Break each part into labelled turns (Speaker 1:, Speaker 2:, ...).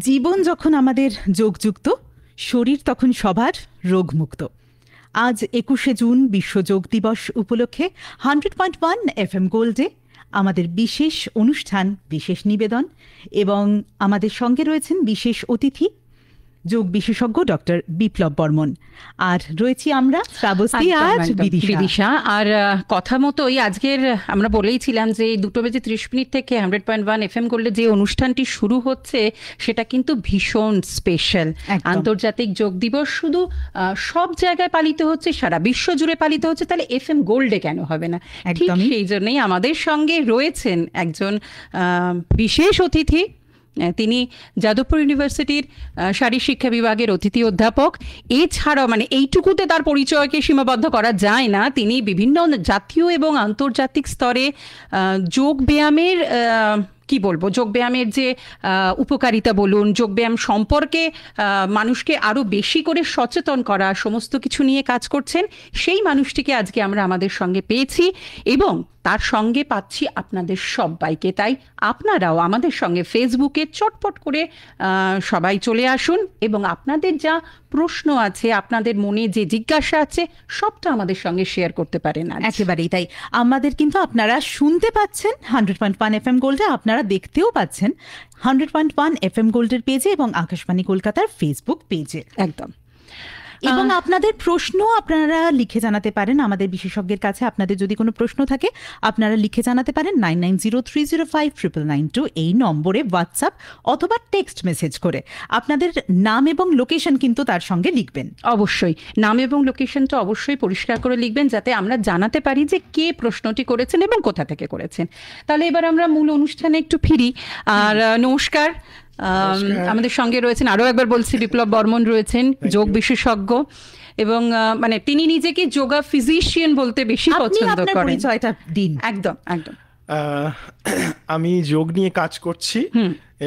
Speaker 1: জীবন যখন আমাদের যোগযুক্ত, শরীর তখন সবার রোগমুক্ত। আজ 21শে জুন বিশ্ব যোগ দিবস উপলক্ষে 100.1 FM গোল্ডে আমাদের বিশেষ অনুষ্ঠান, বিশেষ নিবেদন, এবং আমাদের সঙ্গে রয়েছেন বিশেষ অতিথি যোগ বিশেষজ্ঞ ডক্টর বিপ্লব বর্মন, আর রয়েছি আমরা শ্রাবস্তী আর বিদিশা।
Speaker 2: আর কথা মতোই আজকের আমরা বলেইছিলাম যে 2:30 থেকে 100.1 FM করলে যে অনুষ্ঠানটি শুরু হচ্ছে সেটা কিন্তু ভীষণ স্পেশাল। আন্তর্জাতিক যোগ দিবস শুধু সব জায়গায় পালিত হচ্ছে, সারা বিশ্ব জুড়ে পালিত হচ্ছে, তাহলে FM গোল্ডে কেন হবে না? ঠিক সেই জন্যই আমাদের সঙ্গে রয়েছেন একজন বিশেষ অতিথি। তিনি যাদবপুর ইউনিভার্সিটির শারীরশিক্ষা বিভাগের অতিথি অধ্যাপক। এছাড়াও এইটুকুতে তার পরিচয়কে সীমাবদ্ধ করা যায় না, তিনি বিভিন্ন জাতীয় এবং আন্তর্জাতিক স্তরে যোগব্যায়ামের যোগব্যায়ামের যে উপকারিতা বলুন, যোগব্যায়াম সম্পর্কে মানুষকে আরও বেশি করে সচেতন করা, সমস্ত কিছু নিয়ে কাজ করছেন। সেই মানুষটিকে আজকে আমরা আমাদের সঙ্গে পেয়েছি এবং তার সঙ্গে পাচ্ছি আপনাদের সবাইকে। তাই আপনারাও আমাদের সঙ্গে ফেসবুকে চটপট করে সবাই চলে আসুন এবং আপনাদের যা প্রশ্ন আছে, আপনাদের মনে যে জিজ্ঞাসা আছে, সবটা আমাদের সঙ্গে শেয়ার করতে পারেন।
Speaker 1: একেবারেই তাই। আমাদের কিন্তু আপনারা শুনতে পাচ্ছেন 100.1 FM গোল্ডে, আপনারা দেখতেও পাচ্ছেন 100.1 FM গোল্ডের পেজে এবং আকাশবাণী কলকাতার ফেসবুক পেজে।
Speaker 2: একদম।
Speaker 1: এবং আপনাদের প্রশ্ন আপনারা লিখে জানাতে পারেন আমাদের বিশেষজ্ঞের কাছে। আপনাদের যদি কোনো প্রশ্ন থাকে আপনারা লিখে জানাতে পারেন 9903059992 এই নম্বরে হোয়াটসঅ্যাপ অথবা টেক্সট মেসেজ করে। আপনাদের নাম এবং লোকেশন কিন্তু তার সঙ্গে লিখবেন।
Speaker 2: অবশ্যই নাম এবং লোকেশনটা অবশ্যই পরিষ্কার করে লিখবেন, যাতে আমরা জানাতে পারি যে কে প্রশ্নটি করেছেন এবং কোথা থেকে করেছেন। তাহলে এবার আমরা মূল অনুষ্ঠানে একটু ফিরি। আর নমস্কার, আমাদের সঙ্গে রয়েছেন, আরো একবার বলছি, বিপ্লব বর্মন রয়েছেন, যোগ বিশেষজ্ঞ, এবং তিনি নিজেকে যোগা ফিজিশিয়ান বলতে বেশি পছন্দ করেন। একদম একদম।
Speaker 3: আমি যোগ নিয়ে কাজ করছি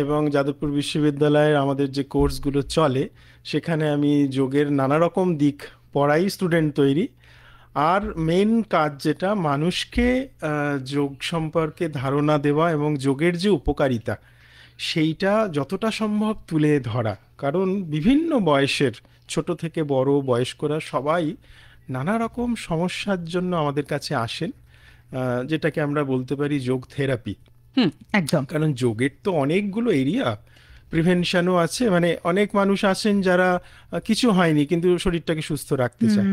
Speaker 3: এবং যাদবপুর বিশ্ববিদ্যালয়ের আমাদের যে কোর্সগুলো চলে সেখানে আমি যোগের নানা রকম দিক পড়াই, স্টুডেন্ট তৈরি। আর মেন কাজ যেটা, মানুষকে যোগ সম্পর্কে ধারণা দেওয়া এবং যোগের যে উপকারিতা সেইটা যতটা সম্ভব তুলে ধরা। কারণ বিভিন্ন বয়সের, ছোট থেকে বড়, বয়স্করা সবাই নানা রকম সমস্যার জন্য আমাদের কাছে আসেন, যেটাকে আমরা বলতে পারি যোগ থেরাপি।
Speaker 1: একদম।
Speaker 3: কারণ যোগের তো অনেকগুলো এরিয়া, প্রিভেনশনও আছে। অনেক মানুষ আছেন যারা কিছু হয়নি কিন্তু শরীরটাকে সুস্থ রাখতে চায়,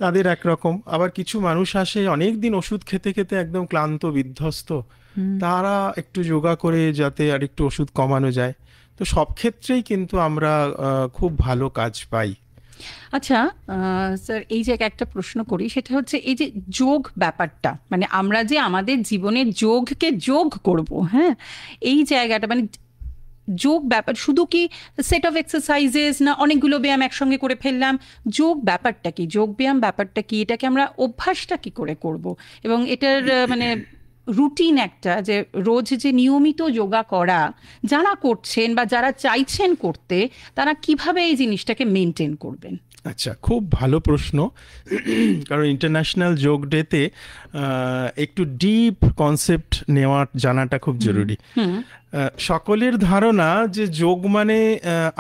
Speaker 3: তাদের একরকম। আবার কিছু মানুষ আসে অনেক দিন ওষুধ খেতে খেতে একদম ক্লান্ত বিধ্বস্ত, তারা একটু যোগা করে যাতে আর একটু ওষুধ কমানো যায়। তো সব ক্ষেত্রেই কিন্তু আমরা খুব ভালো কাজ পাই।
Speaker 2: আচ্ছা স্যার, এই যে একটা প্রশ্ন করি, সেটা হচ্ছে এই যে যোগ ব্যাপারটা, আমরা যে আমাদের জীবনে যোগকে যোগ করব, হ্যাঁ, এই জায়গাটা যোগ ব্যাপার শুধু কি সেট অফ এক্সারসাইজেস না, অনেকগুলো ব্যায়াম একসঙ্গে করে ফেললাম? যোগ ব্যাপারটা কি, যোগ ব্যায়াম ব্যাপারটা কি, এটাকে আমরা অভ্যাসটা কি করে করব, এবং এটার রুটিন একটা, যে রোজ যে নিয়মিত যোগা করা যারা করছেন বা যারা চাইছেন করতে, তারা কিভাবে এই জিনিসটাকে মেনটেন করবেন?
Speaker 3: আচ্ছা, খুব ভালো প্রশ্ন। কারণ ইন্টারন্যাশনাল যোগ ডেতে একটু ডিপ কনসেপ্ট জানাটা খুব জরুরি। সকলের ধারণা যে যোগ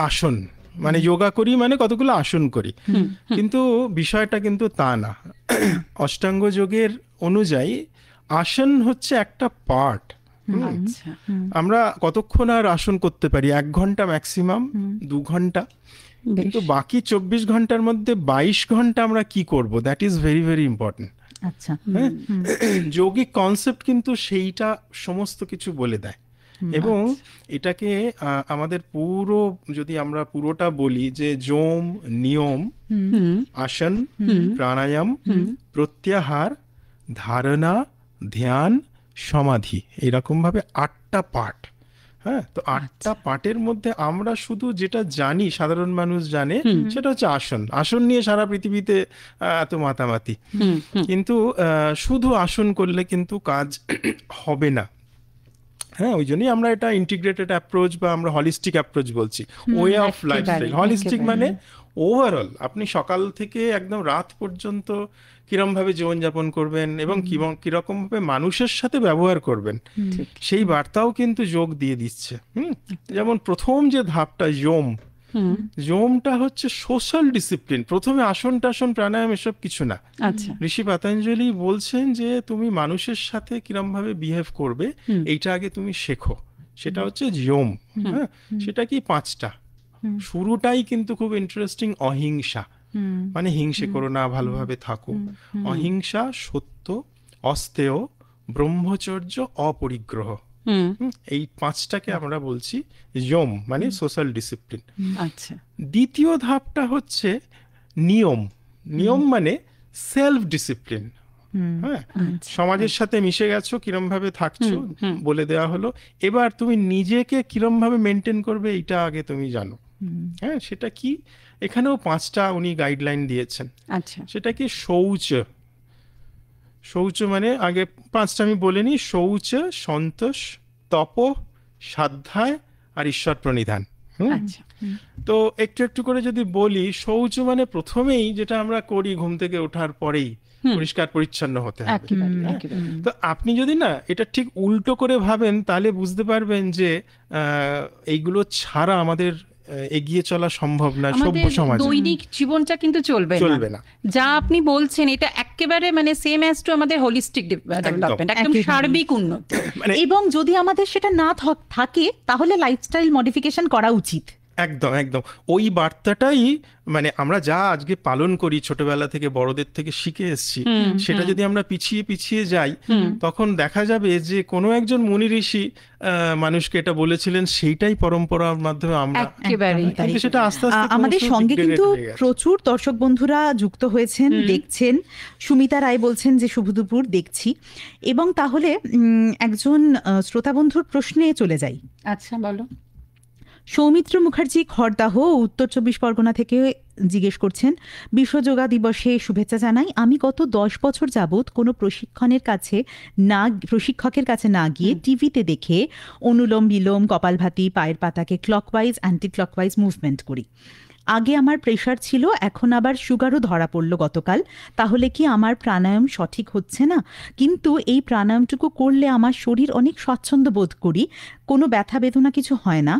Speaker 3: আসন, যোগা করি কতগুলো আসন করি, কিন্তু বিষয়টা কিন্তু তা না। অষ্টাঙ্গ যোগের অনুযায়ী আসন হচ্ছে একটা পার্ট। আমরা কতক্ষণ আর আসন করতে পারি? 1 ঘন্টা ম্যাক্সিমাম, 2 ঘন্টা, কিন্তু বাকি 24 ঘন্টার মধ্যে 22 ঘন্টা আমরা কি করব, that is very very important.
Speaker 1: আচ্ছা,
Speaker 3: যৌগিক কনসেপ্ট কিন্তু সেইটা সমস্ত কিছু বলে দেয়। এবং এটাকে আমাদের যদি আমরা পুরোটা বলি, যে যোম, নিয়ম, আসন, প্রাণায়াম, প্রত্যাহার, ধারণা, ধ্যান, সমাধি, এরকম ভাবে 8টা পার্ট। হ্যাঁ, তো 8টা পার্টের মধ্যে আমরা শুধু যেটা জানি, সাধারণ মানুষ জানে, সেটা হচ্ছে আসন। আসন নিয়ে সারা পৃথিবীতে এত মাতামাতি, কিন্তু শুধু আসন করলে কিন্তু কাজ হবে না। হ্যাঁ, ওই জন্যই আমরা এটা ইন্টিগ্রেটেড অ্যাপ্রোচ বা আমরা হলিস্টিক অ্যাপ্রোচ বলছি, ওয়ে অফ লাইফস্টাইল। হলিস্টিক মানে ওভারঅল আপনি সকাল থেকে একদম রাত পর্যন্ত কিরম ভাবে জীবনযাপন করবেন এবং কিরকম ভাবে মানুষের সাথে ব্যবহার করবেন, সেই বার্তাও কিন্তু যোগ দিয়ে দিচ্ছে। যেমন প্রথম যে ধাপটা যোমটা হচ্ছে সোশ্যাল ডিসিপ্লিন। প্রথমে আসন টাসন প্রাণায়াম এসব কিছু না। ঋষি পতঞ্জলি বলছেন যে তুমি মানুষের সাথে কিরম ভাবে বিহেভ করবে এইটা আগে তুমি শেখো, সেটা হচ্ছে যোম। হ্যাঁ, সেটা কি 5টা। শুরুটাই কিন্তু খুব ইন্টারেস্টিং, অহিংসা মানে হিংসে করো না, ভালোভাবে থাকো। অহিংসা, সত্য, অস্তেয়, ব্রহ্মচর্য, অপরিগ্রহ, এই 5টাকে আমরা বলছি যোম মানে সোশ্যাল ডিসিপ্লিন।
Speaker 2: আচ্ছা,
Speaker 3: দ্বিতীয় ধাপটা হচ্ছে নিয়ম। নিয়ম মানে সেলফ ডিসিপ্লিন। হ্যাঁ, সমাজের সাথে মিশে গেছো, কিরম ভাবে থাকছো বলে দেওয়া হলো, এবার তুমি নিজেকে কিরম ভাবে মেনটেন করবে এইটা আগে তুমি জানো। হ্যাঁ, সেটা কি, এখানেও 5টা উনি গাইডলাইন দিয়েছেন।
Speaker 2: আচ্ছা,
Speaker 3: সেটা কি শৌচ। শৌচ মানে আগে 5টা আমি বলে নিই, শৌচ, সন্তোষ, তপ, স্বাধ্যায় আর ঈশ্বর প্রণিধান। তো একটু একটু করে যদি বলি, শৌচ মানে প্রথমেই যেটা আমরা করি ঘুম থেকে ওঠার পরেই পরিষ্কার পরিচ্ছন্ন হতে হবে। তো আপনি যদি না এটা ঠিক উল্টো করে ভাবেন তাহলে বুঝতে পারবেন যে এইগুলো ছাড়া আমাদের এগিয়ে চলা সম্ভব না। সভ্য সমাজ
Speaker 2: দৈনিক জীবনটা কিন্তু চলবে না। যা আপনি বলছেন এটা একেবারে মানে সেম অ্যাজ টু আমাদের হোলিস্টিক ডেভেলপমেন্ট, একদম সার্বিক উন্নতি।
Speaker 1: এবং যদি আমাদের সেটা না থাকে তাহলে লাইফস্টাইল মডিফিকেশন করা উচিত।
Speaker 3: একদম একদম ওই বার্তাটাই মানে আমরা যা আজকে পালন করি, ছোটবেলা থেকে বড়দের থেকে শিখে এসেছি, সেটা যদি আমরা পিছিয়ে পিছিয়ে যাই তখন দেখা যাবে যে কোনো একজন মুনি ঋষি মানুষকে এটা বলেছিলেন, সেইটাই পরম্পরার মাধ্যমে আমরা সেটা আস্তে আস্তে
Speaker 1: আমাদের সঙ্গে কিন্তু প্রচুর দর্শক বন্ধুরা যুক্ত হয়েছেন, দেখছেন। সুমিতা রায় বলছেন যে শুভ দুপুর দেখছি। এবং তাহলে একজন শ্রোতা বন্ধুর প্রশ্নে চলে যাই।
Speaker 2: আচ্ছা, বলো।
Speaker 1: সৌমিত্র মুখার্জি খড়দাহ, উত্তর 24 পরগনা থেকে জিজ্ঞেস করছেন, বিশ্ব যোগা দিবসে শুভেচ্ছা জানাই। আমি গত 10 বছর যাবৎ কোনো প্রশিক্ষকের কাছে না গিয়ে টিভিতে দেখে অনুলোম বিলোম, কপালভাতি, পায়ের পাতাকে ক্লকওয়াইজ অ্যান্টি ক্লকওয়াইজ মুভমেন্ট করি। আগে আমার প্রেশার ছিল, এখন আবার সুগারও ধরা পড়লো গতকাল। তাহলে কি আমার প্রাণায়াম সঠিক হচ্ছে না? কিন্তু এই প্রাণায়ামটুকু করলে আমার শরীর অনেক স্বচ্ছন্দ বোধ করি, কোনো ব্যথা বেদনা কিছু হয় না।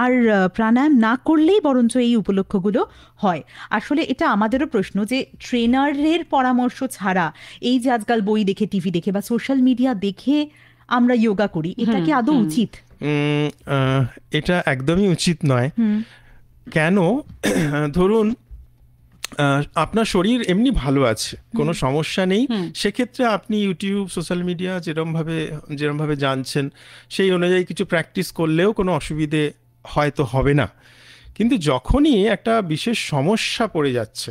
Speaker 1: আর প্রাণায়াম না করলেই বরঞ্চ এই উপলক্ষগুলো হয়। আসলে এটা আমাদেরও প্রশ্ন যে ট্রেনারের পরামর্শ ছাড়া এই যে আজকাল বই দেখে, টিভি দেখে বা সোশ্যাল মিডিয়া দেখে আমরা যোগা করি, এটা কি আদৌ উচিত?
Speaker 3: এটা একদমই উচিত নয়। কেন? ধরুন আপনার শরীর এমনি ভালো আছে, কোনো সমস্যা নেই, সেক্ষেত্রে আপনি ইউটিউব, সোশ্যাল মিডিয়া যেরম ভাবে জানছেন সেই অনুযায়ী কিছু প্র্যাকটিস করলেও কোনো অসুবিধে হয়তো হবে না। কিন্তু যখনই একটা বিশেষ সমস্যা পড়ে যাচ্ছে,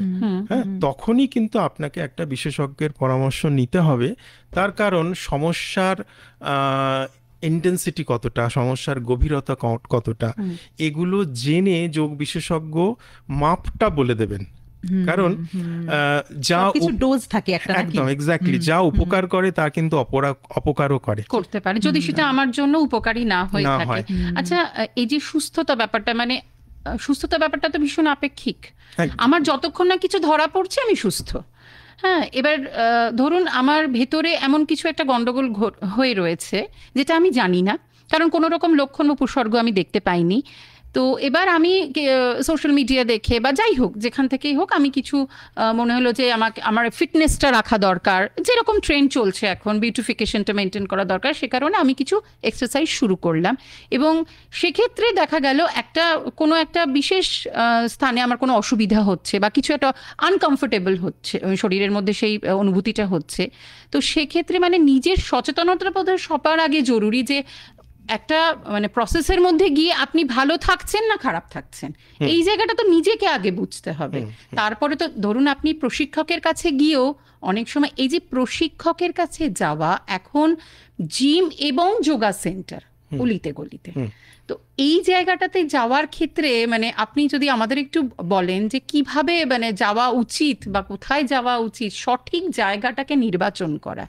Speaker 3: হ্যাঁ, তখনই কিন্তু আপনাকে একটা বিশেষজ্ঞের পরামর্শ নিতে হবে। তার কারণ সমস্যার ইন্টেন্সিটি কতটা, সমস্যার গভীরতা কতটা, এগুলো জেনে যোগ বিশেষজ্ঞ মাপটা বলে দেবেন। কারণ যা
Speaker 1: ডোজ থাকে একটা,
Speaker 3: একদম এক্স্যাক্টলি, যা উপকার করে তা কিন্তু অপকারও করতে
Speaker 2: পারে যদি সেটা আমার জন্য উপকারী না হয়ে থাকে। আচ্ছা, এই যে সুস্থতা ব্যাপারটা তো ভীষণ আপেক্ষিক। আমার যতক্ষণ না কিছু ধরা পড়ছে আমি সুস্থ। হ্যাঁ, এবার ধরুন আমার ভেতরে এমন কিছু একটা গন্ডগোল হয়ে রয়েছে যেটা আমি জানি না, কারণ কোনো রকম লক্ষণ বা উপসর্গ আমি দেখতে পাইনি। তো এবার আমি সোশ্যাল মিডিয়া দেখে বা যাই হোক, যেখান থেকেই হোক, আমি কিছু মনে হলো যে আমার ফিটনেসটা রাখা দরকার, যেরকম ট্রেন্ড চলছে এখন, বিউটিফিকেশনটা মেনটেন করা দরকার, সে কারণে আমি কিছু এক্সারসাইজ শুরু করলাম। এবং সেক্ষেত্রে দেখা গেল কোনো একটা বিশেষ স্থানে আমার কোনো অসুবিধা হচ্ছে বা কিছু একটা আনকমফোর্টেবল হচ্ছে, শরীরের মধ্যে সেই অনুভূতিটা হচ্ছে। তো সেক্ষেত্রে মানে নিজের সচেতনতা বোধহয় সবার আগে জরুরি, যে একটা মানে প্রসেসের মধ্যে গিয়ে আপনি ভালো থাকছেন না খারাপ থাকছেন, এই জায়গাটা তো নিজেকে আগে বুঝতে হবে। তারপরে তো ধরুন আপনি প্রশিক্ষকের কাছে গিয়েও অনেক সময় এই যে প্রশিক্ষকের কাছে যাওয়া, এখন জিম এবং যোগা সেন্টার গলিতে গলিতে, তো এই জায়গাটাতে যাওয়ার ক্ষেত্রে মানে আপনি যদি আমাদের একটু বলেন যে কিভাবে মানে যাওয়া উচিত বা কোথায় যাওয়া উচিত, সঠিক জায়গাটাকে নির্বাচন করা,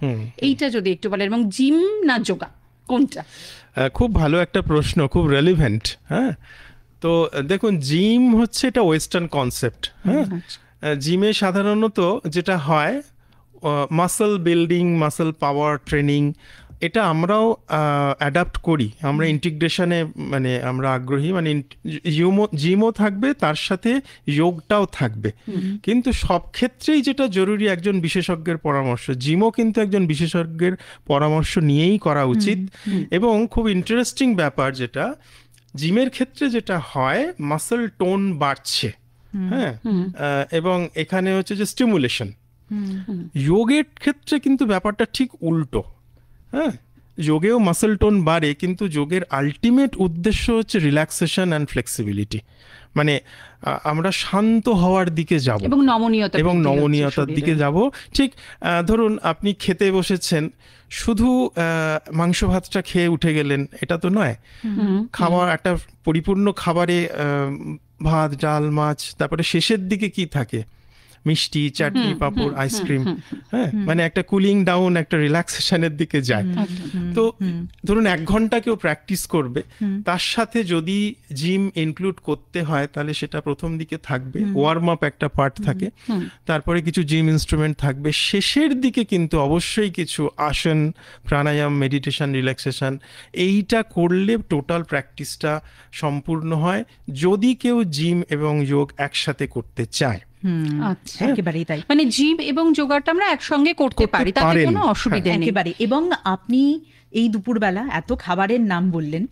Speaker 2: এইটা যদি একটু বলেন। এবং জিম না যোগা কোনটা?
Speaker 3: খুব ভালো একটা প্রশ্ন, খুব রেলিভেন্ট। হ্যাঁ, তো দেখুন, জিম হচ্ছে এটা ওয়েস্টার্ন কনসেপ্ট। হ্যাঁ, জিমে সাধারণত যেটা হয় মাসল বিল্ডিং, মাসল পাওয়ার ট্রেনিং, এটা আমরাও অ্যাডাপ্ট করি, আমরা ইন্টিগ্রেশনে মানে আমরা আগ্রহী, মানে জিমও থাকবে তার সাথে যোগটাও থাকবে, কিন্তু সব ক্ষেত্রেই যেটা জরুরি একজন বিশেষজ্ঞের পরামর্শ। জিমও কিন্তু একজন বিশেষজ্ঞের পরামর্শ নিয়েই করা উচিত। এবং খুব ইন্টারেস্টিং ব্যাপার যেটা জিমের ক্ষেত্রে যেটা হয়, মাসল টোন বাড়ছে। হ্যাঁ, এবং এখানে হচ্ছে যে স্টিমুলেশন। যোগের ক্ষেত্রে কিন্তু ব্যাপারটা ঠিক উল্টো। হ্যাঁ, যোগেও মাসল টোন বাড়ে, কিন্তু যোগের আলটিমেট উদ্দেশ্য হচ্ছে রিল্যাক্সেশন অ্যান্ড ফ্লেক্সিবিলিটি, মানে আমরা শান্ত হওয়ার দিকে যাব এবং নমনীয়তার দিকে যাব। ঠিক ধরুন আপনি খেতে বসেছেন, শুধু মাংস ভাতটা খেয়ে উঠে গেলেন, এটা তো নয়। খাবার একটা পরিপূর্ণ খাবারে ভাত, ডাল, মাছ, তারপরে শেষের দিকে কি থাকে, মিষ্টি, চাটনি, পাঁপড়, আইসক্রিম। হ্যাঁ, মানে একটা কুলিং ডাউন, একটা রিল্যাক্সেশনের দিকে যায়। তো ধরুন 1 ঘন্টা কেউ প্র্যাকটিস করবে, তার সাথে যদি জিম ইনক্লুড করতে হয় তাহলে সেটা প্রথম দিকে থাকবে, ওয়ার্ম আপ একটা পার্ট থাকে, তারপরে কিছু জিম ইনস্ট্রুমেন্ট থাকবে, শেষের দিকে কিন্তু অবশ্যই কিছু আসন, প্রাণায়াম, মেডিটেশন, রিল্যাক্সেশন, এইটা করলে টোটাল প্র্যাকটিসটা সম্পূর্ণ হয়, যদি কেউ জিম এবং যোগ একসাথে করতে চায়।
Speaker 2: আচ্ছা, একেবারেই তাই, মানে জিম এবং যোগাটা আমরা একসঙ্গে করতে পারি, তাতে কোনো অসুবিধা নেই
Speaker 1: একেবারে। এবং আপনি এই দুপুরবেলা এত খাবারের নাম বললেন,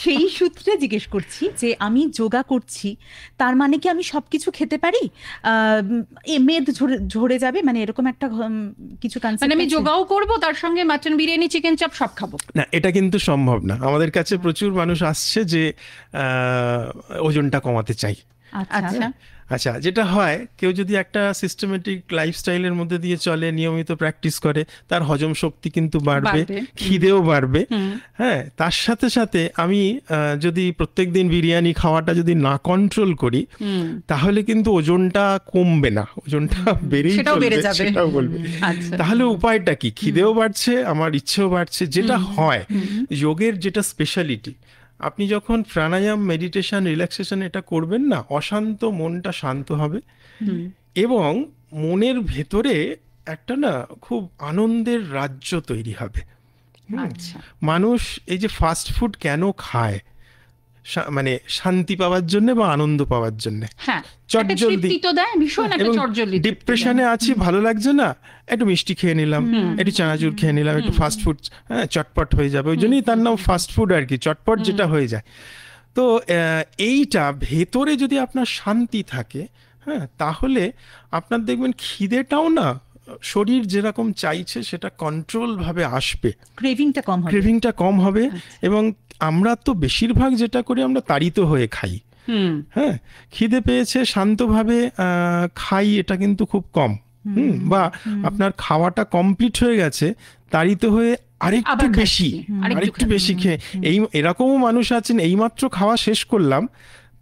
Speaker 1: সেই সূত্রে জিজ্ঞেস করছি যে আমি যোগা করছি, তার মানে কি আমি সবকিছু খেতে পারি? মেদ ঝরে যাবে, মানে এরকম একটা কিছু কনসেপ্ট,
Speaker 2: মানে আমি যোগাও করব, তার সঙ্গে মাটন বিরিয়ানি, চিকেন চাপ সব খাবো?
Speaker 3: না, এটা কিন্তু সম্ভব না। আমাদের কাছে প্রচুর মানুষ আসছে যে ওজনটা কমাতে চাই।
Speaker 2: আচ্ছা
Speaker 3: আচ্ছা, যেটা হয়, কেউ যদি একটা সিস্টেমেটিক লাইফস্টাইলের মধ্যে দিয়ে চলে, নিয়মিত প্র্যাকটিস করে, তার হজম শক্তি কিন্তু বাড়বে, খিদেও বাড়বে। হ্যাঁ, তার সাথে সাথে আমি যদি প্রত্যেকদিন বিরিয়ানি খাওয়াটা যদি না কন্ট্রোল করি, তাহলে কিন্তু ওজনটা কমবে না, ওজনটা বেড়েই যাবে, সেটাও বলবে। তাহলে উপায়টা কি? খিদেও বাড়ছে, আমার ইচ্ছেও বাড়ছে। যেটা হয় যোগের যেটা স্পেশালিটি, আপনি যখন প্রাণায়াম, মেডিটেশন, রিল্যাক্সেশন এটা করবেন না, অশান্ত মনটা শান্ত হবে এবং মনের ভেতরে একটা না খুব আনন্দের রাজ্য তৈরি হবে। মানুষ এই যে ফাস্ট ফুড কেন খায়, মানে শান্তি পাওয়ার জন্য বা আনন্দ পাওয়ার জন্য। ডিপ্রেশনে আছি, ভালো লাগছে না, একটু মিষ্টি খেয়ে নিলাম, একটু চানাচুর খেয়ে নিলাম, একটু ফাস্ট ফুড, হ্যাঁ, চটপট হয়ে যাবে, ওই জন্যই তার নাম ফাস্ট ফুড আর কি, চটপট যেটা হয়ে যায়। তো এইটা ভেতরে যদি আপনার শান্তি থাকে, হ্যাঁ, তাহলে আপনার দেখবেন খিদেটাও না শরীর যেরকম চাইছে সেটা কন্ট্রোল ভাবে আসবে, ক্রেভিংটা কম হবে। এবং আমরা তো বেশিরভাগ যেটা করি, আমরা তাড়িত হয়ে খাই। হ্যাঁ, খিদে পেয়েছে শান্তভাবে খাই, এটা কিন্তু খুব কম। বা আপনার খাওয়াটা কমপ্লিট হয়ে গেছে, তাড়িত হয়ে আরেকটু বেশি খেয়ে, এরকমও মানুষ আছেন, এইমাত্র খাওয়া শেষ করলাম,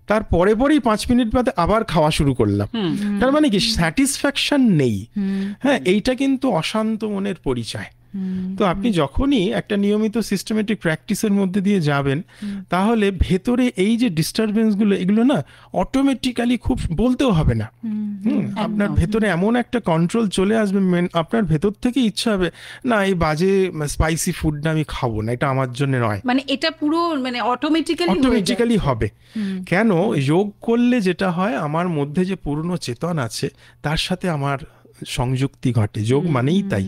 Speaker 3: তার পরেই 5 মিনিট বাদে আবার খাওয়া শুরু করলাম। তার মানে কি, স্যাটিসফ্যাকশন নেই। হ্যাঁ, এইটা কিন্তু অশান্ত মনের পরিচয়। তো আপনি যখনই একটা নিয়মিত সিস্টেমেটিক প্র্যাকটিসের মধ্যে দিয়ে যাবেন, তাহলে ভেতরে এই যে ডিস্টারবেন্সগুলো, এগুলো না অটোমেটিক্যালি, খুব বলতেও হবে না, আপনার ভেতরে এমন একটা কন্ট্রোল চলে আসবে, আপনার ভেতর থেকে ইচ্ছা হবে, না এই বাজে স্পাইসি ফুডটা আমি খাবো না, এটা আমার জন্য নয়।
Speaker 2: মানে এটা পুরো মানে অটোমেটিক্যালি হবে।
Speaker 3: কেন? যোগ করলে যেটা হয়, আমার মধ্যে যে পুরনো চেতন আছে তার সাথে আমার সংযুক্তি ঘটে। যোগ মানেই তাই।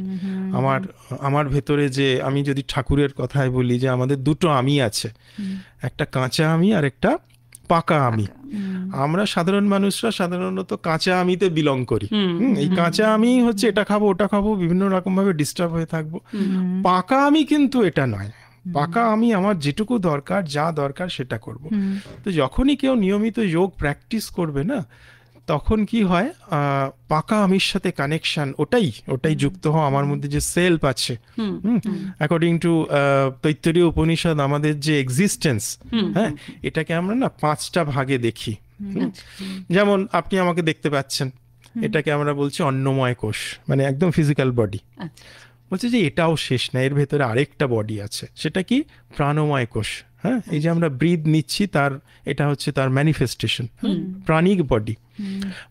Speaker 3: আমার ভেতরে যে, আমি যদি ঠাকুরের কথায় বলি যে আমাদের দুটো আমি আছে, একটা কাঁচা আমি আর একটা পাকা আমি। আমরা সাধারণ মানুষরা সাধারণত কাঁচা আমিতে বিলং করি। এই কাঁচা আমি হচ্ছে এটা খাবো ওটা খাবো, বিভিন্ন রকম ভাবে ডিস্টার্ব হয়ে থাকবো। পাকা আমি কিন্তু এটা নয়। পাকা আমি আমার যেটুকু দরকার, যা দরকার সেটা করব। তো যখনই কেউ নিয়মিত যোগ প্র্যাকটিস করবে না, তখন কি হয়, পাকা আমির সাথে কানেকশন, ওটাই যুক্ত হওয়া, আমার মধ্যে যে সেলফ আছে। অ্যাকর্ডিং টু তৈত্তরীয় উপনিষদ, আমাদের যে এক্সিস্টেন্স, হ্যাঁ, এটাকে আমরা না 5টা ভাগে দেখি। যেমন আপনি আমাকে দেখতে পাচ্ছেন, এটাকে আমরা বলছি অন্নময় কোষ, মানে একদম ফিজিক্যাল বডি। বলছে যে এটাও শেষ না, এর ভেতরে আরেকটা বডি আছে, সেটা কি? প্রাণময় কোষ। হ্যাঁ, এই যে আমরা ব্রিথ নিচ্ছি, তার এটা হচ্ছে তার ম্যানিফেস্টেশন, প্রাণিক বডি।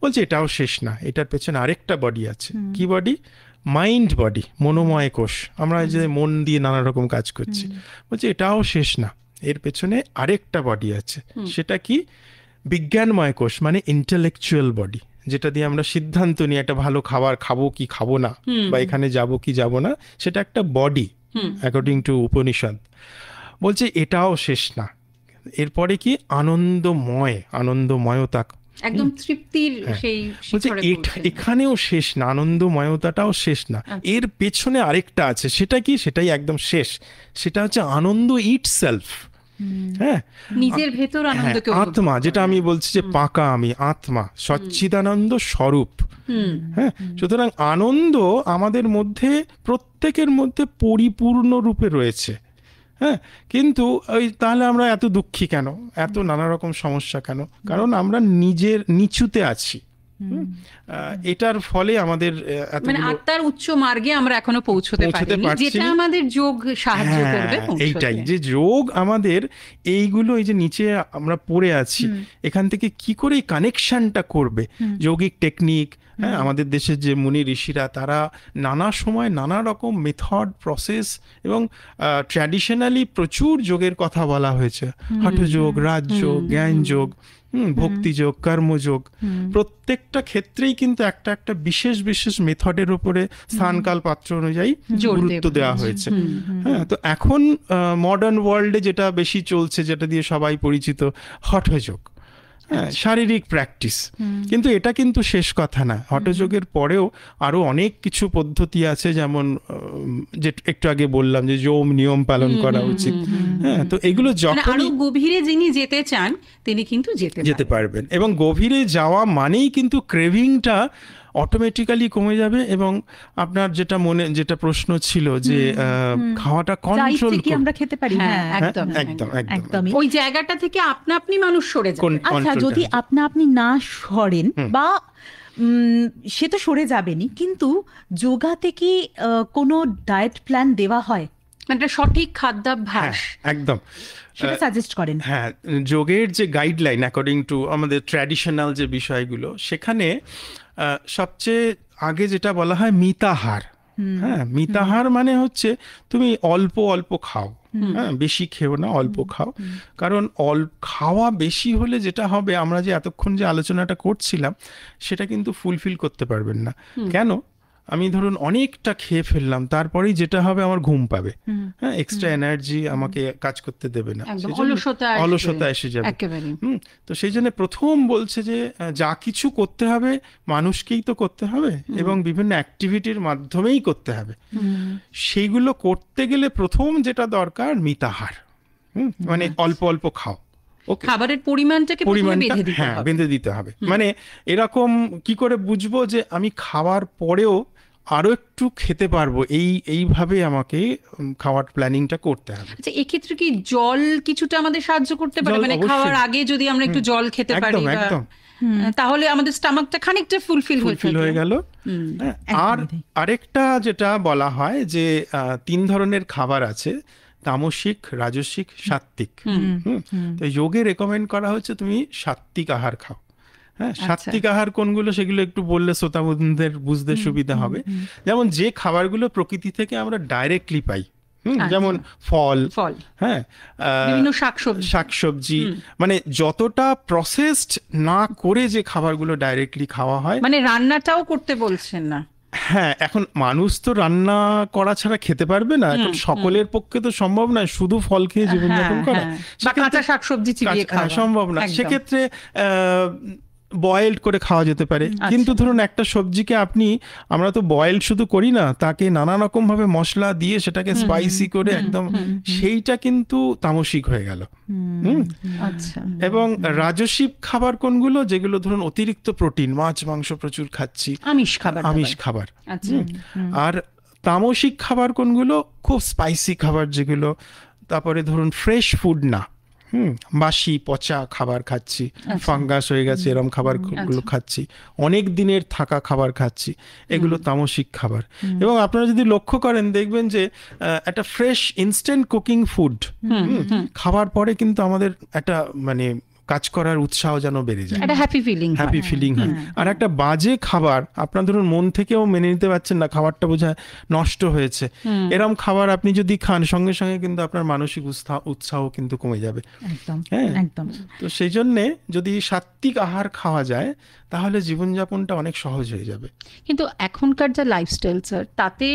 Speaker 3: বলছে এটাও শেষ না, এটার পেছনে আরেকটা বডি আছে। কি বডি? মাইন্ড বডি, মনোময় কোষ। আমরা যে মন দিয়ে নানা রকম কাজ করছি। বলছে এটাও শেষ না, এর পেছনে আরেকটা বডি আছে, সেটা কি? বিজ্ঞানময় কোষ, মানে ইন্টেলেকচুয়াল বডি, যেটা দিয়ে আমরা সিদ্ধান্ত নিই একটা ভালো খাবার খাবো কি খাবো না, বা এখানে যাব কি যাব না, সেটা একটা বডি অ্যাকর্ডিং টু উপনিষদ। বলছে এটাও শেষ না, এরপরে কি? আনন্দময়তা,
Speaker 2: একদম তৃপ্তির সেই
Speaker 3: বলছে এখানেও শেষ না, আনন্দময়তাটাও শেষ না, এর পেছনে আরেকটা আছে, সেটা কি? সেটাই একদম শেষ, সেটা হচ্ছে আনন্দ ইটসেলফ। হ্যাঁ,
Speaker 2: নিজের ভেতর আনন্দকে
Speaker 3: আত্মা, যেটা আমি বলছি যে পাকা আমি আত্মা, সচ্চিদানন্দ স্বরূপ। হ্যাঁ, সুতরাং আনন্দ আমাদের মধ্যে, প্রত্যেকের মধ্যে পরিপূর্ণ রূপে রয়েছে। হ্যাঁ, কিন্তু ওই তাহলে আমরা এত দুঃখী কেন, এত নানা রকম সমস্যা কেন? কারণ আমরা নিজের নিচুতে আছি। এটার ফলে আমাদের
Speaker 2: মানে আত্মার উচ্চ মার্গে আমরা এখনো পৌঁছতে পারিনি, যেটা আমাদের যোগ সাহায্য করবে।
Speaker 3: এইটাই যে যোগ আমাদের এইগুলো, এই যে নিচে আমরা পড়ে আছি, এখান থেকে কি করে এই কানেকশনটা করবে, যৌগিক টেকনিক। হ্যাঁ, আমাদের দেশের যে মুনি ঋষিরা, তারা নানা সময় নানা রকম মেথড, প্রসেস, এবং ট্র্যাডিশনালি প্রচুর যোগের কথা বলা হয়েছে। হঠযোগ, রাজযোগ, জ্ঞানযোগ, ভক্তিযোগ, কর্মযোগ, প্রত্যেকটা ক্ষেত্রেই কিন্তু একটা একটা বিশেষ বিশেষ মেথডের উপরে স্থানকাল পাত্র অনুযায়ী গুরুত্ব দেওয়া হয়েছে। হ্যাঁ, তো এখন মডার্ন ওয়ার্ল্ডে যেটা বেশি চলছে, যেটা দিয়ে সবাই পরিচিত, হঠযোগ। হ্যাঁ, শারীরিক প্র্যাকটিস। কিন্তু এটা কিন্তু শেষ কথা না, হঠযোগের পরেও আরো অনেক কিছু পদ্ধতি আছে, যেমন যে একটু আগে বললাম যে যৌম নিয়ম পালন করা উচিত। হ্যাঁ, তো এগুলো যখন
Speaker 2: গভীরে যিনি যেতে চান তিনি কিন্তু যেতে পারবেন,
Speaker 3: এবং গভীরে যাওয়া মানেই কিন্তু ক্রেভিংটা অটোমেটিক্যালি কমে যাবে। এবং আপনার যেটা প্রশ্ন ছিল যে খাওয়াটা কন্ট্রোল
Speaker 1: আমরা খেতে পারি,
Speaker 3: একদম একদম
Speaker 2: ওই জায়গাটা থেকে আপনি মানুষ সরে যান।
Speaker 1: আচ্ছা, যদি আপনি না সরেন, বা সে তো সরে যাবেনই, কিন্তু যোগাতে কি কোনো ডায়েট প্ল্যান দেওয়া হয়?
Speaker 2: মানে সঠিক খাদ্যাভ্যাস
Speaker 3: একদম
Speaker 1: সেটা সাজেস্ট করেন?
Speaker 3: হ্যাঁ, যোগের যে গাইডলাইন অ্যাকর্ডিং টু আমাদের ট্র্যাডিশনাল যে বিষয়গুলো, সেখানে সবচেয়ে আগে যেটা বলা হয় মিতাহার। হ্যাঁ, মিতাহার মানে হচ্ছে তুমি অল্প অল্প খাও, হ্যাঁ, বেশি খেও না, অল্প খাও। কারণ খাওয়া বেশি হলে যেটা হবে, আমরা যে এতক্ষণ যে আলোচনাটা করছিলাম, সেটা কিন্তু ফুলফিল করতে পারবেন না। কেন? আমি ধরুন অনেকটা খেয়ে ফেললাম, তারপরেই যেটা হবে আমার ঘুম পাবে, হ্যাঁ, এক্সট্রা এনার্জি আমাকে কাজ করতে দেবে না, অলসতা এসে যাবে। তো সেই জন্য প্রথম বলছে যে যা কিছু করতে হবে মানুষকেই তো করতে হবে, এবং বিভিন্ন অ্যাক্টিভিটির মাধ্যমেই করতে হবে। সেইগুলো করতে গেলে প্রথম যেটা দরকার মিতাহার, মানে অল্প অল্প খাও।
Speaker 2: খাবারের পরিমাণটাকে
Speaker 3: বেঁধে দিতে হবে। মানে এরকম কি করে বুঝবো যে আমি খাওয়ার পরেও আরো একটু খেতে পারবো, এইভাবে আমাকে খাওয়ার প্ল্যানিংটা করতে হবে।
Speaker 2: আচ্ছা, এক্ষেত্রে কি জল কিছুটা আমাদের সাহায্য করতে পারে? মানে খাওয়ার আগে যদি আমরা একটু জল খেতে পারি, তাহলে আমাদের স্টমাকটা খানিকটা ফুলফিল হয়ে গেল।
Speaker 3: আর আরেকটা যেটা বলা হয় যে 3 ধরনের খাবার আছে, তামসিক, রাজসিক, সাত্ত্বিক। তো যোগে রেকমেন্ড করা হচ্ছে তুমি সাত্ত্বিক আহার খাও। হ্যাঁ, সাত্ত্বিক আহার কোনগুলো সেগুলো একটু বললে শ্রোতাবন্ধুদের বুঝতে সুবিধা হবে। যেমন যে খাবারগুলো প্রকৃতি থেকে আমরা ডাইরেক্টলি পাই, যেমন ফল, হ্যাঁ,
Speaker 2: বিভিন্ন
Speaker 3: শাকসবজি, মানে যতটা প্রসেসড না করে যে খাবারগুলো ডাইরেক্টলি খাওয়া হয়।
Speaker 2: মানে রান্নাটাও করতে বলছেন না?
Speaker 3: হ্যাঁ, এখন মানুষ তো রান্না করা ছাড়া খেতে পারবে না, এখন সকলের পক্ষে তো সম্ভব নয় শুধু ফল খেয়ে জীবনযাপন করা,
Speaker 2: কাঁচা শাকসবজি চিবিয়ে খাওয়া
Speaker 3: সম্ভব না। সেক্ষেত্রে বয়েলড করে খাওয়া যেতে পারে। কিন্তু ধরুন একটা সবজিকে আমরা তো বয়েলড শুধু করি না, তাকে নানা রকম ভাবে মশলা দিয়ে সেটাকে স্পাইসি করে একদম, সেইটা কিন্তু তামসিক হয়ে গেল। এবং রাজসিক খাবার কোনগুলো? যেগুলো ধরুন অতিরিক্ত প্রোটিন, মাছ মাংস প্রচুর খাচ্ছি, আমিষ খাবার। আর তামসিক খাবার কোনগুলো? খুব স্পাইসি খাবার যেগুলো, তারপরে ধরুন ফ্রেশ ফুড না, বাসি পচা খাবার খাচ্ছি, ফাঙ্গাস হয়ে গেছে এরম খাবারগুলো খাচ্ছি, অনেক দিনের থাকা খাবার খাচ্ছি, এগুলো তামসিক খাবার। এবং আপনারা যদি লক্ষ্য করেন দেখবেন যে একটা ফ্রেশ ইনস্ট্যান্ট কুকিং ফুড খাবার পরে কিন্তু আমাদের একটা মানে কাজ করার উৎসাহ যেন বেড়ে যায়,
Speaker 2: একটা হ্যাপি ফিলিং
Speaker 3: হয়। আর একটা বাজে খাবার আপনার ধরুন মন থেকেও মেনে নিতে পারছেন না, খাবারটা বোঝায় নষ্ট হয়েছে, এরম খাবার আপনি যদি খান সঙ্গে সঙ্গে কিন্তু আপনার মানসিক উৎসাহ কিন্তু কমে যাবে।
Speaker 1: একদম।
Speaker 3: তো সেই জন্যে যদি সাত্বিক আহার খাওয়া যায় তাহলে জীবনযাপনটা অনেক সহজ হয়ে যাবে।
Speaker 2: কিন্তু এখনকার যা লাইফস্টাইল স্যার, তাতে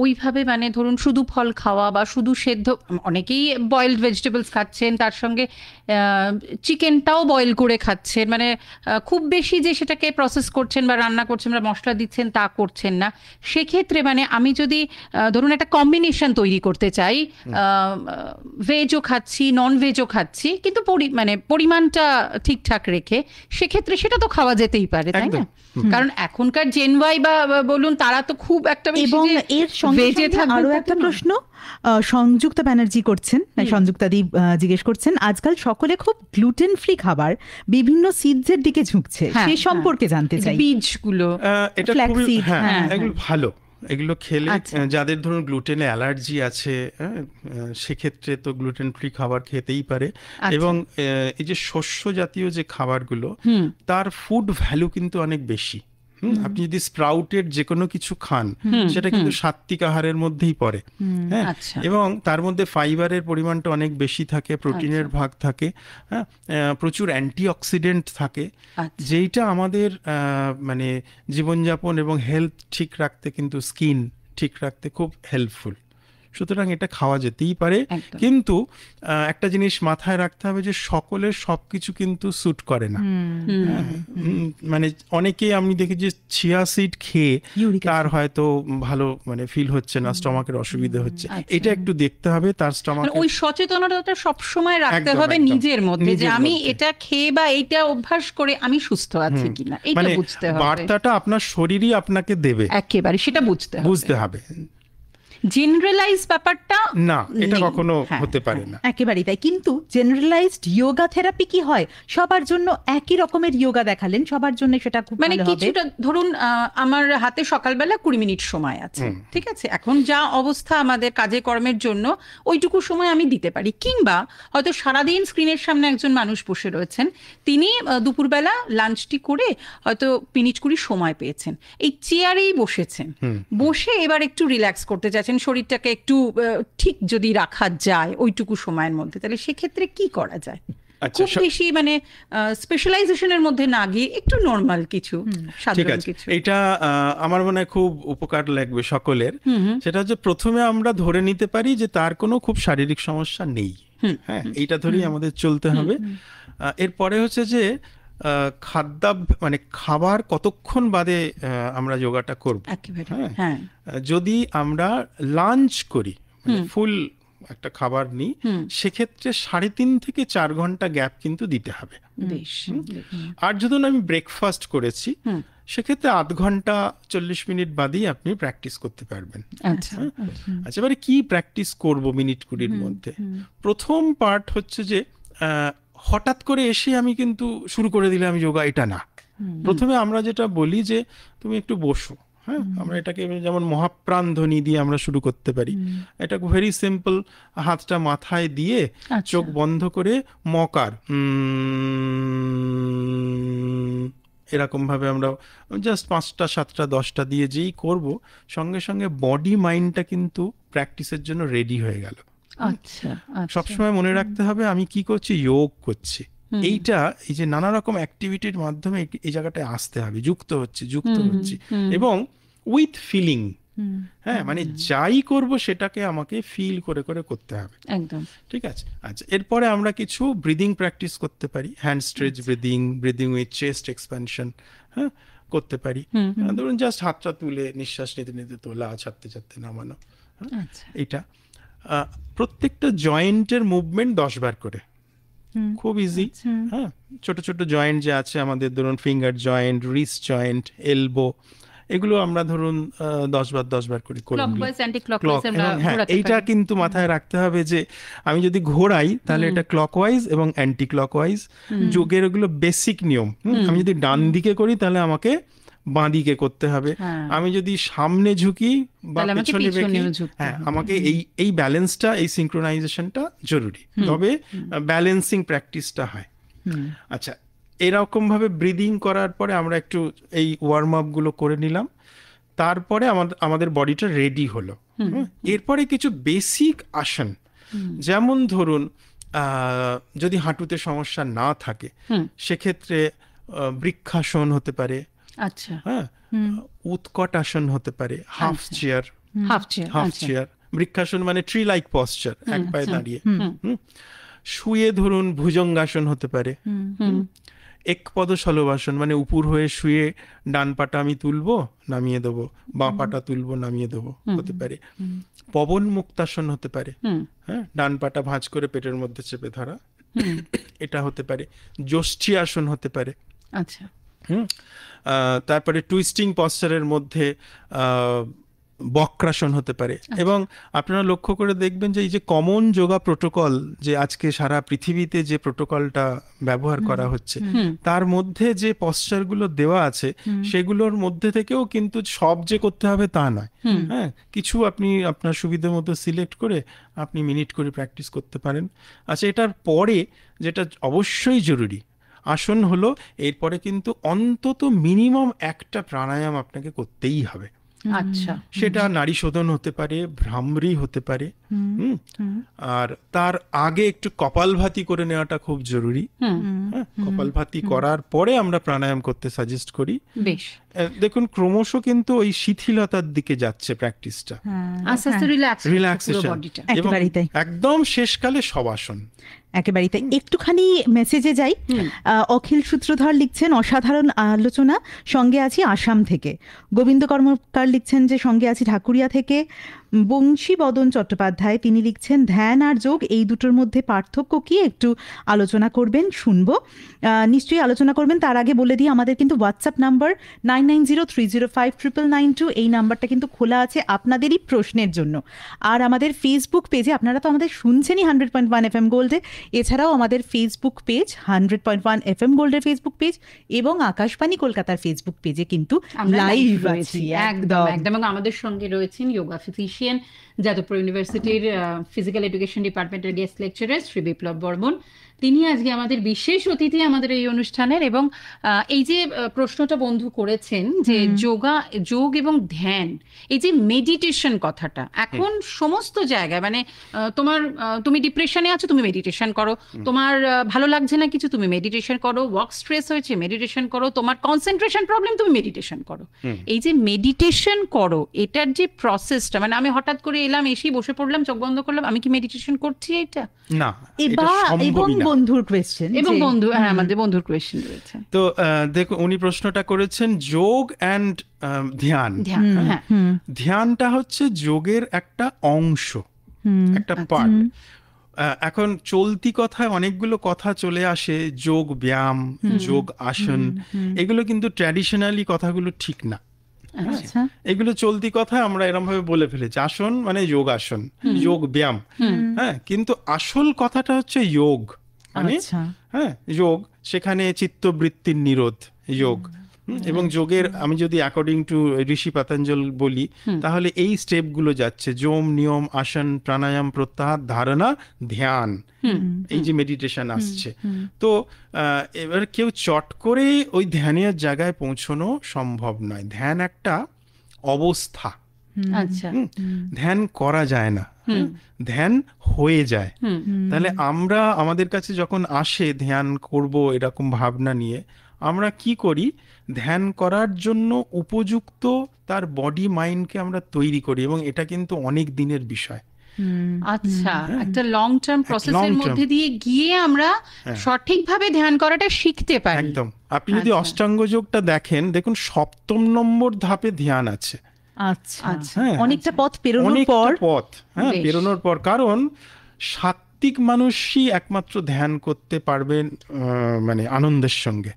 Speaker 2: ওইভাবে মানে ধরুন শুধু ফল খাওয়া বা শুধু সেদ্ধ, অনেকেই বয়েলড ভেজিটেবলস খাচ্ছেন, তার সঙ্গে চিকেনটাও বয়েল করে খাচ্ছেন, মানে খুব বেশি যে সেটাকে প্রসেস করছেন বা রান্না করছেন বা মশলা দিচ্ছেন তা করছেন না। সেক্ষেত্রে মানে আমি যদি ধরুন একটা কম্বিনেশন তৈরি করতে চাই, ভেজও খাচ্ছি নন ভেজও খাচ্ছি, কিন্তু মানে পরিমাণটা ঠিকঠাক রেখে, সেক্ষেত্রে সেটা তো খাওয়া যেতেই পারে, তাই না? কারণ এখনকার জেন ওয়াই বা বলুন তারা তো খুব একটা
Speaker 1: এবং এর সঙ্গে আরো একটা প্রশ্ন সংযুক্তা ব্যানার্জি করছেন, সংযুক্তাদি জিজ্ঞেস করছেন, আজকাল সকলে খুব গ্লুটেন ফ্রি খাবার বিভিন্ন সিডসের দিকে ঝুঁকছে, সে সম্পর্কে জানতে চাই।
Speaker 2: বীজগুলো
Speaker 3: এটা খুবই এগুলো ভালো, এগুলো খেলে যাদের ধরুন গ্লুটেনে অ্যালার্জি আছে সেক্ষেত্রে তো গ্লুটেন ফ্রি খাবার খেতেই পারে। এবং এই যে শস্য জাতীয় যে খাবারগুলো তার ফুড ভ্যালু কিন্তু অনেক বেশি। আপনি যদি স্প্রাউটেড যে কোনো কিছু খান সেটা কিন্তু সাত্বিক আহারের মধ্যেই পড়ে। হ্যাঁ, এবং তার মধ্যে ফাইবারের পরিমাণটা অনেক বেশি থাকে, প্রোটিনের ভাগ থাকে, হ্যাঁ, প্রচুর অ্যান্টিঅক্সিডেন্ট থাকে, যেইটা আমাদের মানে জীবনযাপন এবং হেলথ ঠিক রাখতে, কিন্তু স্কিন ঠিক রাখতে খুব হেল্পফুল। সুতরাং এটা খাওয়া যেতেই পারে, কিন্তু একটা জিনিস মাথায় রাখতে হবে যে সকলের সবকিছু কিন্তু স্যুট করে না। মানে অনেকেই আমি দেখি যে চিয়া সিড খেয়ে তার হয়তো ভালো মানে ফিল হচ্ছে না, স্টমাকের অসুবিধা হচ্ছে, এটা একটু দেখতে হবে তার স্টমাক।
Speaker 2: ওই সচেতনতাটা সবসময় রাখতে হবে নিজের মধ্যে, যে আমি এটা খেয়ে বা এইটা অভ্যাস করে আমি সুস্থ আছি কিনা, এটা বুঝতে হবে।
Speaker 3: বার্তাটা আপনার শরীরই আপনাকে দেবে,
Speaker 2: একেবারে সেটা বুঝতে হবে। জেনারেলাইজ ব্যাপারটা
Speaker 3: না, এটা কখনো হতে পারে না,
Speaker 1: একেবারেই তাই। কিন্তু জেনারেলাইজড যোগা থেরাপি কি হয়? সবার জন্য একই রকমের যোগা দেখালেন, সবার জন্য সেটা খুব
Speaker 2: মানে কিছুটা ধরুন আমার হাতে সকালবেলা 20 মিনিট সময় আছে, ঠিক আছে, এখন যা অবস্থা আমাদের কাজে কর্মের জন্য ওইটুকু সময় আমি দিতে পারি। কিংবা হয়তো সারাদিন স্ক্রিনের সামনে একজন মানুষ বসে রয়েছেন, তিনি দুপুরবেলা লাঞ্চটি করে হয়তো 20 মিনিট সময় পেয়েছেন, এই চেয়ারেই বসেছেন, বসে এবার একটু রিল্যাক্স করতে চাচ্ছেন, শরীরটাকে একটু ঠিক যদি রাখা যায় ওইটুকু সময়ের মধ্যে, তাহলে সেক্ষেত্রে কি করা যায়? খুব বেশি মানে স্পেশালাইজেশনের মধ্যে না গিয়ে একটু নরমাল কিছু, সাধারণ কিছু।
Speaker 3: এটা আমার মনে হয় খুব উপকার লাগবে সকলের। সেটা হচ্ছে প্রথমে আমরা ধরে নিতে পারি যে তার কোনো খুব শারীরিক সমস্যা নেই, হ্যাঁ, এইটা ধরেই আমাদের চলতে হবে। এরপরে হচ্ছে যে মানে খাবার কতক্ষণ বাদে আমরা যোগাটা করব। হ্যাঁ, যদি আমরা লাঞ্চ করি, ফুল একটা খাবার নিই, সেক্ষেত্রে 3.5 থেকে 4 ঘন্টা গ্যাপ কিন্তু দিতে হবে। আর যদি আমি ব্রেকফাস্ট করেছি সেক্ষেত্রে 0.5 ঘন্টা 40 মিনিট বাদেই আপনি প্র্যাকটিস করতে পারবেন। আচ্ছা, এবারে কি প্র্যাকটিস করব মিনিট 20-র মধ্যে? প্রথম পার্ট হচ্ছে যে হঠাৎ করে এসে আমি কিন্তু শুরু করে দিলে আমি যোগা, এটা না। প্রথমে আমরা যেটা বলি যে তুমি একটু বসো, হ্যাঁ, আমরা এটাকে যেমন মহাপ্রাণ ধ্বনি দিয়ে আমরা শুরু করতে পারি। এটা ভেরি সিম্পল, হাতটা মাথায় দিয়ে চোখ বন্ধ করে মকার এরকম ভাবে আমরা জাস্ট 5টা 7টা 10টা দিয়ে যেই করব, সঙ্গে সঙ্গে বডি মাইন্ডটা কিন্তু প্র্যাকটিসের জন্য রেডি হয়ে গেল। সবসময় মনে রাখতে হবে আমি কি করছি, যোগ করছি। এইটা এই যে নানা রকম অ্যাক্টিভিটির মাধ্যমে এই জায়গাটায় আসতে হবে, যুক্ত হচ্ছে এবং উইথ ফিলিং। হ্যাঁ, মানে যাই করব সেটাকে আমাকে ফিল করে করে করতে হবে, একদম ঠিক আছে। আচ্ছা, এরপরে আমরা কিছু ব্রিদিং প্র্যাকটিস করতে পারি, hand stretch breathing with chest expansion, হ্যাঁ, করতে পারি। ধরুন জাস্ট হাতটা তুলে নিঃশ্বাস নিতে নিতে তোলা, ছাড়তে ছাড়তে নামানো। এটা প্রত্যেকটা জয়েন্টের মুভমেন্ট 10 বার করে, খুব ইজি। হ্যাঁ, ছোট ছোট জয়েন্ট যে আছে আমাদের, ধরুন finger joint, wrist joint, elbow, এগুলো আমরা ধরুন 10 বার করে করে নিলাম।
Speaker 2: ক্লকওয়াইজ অ্যান্টি ক্লকওয়াইজ আমরা
Speaker 3: হ্যাঁ,
Speaker 2: ঘোরাতে
Speaker 3: এইটা
Speaker 2: পারি।
Speaker 3: কিন্তু মাথায় রাখতে হবে যে আমি যদি ঘোরাই তাহলে এটা ক্লকওয়াইজ এবং অ্যান্টি ক্লকওয়াইজ যোগের ওগুলো বেসিক নিয়ম। আমি যদি ডান দিকে করি তাহলে আমাকে বাঁ দিকে করতে হবে,
Speaker 2: হ্যাঁ।
Speaker 3: আমি যদি সামনে ঝুঁকি বা
Speaker 2: তাহলে আমাকে
Speaker 3: পেছনে বেঁকি,
Speaker 2: পিছনেও ঝুঁকতে
Speaker 3: হ্যাঁ
Speaker 2: হবে।
Speaker 3: আমাকে এই ব্যালেন্সটা, এই সিনক্রোনাইজেশনটা জরুরি, তবে ব্যালেন্সিং প্র্যাকটিসটা হয়। আচ্ছা, এরকম ভাবে ব্রিদিং করার পরে আমরা একটু এই ওয়ার্ম আপ গুলো করে নিলাম, তারপরে আমাদের বডিটা রেডি হলো। এরপরে কিছু বেসিক আসন, যেমন ধরুন যদি হাঁটুতে সমস্যা না থাকে সেক্ষেত্রে বৃক্ষাসন হতে পারে,
Speaker 2: আচ্ছা,
Speaker 3: হ্যাঁ, উৎকট আসন হতে পারে, half chair. Half chair vrikshasana মানে ট্রি লাইক পশ্চার, এক পায়ে দাঁড়িয়ে। শুয়ে ধরুন ভুজঙ্গাসন হতে পারে। একপদ শলভাসন মানে উপর হয়ে শুয়ে ডান পাটা আমি তুলবো নামিয়ে দেবো, বাঁ পাটা তুলবো নামিয়ে দেবো, হতে পারে। পবন মুক্তাসন হতে পারে, হ্যাঁ, ডান পাটা ভাঁজ করে পেটের মধ্যে চেপে ধরা, এটা হতে পারে। যষ্ঠী আসন হতে পারে।
Speaker 2: আচ্ছা,
Speaker 3: তারপরে টুইস্টিং পশ্চারের মধ্যে বক্রাসন হতে পারে। এবং আপনারা লক্ষ্য করে দেখবেন যে এই যে কমন যোগা প্রোটোকল, যে আজকে সারা পৃথিবীতে যে প্রোটোকলটা ব্যবহার করা হচ্ছে, তার মধ্যে যে পশ্চারগুলো দেওয়া আছে সেগুলোর মধ্যে থেকেও কিন্তু সব যে করতে হবে তা নয়। হ্যাঁ, কিছু আপনি আপনার সুবিধা মতো সিলেক্ট করে আপনি মিনিট করে প্র্যাকটিস করতে পারেন। আচ্ছা, এটার পরে যেটা অবশ্যই জরুরি আসন হলো, এরপরে কিন্তু অন্তত মিনিমাম একটা প্রাণায়াম আপনাকে করতেই হবে।
Speaker 2: আচ্ছা,
Speaker 3: সেটা নাড়ি শোধন হতে পারে, ভ্রামরি হতে পারে, আর তার আগে একটু কপালভাতি করে নেওয়াটা খুব জরুরি। কপালভাতি করার পরে আমরা প্রাণায়াম করতে সাজেস্ট করি।
Speaker 2: বেশ,
Speaker 3: দেখুন ক্রমশ কিন্তু ওই শিথিলতার দিকে যাচ্ছে প্র্যাকটিসটা,
Speaker 2: আস্তে আস্তে
Speaker 3: রিল্যাক্সেশন, এবং
Speaker 1: একেবারেই তাই।
Speaker 3: একদম শেষকালে শবাসন।
Speaker 1: একেবারেই তাই। একটুখানি মেসেজে যাই। অখিল সূত্রধর লিখছেন অসাধারণ আলোচনা, সঙ্গে আছি আসাম থেকে। গোবিন্দ কর্মকার লিখছেন যে সঙ্গে আছি ঢাকুরিয়া থেকে। বংশীবদন চট্টোপাধ্যায় তিনি লিখছেন ধ্যান আর যোগ এই দুটোর মধ্যে পার্থক্য কি একটু আলোচনা করবেন, শুনবো। নিশ্চয়ই আলোচনা করবেন, তার আগে বলে দিই আমাদের কিন্তু হোয়াটসঅ্যাপ নাম্বার 9903059992, এই নাম্বারটা কিন্তু খোলা আছে আপনাদেরই প্রশ্নের জন্য। আর আমাদের ফেসবুক পেজে, আপনারা তো আমাদের শুনছেনই 100.1 FM গোল্ডে, এছাড়াও আমাদের ফেসবুক পেজ 100.1 FM গোল্ডের ফেসবুক পেজ এবং আকাশবাণী কলকাতার ফেসবুক পেজে কিন্তু লাইভ আছি।
Speaker 2: একদম একদম। এবং আমাদের সঙ্গে রয়েছেন যোগা ফিজিশিয়ান, যাদবপুর ইউনিভার্সিটির ফিজিক্যাল এডুকেশন ডিপার্টমেন্টের গেস্ট লেকচারার শ্রী বিপ্লব বর্মন। তিনি আজকে আমাদের বিশেষ অতিথি আমাদের এই অনুষ্ঠানের। এবং এই যে প্রশ্নটা বন্ধু করেছেন যে যোগ এবং ধ্যান, এই যে মেডিটেশন কথাটা এখন সমস্ত জায়গায়, মানে তুমি ডিপ্রেশনে আছো তুমি মেডিটেশন করো, তোমার ভালো লাগছে না কিছু তুমি মেডিটেশন করো, ওয়ার্ক স্ট্রেস হয়েছে মেডিটেশন করো, তোমার কনসেন্ট্রেশন প্রবলেম তুমি মেডিটেশন করো। এই যে মেডিটেশন করো এটার যে প্রসেসটা, মানে আমি হঠাৎ করে এলাম, এসেই বসে পড়লাম, চোখ বন্ধ করলাম, আমি কি মেডিটেশন করছি? এটা
Speaker 3: না,
Speaker 1: এবং বন্ধুর কোয়েশ্চেন,
Speaker 2: এবং আমাদের বন্ধুর কোয়েশ্চেন রয়েছে।
Speaker 3: তো দেখো, উনি প্রশ্নটা করেছেন যোগ অ্যান্ড ধ্যান। ধ্যানটা হচ্ছে যোগের একটা অংশ, একটা পার্ট। এখন চলতি কথায় অনেকগুলো কথা চলে আসে, যোগ ব্যায়াম, যোগ আসন, এগুলো কিন্তু ট্র্যাডিশনালি কথাগুলো ঠিক না। এগুলো চলতি কথা আমরা এরকম ভাবে বলে ফেলেছি, আসন মানে যোগ আসন, যোগ ব্যায়াম। হ্যাঁ, কিন্তু আসল কথাটা হচ্ছে যোগ মানে, হ্যাঁ, যোগ সেখানে চিত্তবৃত্তির নিরোধ যোগ। এবং যোগের আমি যদি অ্যাকর্ডিং টু ঋষি পতঞ্জল বলি তাহলে এই স্টেপগুলো যাচ্ছে: যোম, নিয়ম, আসন, প্রাণায়াম, প্রত্যাহার, ধারণা, ধ্যান, এই যে মেডিটেশন আসছে। তো এবার কেউ চট করে ওই ধ্যানের জায়গায় পৌঁছানো সম্ভব নয়। ধ্যান একটা অবস্থা,
Speaker 2: আচ্ছা,
Speaker 3: ধ্যান করা যায় না, ধ্যান হয়ে যায়। তাহলে আমরা আমাদের কাছে যখন আসে ধ্যান করব এরকম ভাবনা নিয়ে, আমরা কি করি? ধ্যান করার জন্য উপযুক্ত তার বডি মাইন্ডকে আমরা তৈরি করি, এবং এটা কিন্তু অনেক দিনের বিষয়।
Speaker 2: আচ্ছা, একটা লং টার্ম প্রসেসের মধ্যে দিয়ে গিয়ে আমরা সঠিকভাবে ধ্যান করাটা শিখতে পারি।
Speaker 3: একদম। আপনি যদি অষ্টাঙ্গ যোগটা দেখেন, দেখুন 7ম নম্বর ধাপে ধ্যান আছে।
Speaker 1: আচ্ছা, অনেকটা পথ পেরোনোর পর,
Speaker 3: কারণ 7 সাত্ত্বিক মানুষই একমাত্র ধ্যান করতে পারবেন মানে আনন্দের সঙ্গে,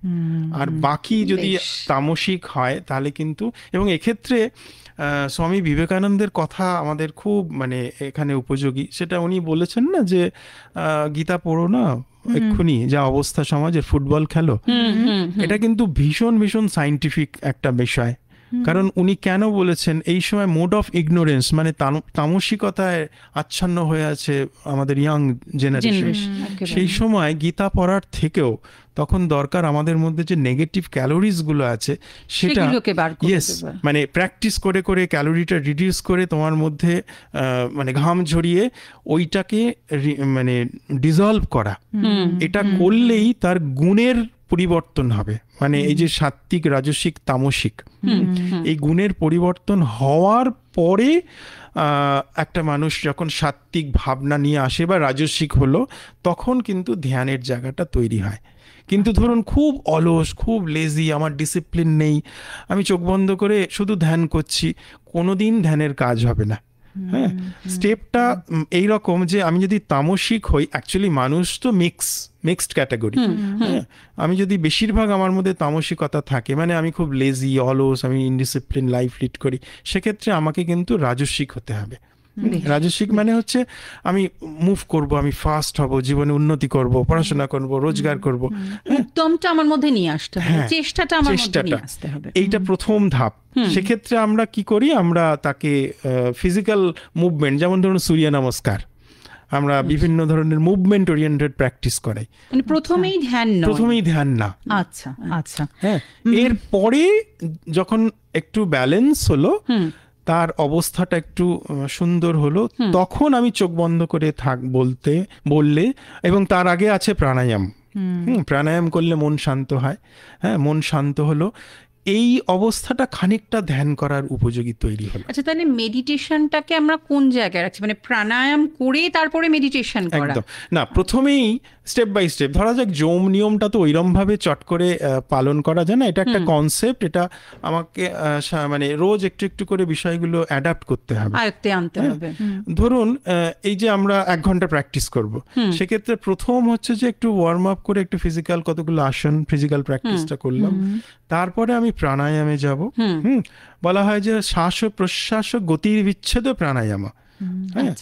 Speaker 3: আর বাকি যদি তামসিক হয় তাহলে কিন্তু, এবং এক্ষেত্রে স্বামী বিবেকানন্দের কথা আমাদের খুব মানে এখানে উপযোগী। সেটা উনি বলেছেন না যে গীতা পড়ো না এক্ষুনি, যা অবস্থা সমাজের, ফুটবল খেলো। এটা কিন্তু ভীষণ ভীষণ সায়েন্টিফিক একটা বিষয়। কারণ উনি কেন বলেছেন, এই সময় মোড অফ ইগনোরেন্স মানে তামসিকতায় আচ্ছন্ন হয়ে আছে আমাদের ইয়াং জেনারেশন, সেই সময় গীতা পড়ার থেকেও তখন দরকার আমাদের মধ্যে যে নেগেটিভ ক্যালোরিজ গুলো আছে সেটা, ইয়েস, মানে প্র্যাকটিস করে করে ক্যালোরিটা রিডিউস করে তোমার মধ্যে মানে ঘাম ঝরিয়ে ওইটাকে মানে ডিজলভ করা। এটা করলেই তার গুণের পরিবর্তন হবে। মানে এই যে সাত্ত্বিক, রাজসিক, তামসিক, এই গুণের পরিবর্তন হওয়ার পরে একটা মানুষ যখন সাত্ত্বিক ভাবনা নিয়ে আসে বা রাজসিক হলো, তখন কিন্তু ধ্যানের জায়গাটা তৈরি হয়। কিন্তু ধরুন খুব অলস, খুব লেজি, আমার ডিসিপ্লিন নেই, আমি চোখ বন্ধ করে শুধু ধ্যান করছি, কোনোদিন ধ্যানের কাজ হবে না। হ্যাঁ, স্টেপটা এইরকম যে আমি যদি তামসিক হই, অ্যাকচুয়ালি মানুষ তো মিক্সড ক্যাটাগরি। হ্যাঁ, আমি যদি বেশিরভাগ আমার মধ্যে তামসিকতা থাকে, মানে আমি খুব লেজি, অলস, আমি ইনডিসিপ্লিন লাইফ লিড করি, সেক্ষেত্রে আমাকে কিন্তু রাজসিক হতে হবে। রাজসিক মানে হচ্ছে আমি মুভ করব, আমি ফাস্ট হব, জীবনে উন্নতি করব, পড়াশোনা করব, রোজগার করব,
Speaker 2: উদ্যমটা আমার মধ্যে নিয়ে আসতে হবে, চেষ্টাটা আমার মধ্যে নিয়ে আসতে হবে।
Speaker 3: এইটা প্রথম ধাপ। সেক্ষেত্রে আমরা কি করি, আমরা তাকে ফিজিক্যাল মুভমেন্ট, যেমন ধরুন সূর্য নমস্কার, আমরা বিভিন্ন ধরনের মুভমেন্ট ওরিয়েন্টেড প্র্যাকটিস করাই।
Speaker 2: মানে প্রথমেই ধ্যান না।
Speaker 1: আচ্ছা আচ্ছা।
Speaker 3: হ্যাঁ, এরপরে যখন একটু ব্যালেন্স হলো, তার অবস্থাটা একটু সুন্দর হলো, তখন আমি চোখ বন্ধ করে বললে, এবং তার আগে আছে প্রাণায়াম। প্রাণায়াম করলে মন শান্ত হয়। হ্যাঁ, মন শান্ত হলো, এই অবস্থাটা খানিকটা ধ্যান করার উপযোগী তৈরি হলো।
Speaker 2: আচ্ছা, তাহলে মেডিটেশনটাকে আমরা কোন জায়গায় রাখছি? মানে প্রাণায়াম করে তারপরে মেডিটেশন করা?
Speaker 3: একদম না, প্রথমেই স্টেপ বাই স্টেপ। ধরা যাক যম নিয়মটা তো ওইরকম ভাবে চট করে পালন করা যায় না, এটা একটা কনসেপ্ট, এটা আমাকে মানে রোজ একটু একটু করে বিষয়গুলো অ্যাডাপ্ট করতে হবে,
Speaker 2: আয়ত্তে আনতে হবে।
Speaker 3: ধরুন এই যে আমরা 1 ঘন্টা প্র্যাকটিস করব, সেক্ষেত্রে প্রথম হচ্ছে যে একটু ওয়ার্ম আপ করে একটু ফিজিক্যাল কতগুলো আসন, ফিজিক্যাল প্র্যাকটিসটা করলাম, তারপরে আমি প্রাণায়ামে যাব। বলা হয় যে শ্বাস ও প্রশ্বাস ও গতির বিচ্ছেদ প্রাণায়াম। হ্যাঁ,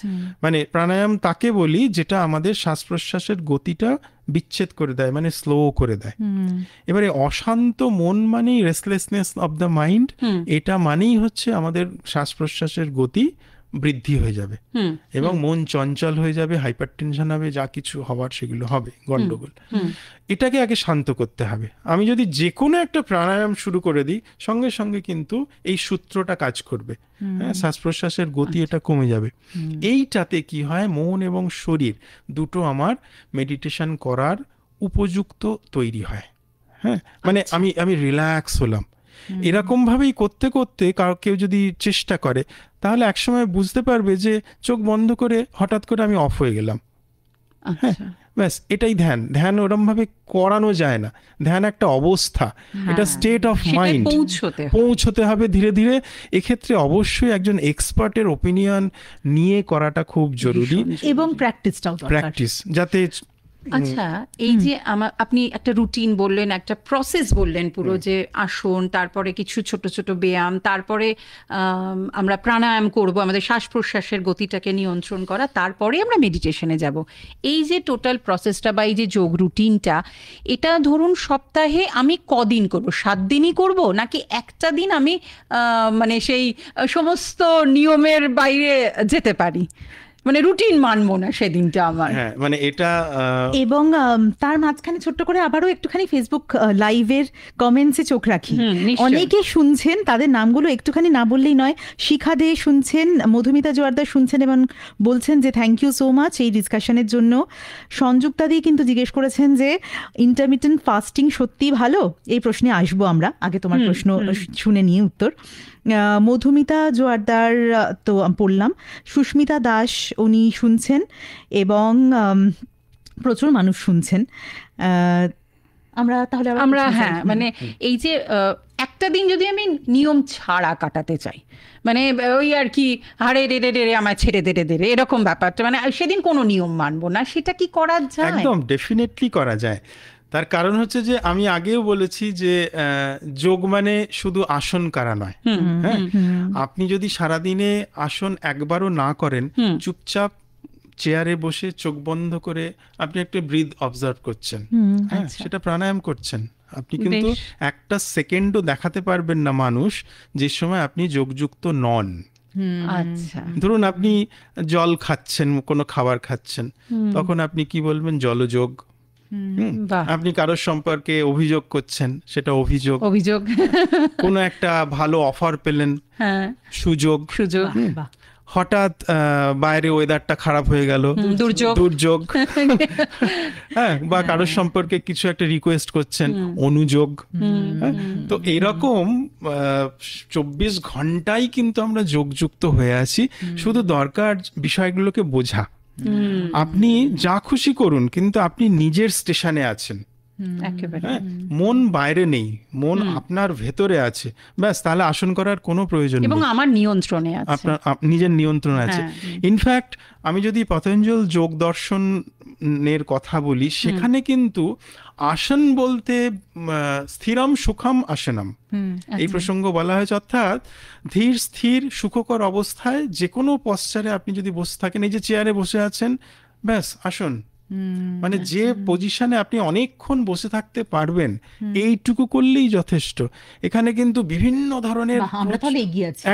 Speaker 3: মানে প্রাণায়াম তাকে বলি যেটা আমাদের শ্বাস প্রশ্বাসের গতিটা বিচ্ছেদ করে দেয়, মানে স্লো করে দেয়। এবারে অশান্ত মন মানেই রেস্টলেসনেস অফ দ্য মাইন্ড, এটা মানেই হচ্ছে আমাদের শ্বাস প্রশ্বাসের গতি বৃদ্ধি হয়ে যাবে এবং মন চঞ্চল হয়ে যাবে, হাইপারটেনশন হবে, যা কিছু হওয়ার সেগুলো হবে, গন্ডগোল। এটাকে আগে শান্ত করতে হবে। আমি যদি যে কোনো একটা প্রাণায়াম শুরু করে দিই, সঙ্গে সঙ্গে কিন্তু এই সূত্রটা কাজ করবে। হ্যাঁ, শ্বাস প্রশ্বাসের গতি এটা কমে যাবে। এইটাতে কি হয়, মন এবং শরীর দুটো আমার মেডিটেশন করার উপযুক্ত তৈরি হয়। হ্যাঁ, মানে আমি রিল্যাক্স হলাম। এরকম ভাবেই করতে করতে কেউ যদি চেষ্টা করে, তাহলে একসময় বুঝতে পারবে যে চোখ বন্ধ করে হঠাৎ করে আমি অফ হয়ে গেলাম। হ্যাঁ, ব্যাস, এটাই ধ্যান ওরম ভাবে করানো যায় না। ধ্যান একটা অবস্থা, এটা স্টেট অফ মাইন্ড, পৌঁছতে হবে ধীরে ধীরে। এক্ষেত্রে অবশ্যই একজন এক্সপার্টের ওপিনিয়ন নিয়ে করাটা খুব জরুরি,
Speaker 1: এবং প্র্যাকটিস যাতে।
Speaker 2: আচ্ছা, এই যে আপনি একটা রুটিন বললেন, একটা প্রসেস বললেন পুরো, যে আসন, তারপরে কিছু ছোট ছোট ব্যায়াম, তারপরে আমরা প্রাণায়াম করব, আমাদের শ্বাস প্রশ্বাসের গতিটাকে নিয়ন্ত্রণ করা, তারপরে আমরা মেডিটেশনে যাব। এই যে টোটাল প্রসেসটা বা এই যে যোগ রুটিনটা, এটা ধরুন সপ্তাহে আমি কদিন করব? 7 দিনই করব, নাকি একটা দিন আমি মানে সেই সমস্ত নিয়মের বাইরে যেতে পারি, মানে রুটিন মানবো না সেদিনটা আমার?
Speaker 3: হ্যাঁ, মানে এটা,
Speaker 1: এবং তার মাঝখানে ছোট্ট করে আবারও একটুখানি ফেসবুক লাইভের কমেন্টসে চোখ রাখি। অনেকে শুনছেন, তাদের নামগুলো একটুখানি না বললেই নয়। শিখা দে শুনছেন, মধুমিতা জোয়ারদার শুনছেন এবং বলছেন যে থ্যাংক ইউ সো মাচ এই ডিসকাশনের জন্য। সংযুক্তা দিয়ে কিন্তু জিজ্ঞেস করেছেন যে ইন্টারমিটেন্ট ফাস্টিং সত্যি ভালো? এই প্রশ্নে আসবো আমরা, আগে তোমার প্রশ্ন শুনে নিয়ে উত্তর। মধুমিতা জোয়ারদার তো পড়লাম, সুস্মিতা দাস উনি শুনছেন, এবং প্রচুর মানুষ শুনছেন। আমরা
Speaker 2: হ্যাঁ, মানে এই যে একটা দিন যদি আমি নিয়ম ছাড়া কাটাতে চাই, মানে ওই আর কি আরে রে রে রে আমায় ছেড়ে দে রে দে রে, এরকম ব্যাপারটা, মানে সেদিন কোনো নিয়ম মানবো না, সেটা কি করা যায়?
Speaker 3: একদম ডেফিনেটলি করা যায়। তার কারণ হচ্ছে যে আমি আগেও বলেছি যে যোগ মানে শুধু আসন করা নয়। হ্যাঁ, আপনি যদি সারাদিনে আসন একবারও না করেন, চুপচাপ চেয়ারে বসে চোখ বন্ধ করে আপনি একটা ব্রিথ অবজার্ভ করছেন, হ্যাঁ, সেটা প্রাণায়াম করছেন, আপনি কিন্তু একটা সেকেন্ডও দেখাতে পারবেন না মানুষ যে সময় আপনি যোগযুক্ত নন।
Speaker 2: আচ্ছা,
Speaker 3: ধরুন আপনি জল খাচ্ছেন, কোনো খাবার খাচ্ছেন, তখন আপনি কি বলবেন? জলযোগ। আপনি কারোর সম্পর্কে অভিযোগ করছেন, সেটা অভিযোগ। কোনো একটা ভালো অফার পেলেন, সুযোগ। হঠাৎ বাইরে ওয়েদারটা খারাপ হয়ে গেল, দুর্যোগ। হ্যাঁ, বা কারোর সম্পর্কে কিছু একটা রিকোয়েস্ট করছেন, অনুযোগ। তো এরকম 24 ঘন্টাই কিন্তু আমরা যোগযুক্ত হয়ে আছি। শুধু দরকার বিষয়গুলোকে বোঝা। আপনি যা খুশি করুন, কিন্তু আপনি নিজের স্টেশনে আছেন, মন বাইরে নেই, মন আপনার ভেতরে আছে, ব্যাস, তাহলে আসন করার কোনো প্রয়োজন নেই,
Speaker 2: এবং আমার নিয়ন্ত্রণে আছে,
Speaker 3: আপনার নিজের নিয়ন্ত্রণে আছে। ইনফ্যাক্ট আমি যদি পতঞ্জল যোগ দর্শনের কথা বলি, সেখানে কিন্তু আসন বলতে স্থিরম সুখম আসনম এই প্রসঙ্গ বলা হয়েছে, অর্থাৎ ধীর স্থির সুখকর অবস্থায় যে কোনো পশ্চারে আপনি যদি বসে থাকেন, এই যে চেয়ারে বসে আছেন, ব্যাস আসন, মানে যে পজিশনে আপনি অনেকক্ষণ বসে থাকতে পারবেন, এইটুকু করলেই যথেষ্ট। এখানে কিন্তু বিভিন্ন ধরনের,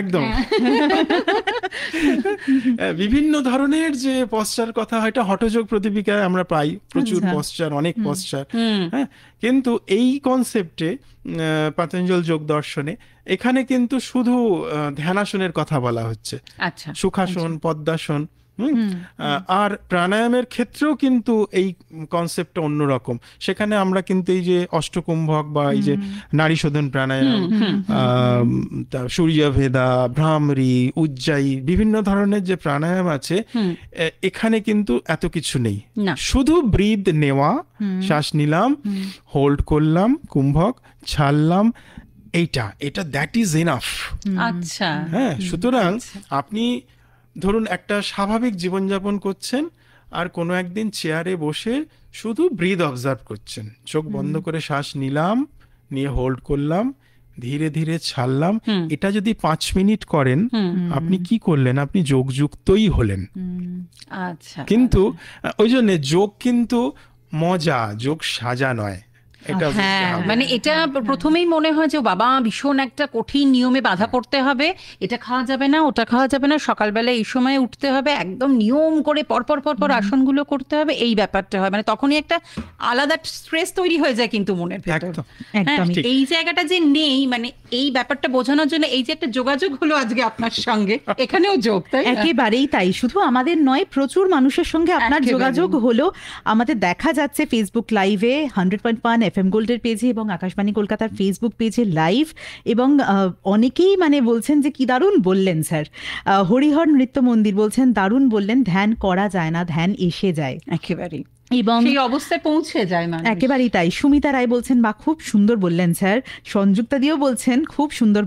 Speaker 3: একদম বিভিন্ন ধরনের যে পশ্চার কথা হয়, হঠযোগ প্রদীপিকায় আমরা পাই প্রচুর পশ্চার, অনেক পশ্চার। হ্যাঁ, কিন্তু এই কনসেপ্টে পতঞ্জল যোগ দর্শনে এখানে কিন্তু শুধু ধ্যানাসনের কথা বলা হচ্ছে, সুখাসন, পদ্মাসন। আর প্রাণায়ামের ক্ষেত্রেও কিন্তু এই কনসেপ্টটা অন্যরকম। সেখানে আমরা কিন্তু এই যে অষ্টকুম্ভক বা এই যে নারী শোধন প্রাণায়াম, সূর্যভেদা, ভ্রামরী, উজ্জায়ী, বিভিন্ন ধরনের যে প্রাণায়াম আছে, এখানে কিন্তু এত কিছু নেই, শুধু ব্রিথ নেওয়া, শ্বাস নিলাম, হোল্ড করলাম, কুম্ভক ছাড়লাম, এটা দ্যাট ইজ এনাফ।
Speaker 2: আচ্ছা,
Speaker 3: হ্যাঁ, সুতরাং আপনি ধরুন একটা স্বাভাবিক জীবনযাপন করছেন, আর কোনো একদিন চেয়ারে বসে শুধু ব্রিথ অবজার্ভ করছেন, চোখ বন্ধ করে শ্বাস নিলাম, নিয়ে হোল্ড করলাম, ধীরে ধীরে ছাড়লাম, এটা যদি 5 মিনিট করেন, আপনি কি করলেন? আপনি যোগযুক্তই হলেন।
Speaker 2: আচ্ছা,
Speaker 3: কিন্তু ওই জন্য যোগ কিন্তু মজা, যোগ সাজা নয়।
Speaker 2: মানে এটা প্রথমেই মনে হয় যে বাবা ভীষণ একটা কঠিন নিয়মে বাধা পড়তে হবে, এটা খাওয়া যাবে না, ওটা খাওয়া যাবে না, সকালবেলা এই সময় উঠতে হবে, একদম নিয়ম করে পরপর আসনগুলো করতে হবে, এই ব্যাপারটা হয়, মানে তখনই একটা আলাদা স্ট্রেস তৈরি হয়ে যায় কিন্তু মনের ভেতর। এই জায়গাটা যে নেই, মানে এই ব্যাপারটা বোঝানোর জন্য এই যে একটা যোগাযোগ হলো আজকে আপনার সঙ্গে, এখানেও যোগ, তাই
Speaker 1: একেবারেই তাই। শুধু আমাদের নয়, প্রচুর মানুষের সঙ্গে আপনার যোগাযোগ হলো। আমাদের দেখা যাচ্ছে ফেসবুক লাইভে 100.1 FM গোল্ডের পেজে এবং আকাশবাণী কলকাতার ফেসবুক পেজে লাইভ, এবং অনেকেই মানে বলছেন যে কি দারুণ বললেন স্যার। হরিহর নৃত্য মন্দির বলছেন দারুণ বললেন, ধ্যান করা যায় না, ধ্যান এসে যায়
Speaker 2: একেবারেই,
Speaker 1: এবং
Speaker 2: সেই অবস্থায় পৌঁছে যায় মানুষ।
Speaker 1: একেবারেই তাই। সুমিতা রায় বলছেন বা খুব সুন্দর বললেন স্যার। সংযুক্তা দিয়েও বলছেন খুব সুন্দর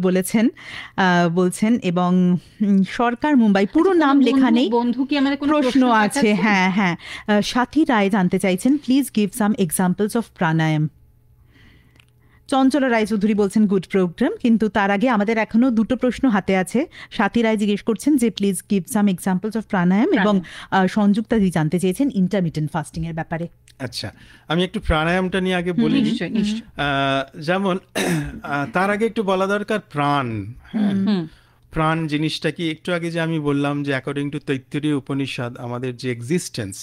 Speaker 1: বলছেন এবং সরকার মুম্বাই, পুরো নাম লেখা নেই,
Speaker 2: বন্ধু কি আমাদের কোনো
Speaker 1: প্রশ্ন আছে? হ্যাঁ, সাথী রায় জানতে চাইছেন please give some examples of pranayama. Chanchala Roychowdhury বলছেন গুড প্রোগ্রাম, কিন্তু তার আগে আমাদের এখনো দুটো প্রশ্ন হাতে আছে। সাথী রায় জিজ্ঞেস করছেন যে please give some examples of pranayama, এবং সংযুক্তা দি জানতে চেয়েছেন ইন্টারমিটেন্ট ফাস্টিং এর ব্যাপারে।
Speaker 3: আচ্ছা, আমি একটু প্রাণায়ামটা নিয়ে আগে বলি। যেমন তার আগে একটু বলা দরকার প্রাণ। প্রাণ জিনিসটা কি, একটু আগে যে আমি বললাম যে অ্যাকর্ডিং টু তৈত্তরীয় উপনিষদ আমাদের যে এক্সিস্টেন্স,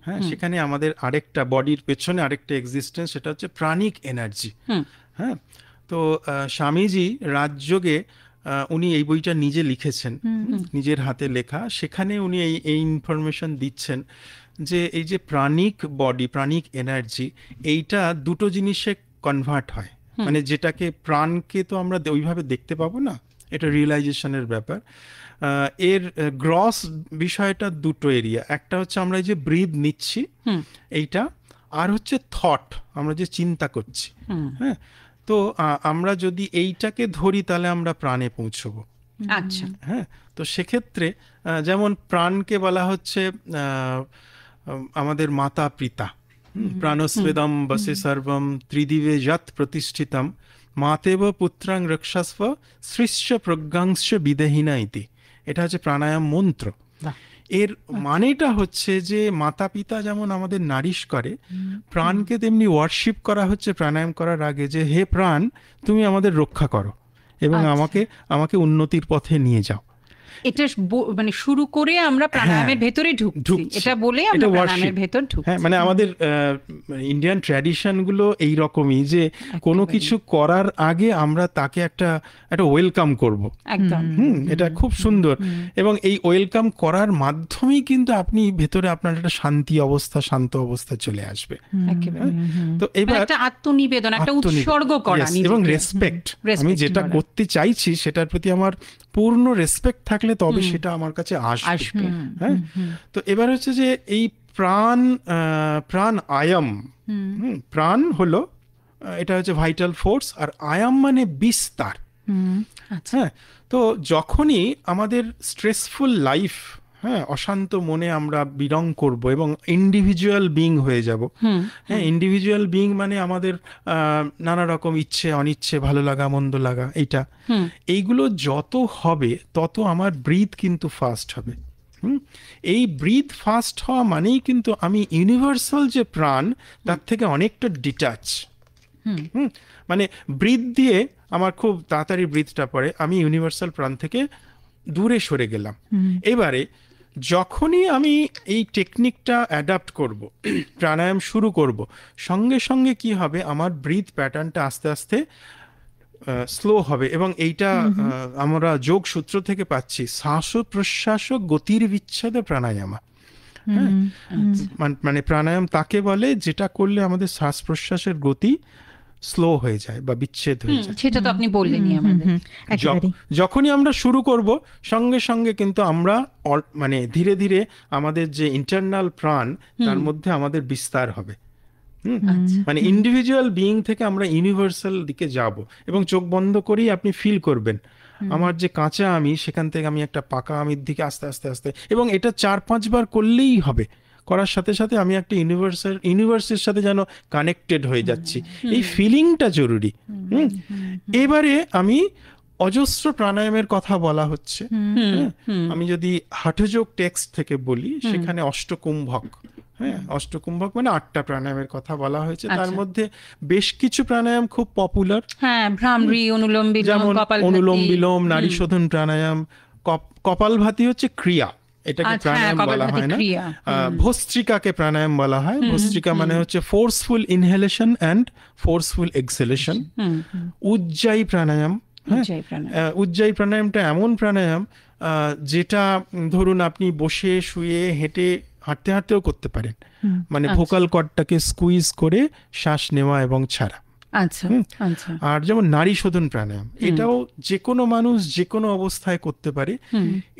Speaker 3: হ্যাঁ, সেখানে আমাদের আরেকটা বডির পেছনে আরেকটা এক্সিস্টেন্স, সেটা হচ্ছে প্রাণিক এনার্জি। হ্যাঁ, তো স্বামীজি রাজযোগে উনি এই বইটা নিজে লিখেছেন, নিজের হাতে লেখা। সেখানে উনি এই ইনফরমেশন দিচ্ছেন যে এই যে প্রাণিক বডি, প্রাণিক এনার্জি, এইটা দুটো জিনিসে কনভার্ট হয়। মানে যেটাকে প্রাণকে তো আমরা ওইভাবে দেখতে পাবো না, এটা রিয়েলাইজেশনের ব্যাপার। এর গ্রস বিষয়টা দুটো এরিয়া, একটা হচ্ছে আমরা এই যে ব্রিথ নিচ্ছি এইটা, আর হচ্ছে থট, আমরা যে চিন্তা করছি। হ্যাঁ, তো আমরা যদি এইটাকে ধরি তাহলে আমরা প্রাণে পৌঁছবো।
Speaker 2: আচ্ছা,
Speaker 3: হ্যাঁ, তো সেক্ষেত্রে যেমন প্রাণকে বলা হচ্ছে আমাদের মাতা পিতা, প্রাণস্বেদম বসে সর্বম ত্রিদিবে যৎ প্রতিষ্ঠিতম মাতেব পুত্রাং রক্ষাস্ব সৃশ্চ প্রজ্ঞাংশ বিদেহিনা ইতি। এটা হচ্ছে প্রাণায়াম মন্ত্র। এর মানেটা হচ্ছে যে মাতা পিতা যেমন আমাদের নারিশ করে, প্রাণকে তেমনি ওয়ার্শিপ করা হচ্ছে প্রাণায়াম করার আগে, যে হে প্রাণ তুমি আমাদের রক্ষা করো এবং আমাকে উন্নতির পথে নিয়ে যাও।
Speaker 2: এটা মানে শুরু করে আমরা প্রাণায়ামের ভেতরে ঢুকছি, এটা বলে আমরা প্রাণায়ামের ভেতর ঢুকছি।
Speaker 3: হ্যাঁ, মানে আমাদের ইন্ডিয়ান ট্র্যাডিশন গুলো এই রকমই, যে কোনো কিছু করার আগে আমরা তাকে একটা ওয়েলকাম করব।
Speaker 2: একদম,
Speaker 3: এটা খুব সুন্দর। এবং এই ওয়েলকাম করার মাধ্যমেই কিন্তু আপনি ভেতরে আপনার একটা শান্ত অবস্থা চলে আসবে। তো এবার
Speaker 2: একটা আত্মনিবেদন, একটা উৎসর্গ করা
Speaker 3: এবং রেসপেক্ট, আমি যেটা করতে চাইছি সেটার প্রতি আমার পূর্ণ রেসপেক্ট থাকলে তবে সেটা আমার কাছে আসবে। হ্যাঁ, তো এবার হচ্ছে যে এই প্রাণ আয়াম, প্রাণ হলো এটা হচ্ছে ভাইটাল ফোর্স, আর আয়াম মানে বিস্তার। হ্যাঁ, তো যখনই আমাদের স্ট্রেসফুল লাইফ, হ্যাঁ, অশান্ত মনে আমরা বিলং করব এবং ইন্ডিভিজুয়াল বিইং হয়ে যাব। হ্যাঁ, ইন্ডিভিজুয়াল বিইং মানে আমাদের নানা রকম ইচ্ছে অনিচ্ছে, ভালো লাগা মন্দ লাগা, এইগুলো যত হবে তত আমার ব্রিথ কিন্তু ফাস্ট হবে। এই ব্রিথ ফাস্ট হওয়া মানেই কিন্তু আমি ইউনিভার্সাল যে প্রাণ তার থেকে অনেকটা ডিটাচ। মানে ব্রিথ দিয়ে আমার খুব তাড়াতাড়ি ব্রিথটা পড়ে, আমি ইউনিভার্সাল প্রাণ থেকে দূরে সরে গেলাম। এবারে যখনই আমি এই টেকনিকটা অ্যাডাপ্ট করব, প্রাণায়াম শুরু করব, সঙ্গে সঙ্গে কি হবে, আমার ব্রিথ প্যাটার্নটা আস্তে আস্তে স্লো হবে। এবং এইটা আমরা যোগ সূত্র থেকে পাচ্ছি, শ্বাস প্রশ্বাস গতির বিচ্ছেদে প্রাণায়ামা। মানে প্রাণায়াম তাকে বলে যেটা করলে আমাদের শ্বাস প্রশ্বাসের গতি স্লো হয়ে যায় বা বিচ্ছেদ হয়ে যায়।
Speaker 2: সেটা তো আপনি বললেনই আমাদের।
Speaker 3: যখনই আমরা শুরু করব সঙ্গে সঙ্গে কিন্তু আমরা মানে ধীরে ধীরে আমাদের যে ইন্টারনাল প্রাণ তার মধ্যে আমাদের বিস্তার হবে। মানে ইন্ডিভিজুয়াল বিইং থেকে আমরা ইউনিভার্সাল দিকে যাব। এবং চোখ বন্ধ করেই আপনি ফিল করবেন আমার যে কাঁচা আমি, সেখান থেকে আমি একটা পাকা আমির দিকে আস্তে আস্তে আস্তে, এবং এটা 4-5 বার করলেই হবে। করার সাথে সাথে আমি একটা ইউনিভার্সের সাথে যেন কানেক্টেড হয়ে যাচ্ছি, এই ফিলিংটা জরুরি। এবারে আমি অজস্র প্রাণায়ামের কথা বলা হচ্ছে। আমি যদি হঠযোগ টেক্সট থেকে বলি, সেখানে অষ্টকুম্ভক, হ্যাঁ, অষ্টকুম্ভক মানে 8টা প্রাণায়ামের কথা বলা হয়েছে। তার মধ্যে বেশ কিছু প্রাণায়াম খুব পপুলার,
Speaker 2: হ্যাঁ, ভ্রামরী, অনুলোম বিলোম,
Speaker 3: যেমন অনুলোম বিলোম, নারী শোধন প্রাণায়াম। কপালভাতি হচ্ছে ক্রিয়া, এটাকে প্রাণায়াম বলা হয় না। ভস্ত্রিকাকে প্রাণায়াম বলা হয়। ভস্ত্রিকা মানে হচ্ছে ফোর্সফুল ইনহেলেশন অ্যান্ড ফোর্সফুল এক্সহেলেশন। উজ্জায়ী প্রাণায়াম, উজ্জায়ী প্রাণায়ামটা এমন প্রাণায়াম যেটা ধরুন আপনি বসে শুয়ে হাঁটতে হাঁটতেও করতে পারেন। মানে ভোকাল কর্ডটাকে স্কুইজ করে শ্বাস নেওয়া এবং ছাড়া। আর যেমন নারী শোধন প্রাণায়াম, এটাও যে কোনো মানুষ যে কোনো অবস্থায় করতে পারে।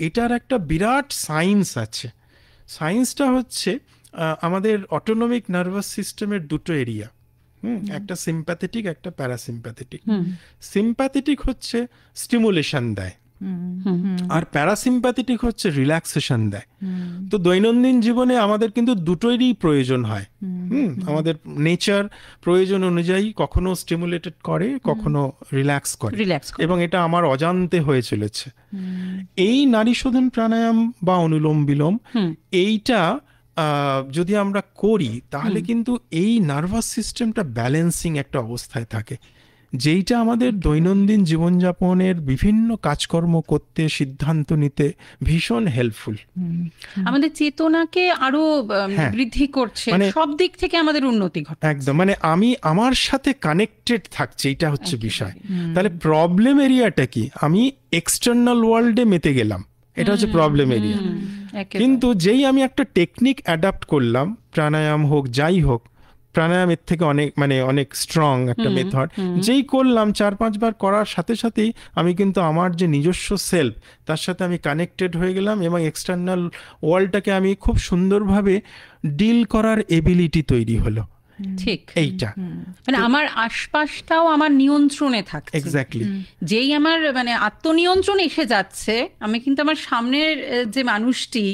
Speaker 3: এটার একটা বিরাট সায়েন্স আছে। সায়েন্সটা হচ্ছে আমাদের অটোনমিক নার্ভাস সিস্টেমের দুটো এরিয়া, একটা সিম্প্যাথেটিক, একটা প্যারাসিম্প্যাথেটিক। সিম্প্যাথেটিক হচ্ছে স্টিমুলেশন দেয়, আর প্যারাসিম্প্যাথেটিক হচ্ছে রিল্যাক্সেশন দেয়। তো দৈনন্দিন জীবনে আমাদের কিন্তু দুটোরই প্রয়োজন হয়। আমাদের নেচার প্রয়োজন অনুযায়ী কখনো স্টিমুলেটেড করে, কখনো রিল্যাক্স করে, এবং এটা আমার অজান্তে হয়ে চলেছে। এই নারী শোধন প্রাণায়াম বা অনুলোম বিলোম, এইটা যদি আমরা করি তাহলে কিন্তু এই নার্ভাস সিস্টেমটা ব্যালেন্সিং একটা অবস্থায় থাকে, যেইটা আমাদের দৈনন্দিন জীবনযাপনের বিভিন্ন কাজকর্ম করতে, সিদ্ধান্ত নিতে ভীষণ হেল্পফুল।
Speaker 2: আমাদের চেতনাকে আরো বৃদ্ধি করছে, সব দিক থেকে আমাদের উন্নতি ঘটে।
Speaker 3: একদম, মানে আমি আমার সাথে কানেক্টেড থাকছি, এটা হচ্ছে বিষয়। তাহলে প্রবলেম এরিয়াটা কি? আমি এক্সটার্নাল ওয়ার্ল্ডে মেতে গেলাম, এটা হচ্ছে প্রবলেম এরিয়া। কিন্তু যেই আমি একটা টেকনিক অ্যাডাপ্ট করলাম, প্রাণায়াম হোক যাই হোক, প্রাণায়াম এর থেকে অনেক স্ট্রং একটা মেথড, যেই করলাম 4-5 বার করার সাথে সাথেই আমি কিন্তু আমার যে নিজস্ব সেলফ তার সাথে আমি কানেক্টেড হয়ে গেলাম, এবং এক্সটার্নাল ওয়ার্ল্ডটাকে আমি খুব সুন্দরভাবে ডিল করার এবিলিটি তৈরি হলো।
Speaker 2: ঠিক,
Speaker 3: এইটা
Speaker 2: মানে আমার আশপাশটাও আমার নিয়ন্ত্রণে থাকছে।
Speaker 3: এক্স্যাক্টলি।
Speaker 2: যেই আমার মানে আত্মনিয়ন্ত্রণ এসে যাচ্ছে, আমি কিন্তু আমার সামনের যে মানুষটি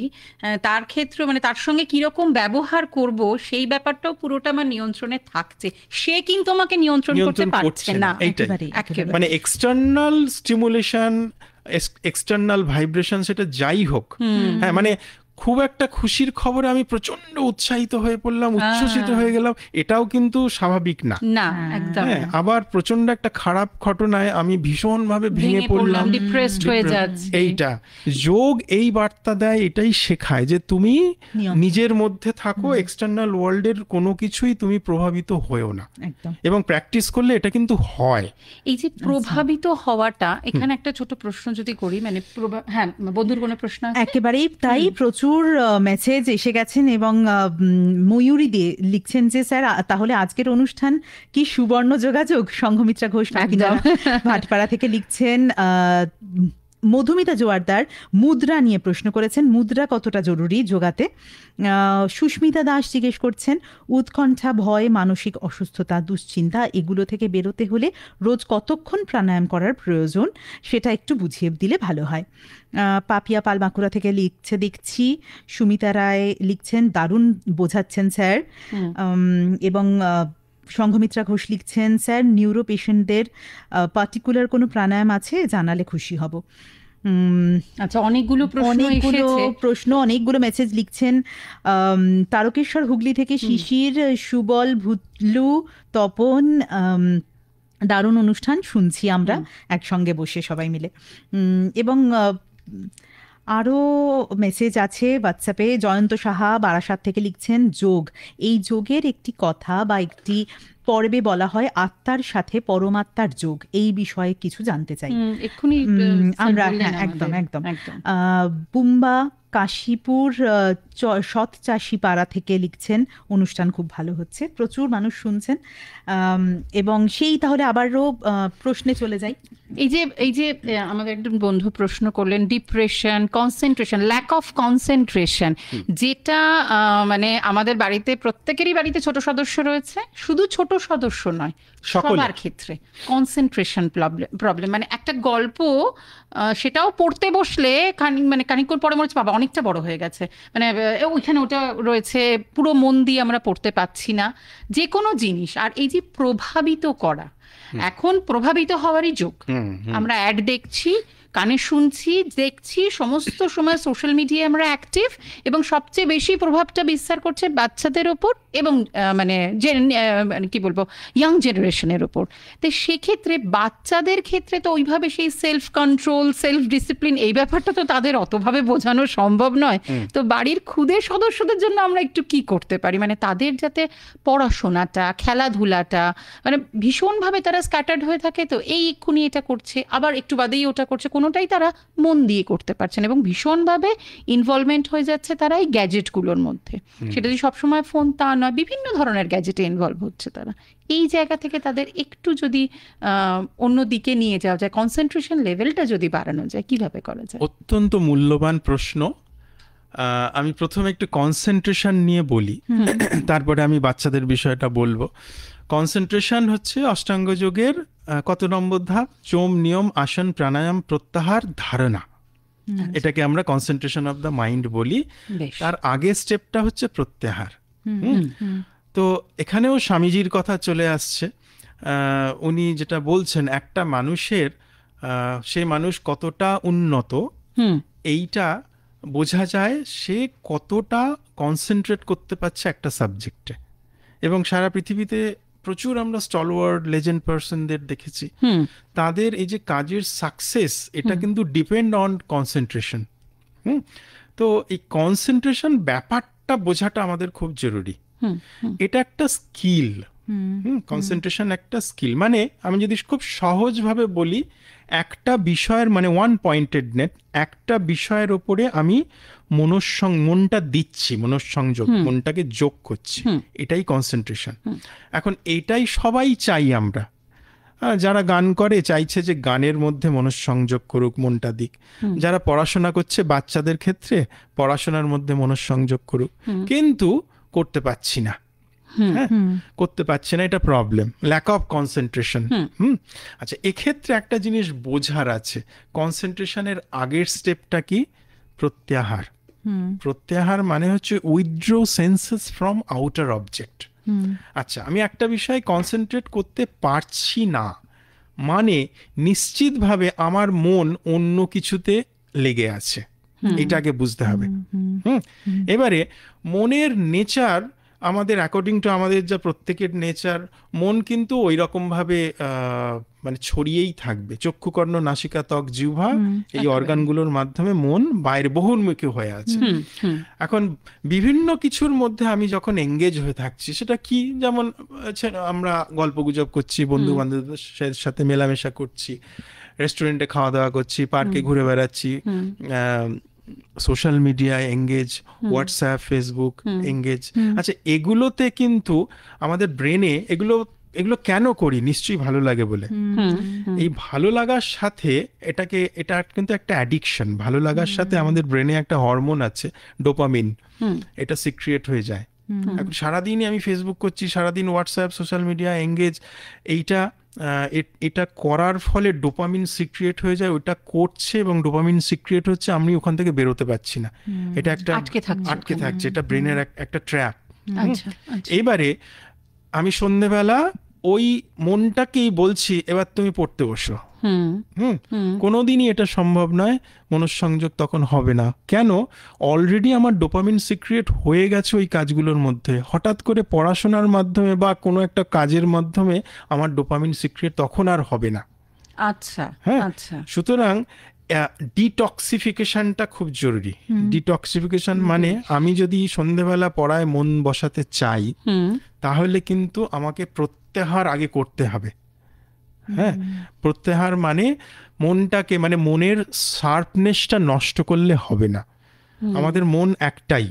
Speaker 2: তার ক্ষেত্রে মানে তার সঙ্গে কিরকম ব্যবহার করব সেই ব্যাপারটাও পুরোটা আমার নিয়ন্ত্রণে থাকছে, সে কিন্তু আমাকে নিয়ন্ত্রণ করতে পারছে না।
Speaker 1: একেবারেই,
Speaker 2: একেবারে।
Speaker 3: মানে এক্সটার্নাল স্টিমুলেশন, এক্সটার্নাল ভাইব্রেশন, সেটা যাই হোক, হ্যাঁ মানে খুব একটা খুশির খবরে আমি প্রচন্ড উৎসাহিত হয়ে পড়লাম, উচ্ছ্বসিত হয়ে গেলাম, এটাও কিন্তু স্বাভাবিক না।
Speaker 2: না, একদম।
Speaker 3: হ্যাঁ, আবার প্রচন্ড একটা খারাপ ঘটনায় আমি ভীষণভাবে ভেঙে পড়লাম,
Speaker 2: ডিপ্রেসড হয়ে যাচ্ছে।
Speaker 3: এইটা যোগ এই বার্তা দেয়, এটাই শেখায় যে তুমি
Speaker 1: নিয়ন্ত্রণ।
Speaker 3: নিজের মধ্যে থাকো, এক্সটার্নাল ওয়ার্ল্ডের কোনো কিছুই তুমি প্রভাবিত হয়েও না।
Speaker 1: একদম।
Speaker 3: এবং প্র্যাকটিস করলে এটা কিন্তু হয়।
Speaker 2: এই যে প্রভাবিত হওয়াটা, এখানে একটা ছোট প্রশ্ন যদি করি, মানে হ্যাঁ, বন্ধুর কোনো প্রশ্ন আছে?
Speaker 1: একেবারেই তাই, প্রচুর মেসেজ এসে গেছেন এবং ময়ূরী দিয়ে লিখছেন যে স্যার তাহলে আজকের অনুষ্ঠান কি সুবর্ণ যোগাযোগ? সংঘমিত্রা ঘোষ ভাটপাড়া থেকে লিখছেন। মধুমিতা জোয়ারদার মুদ্রা নিয়ে প্রশ্ন করেছেন, মুদ্রা কতটা জরুরি যোগাতে। সুস্মিতা দাস জিজ্ঞেস করছেন, উৎকণ্ঠা, ভয়, মানসিক অসুস্থতা, দুশ্চিন্তা এগুলো থেকে বেরোতে হলে রোজ কতক্ষণ প্রাণায়াম করার প্রয়োজন, সেটা একটু বুঝিয়ে দিলে ভালো হয়। পাপিয়া পাল বাঁকুড়া থেকে লিখছে দেখছি। সুমিতা রায় লিখছেন, দারুণ বোঝাচ্ছেন স্যার। এবং সংঘমিত্রা ঘোষ লিখছেন, স্যার নিউরো পেশেন্টদের পার্টিকুলার কোনো প্রাণায়াম আছে, জানালে খুশি হব।
Speaker 2: আচ্ছা, অনেকগুলো
Speaker 1: প্রশ্ন, অনেকগুলো মেসেজ লিখছেন। তারকেশ্বর হুগলি থেকে শিশির, সুবল, ভুতলু, তপন, দারুণ অনুষ্ঠান শুনছি আমরা একসঙ্গে বসে সবাই মিলে। এবং আরও মেসেজ আছে হোয়াটসঅ্যাপে। জয়ন্ত সাহা বারাসাত থেকে লিখছেন, যোগ, এই যোগের একটি কথা বা একটি পর্বে বলা হয় আত্মার সাথে পরমাত্মার যোগ, এই বিষয়ে কিছু জানতে চাই।
Speaker 2: এক্ষুনি
Speaker 1: আমরা একদম বুম্বা কাশীপুর সৎচাষী পাড়া থেকে লিখছেন, অনুষ্ঠান খুব ভালো হচ্ছে, প্রচুর মানুষ শুনছেন। এবং সেই তাহলে আবারও প্রশ্নে চলে যাই।
Speaker 2: এই যে আমাদের একজন বন্ধু প্রশ্ন করলেন, depression, concentration, lack of concentration, যেটা মানে আমাদের বাড়িতে প্রত্যেকেরই বাড়িতে ছোট সদস্য রয়েছে, শুধু ছোট সদস্য নয়, সবার ক্ষেত্রে কনসেন্ট্রেশন প্রবলেম। মানে একটা গল্প সেটাও পড়তে বসলে খানিকক্ষণ পরে মনে হচ্ছে বাবা অনেকটা বড় হয়ে গেছে, মানে ওইখানে ওটা রয়েছে, পুরো মন দিয়ে আমরা পড়তে পাচ্ছি না যে কোনো জিনিস। আর এই যে প্রভাবিত করা, এখন প্রভাবিত হওয়ারই যুগ। আমরা অ্যাড দেখছি, কানে শুনছি, দেখছি, সমস্ত সময় সোশ্যাল মিডিয়ায় আমরা অ্যাক্টিভ, এবং সবচেয়ে বেশি প্রভাবটা বিস্তার করছে বাচ্চাদের ওপর এবং মানে কি বলবো, ইয়াং জেনারেশনের ওপর। তো সেক্ষেত্রে বাচ্চাদের ক্ষেত্রে তো ওইভাবে সেই সেলফ কন্ট্রোল, সেলফ ডিসিপ্লিন, এই ব্যাপারটা তো তাদের অতভাবে বোঝানো সম্ভব নয়। তো বাড়ির ক্ষুদে সদস্যদের জন্য আমরা একটু কি করতে পারি, মানে তাদের যাতে পড়াশোনাটা, খেলাধুলাটা, মানে ভীষণভাবে তারা স্ক্যাটার্ড হয়ে থাকে, তো এই এক্ষুনি এটা করছে, আবার একটু বাদেই ওটা করছে, কোনোটাই তারা মন দিয়ে করতে পারছেন, এবং ভীষণভাবে ইনভলভমেন্ট হয়ে যাচ্ছে তারা এই গ্যাজেটগুলোর মধ্যে। সেটা যদি সবসময় ফোন তা নয়, বিভিন্ন ধরনের গ্যাজেটে ইনভলভ হচ্ছে তারা। এই জায়গা থেকে তাদের একটু যদি অন্য দিকে নিয়ে যাওয়া যায়, কনসেন্ট্রেশন লেভেলটা যদি বাড়ানো যায়, কিভাবে করা যায়?
Speaker 3: অত্যন্ত মূল্যবান প্রশ্ন। আমি প্রথমে একটু কনসেন্ট্রেশন নিয়ে বলি, তারপরে আমি বাচ্চাদের বিষয়টা বলবো। কনসেন্ট্রেশন হচ্ছে অষ্টাঙ্গ যোগের কত নম্বর ধাপ? চোম, নিয়ম, আসন, প্রাণায়াম, প্রত্যাহার, ধারণা। এটাকে আমরা কনসেন্ট্রেশন অফ দ্য মাইন্ড বলি। তার আগের স্টেপটা হচ্ছে প্রত্যাহার। তো এখানেও স্বামীজির কথা চলে আসছে। উনি যেটা বলছেন, একটা মানুষের সে মানুষ কতটা উন্নত এইটা বোঝা যায় সে কতটা কনসেন্ট্রেট করতে পারছে একটা সাবজেক্টে। এবং সারা পৃথিবীতে প্রচুর আমরা স্টলওয়ার্ড লেজেন্ড পার্সনদের দেখেছি, তাদের এই যে কাজের সাকসেস, এটা কিন্তু ডিপেন্ড অন কনসেন্ট্রেশন। তো এই কনসেন্ট্রেশন ব্যাপারটা বোঝাটা আমাদের খুব জরুরি। এটা একটা স্কিল। কনসেন্ট্রেশন একটা স্কিল। মানে আমি যদি খুব সহজভাবে বলি, একটা বিষয়ের মানে ওয়ান পয়েন্টেড নেট, একটা বিষয়ের ওপরে আমি মনটা দিচ্ছি, মনঃসংযোগ, মনটাকে যোগ করছি, এটাই কনসেন্ট্রেশন। এখন এটাই সবাই চাই আমরা। যারা গান করে চাইছে যে গানের মধ্যে মনঃসংযোগ করুক, মনটা দিক। যারা পড়াশোনা করছে বাচ্চাদের ক্ষেত্রে পড়াশোনার মধ্যে মনঃসংযোগ করুক, কিন্তু করতে পারছি না। হ্যাঁ, করতে পারছে না, এটা প্রবলেম, ল্যাক অফ কনসেন্ট্রেশন। আচ্ছা, এক্ষেত্রে একটা জিনিস বোঝার আছে, কনসেন্ট্রেশনের আগের স্টেপটা কি? প্রত্যাহার। প্রত্যাহার মানে হচ্ছে withdraw senses from outer object. আচ্ছা, আমি একটা বিষয়ে কনসেন্ট্রেট করতে পারছি না মানে নিশ্চিতভাবে আমার মন অন্য কিছুতে লেগে আছে, এটাকে বুঝতে হবে। এবারে মনের নেচার আমাদের অ্যাকর্ডিং টু আমাদের যা প্রত্যেকের নেচার, মন কিন্তু ওই রকম ভাবে মানে ছড়িয়েই থাকবে। চক্ষু, কর্ণ, নাসিকা, ত্বক, জিহ্বা, এই অর্গানগুলোর মাধ্যমে মন বাইরে বহুমুখী হয়ে আছে। এখন বিভিন্ন কিছুর মধ্যে আমি যখন এঙ্গেজ হয়ে থাকছি, সেটা কি, যেমন আমরা গল্পগুজব করছি, বন্ধু বান্ধবদের সাথে মেলামেশা করছি, রেস্টুরেন্টে খাওয়া দাওয়া করছি, পার্কে ঘুরে বেড়াচ্ছি, সোশ্যাল মিডিয়ায় এঙ্গেজ, হোয়াটসঅ্যাপ, ফেসবুক এঙ্গেজ। আচ্ছা, এগুলোতে কিন্তু আমাদের ব্রেনে এগুলো কেন করি? নিশ্চয়ই ভালো লাগে বলে। এই ভালো লাগার সাথে এটা কিন্তু একটা অ্যাডিকশন। ভালো লাগার সাথে আমাদের ব্রেনে একটা হরমোন আছে, ডোপামিন, এটা সিক্রিয়েট হয়ে যায়। এখন সারাদিনই আমি ফেসবুক করছি, সারাদিন হোয়াটসঅ্যাপ, সোশ্যাল মিডিয়া এঙ্গেজ, এটা করার ফলে ডোপামিন সিক্রিয়েট হয়ে যায়, ওটা করছে এবং ডোপামিন সিক্রিয়েট হচ্ছে, আমি ওখান থেকে বেরোতে পারছি না, এটা একটা আটকে থাকছে, এটা ব্রেনের একটা ট্র্যাপ। এবারে আমি সন্ধ্যেবেলা ওই মনটাকেই বলছি, এবার তুমি পড়তে বসো। কোনোদিনই এটা সম্ভব নয়, মনঃসংযোগ তখন হবে না। কেন? অলরেডি আমার ডোপামিন সিক্রিয়েট হয়ে গেছে ওই কাজগুলোর মধ্যে। হঠাৎ করে পড়াশোনার মাধ্যমে বা কোনো একটা কাজের মাধ্যমে আমার ডোপামিন সিক্রিয়েট তখন আর হবে না।
Speaker 2: আচ্ছা,
Speaker 3: হ্যাঁ,
Speaker 2: আচ্ছা।
Speaker 3: সুতরাং ডিটক্সিফিকেশনটা খুব জরুরি। ডিটক্সিফিকেশন মানে আমি যদি সন্ধ্যেবেলা পড়ায় মন বসাতে চাই, তাহলে কিন্তু আমাকে প্রত্যাহার আগে করতে হবে। হ্যাঁ, প্রত্যাহার মানে মনটাকে, মানে মনের শার্পনেসটা নষ্ট করলে হবে না। আমাদের মন একটাই,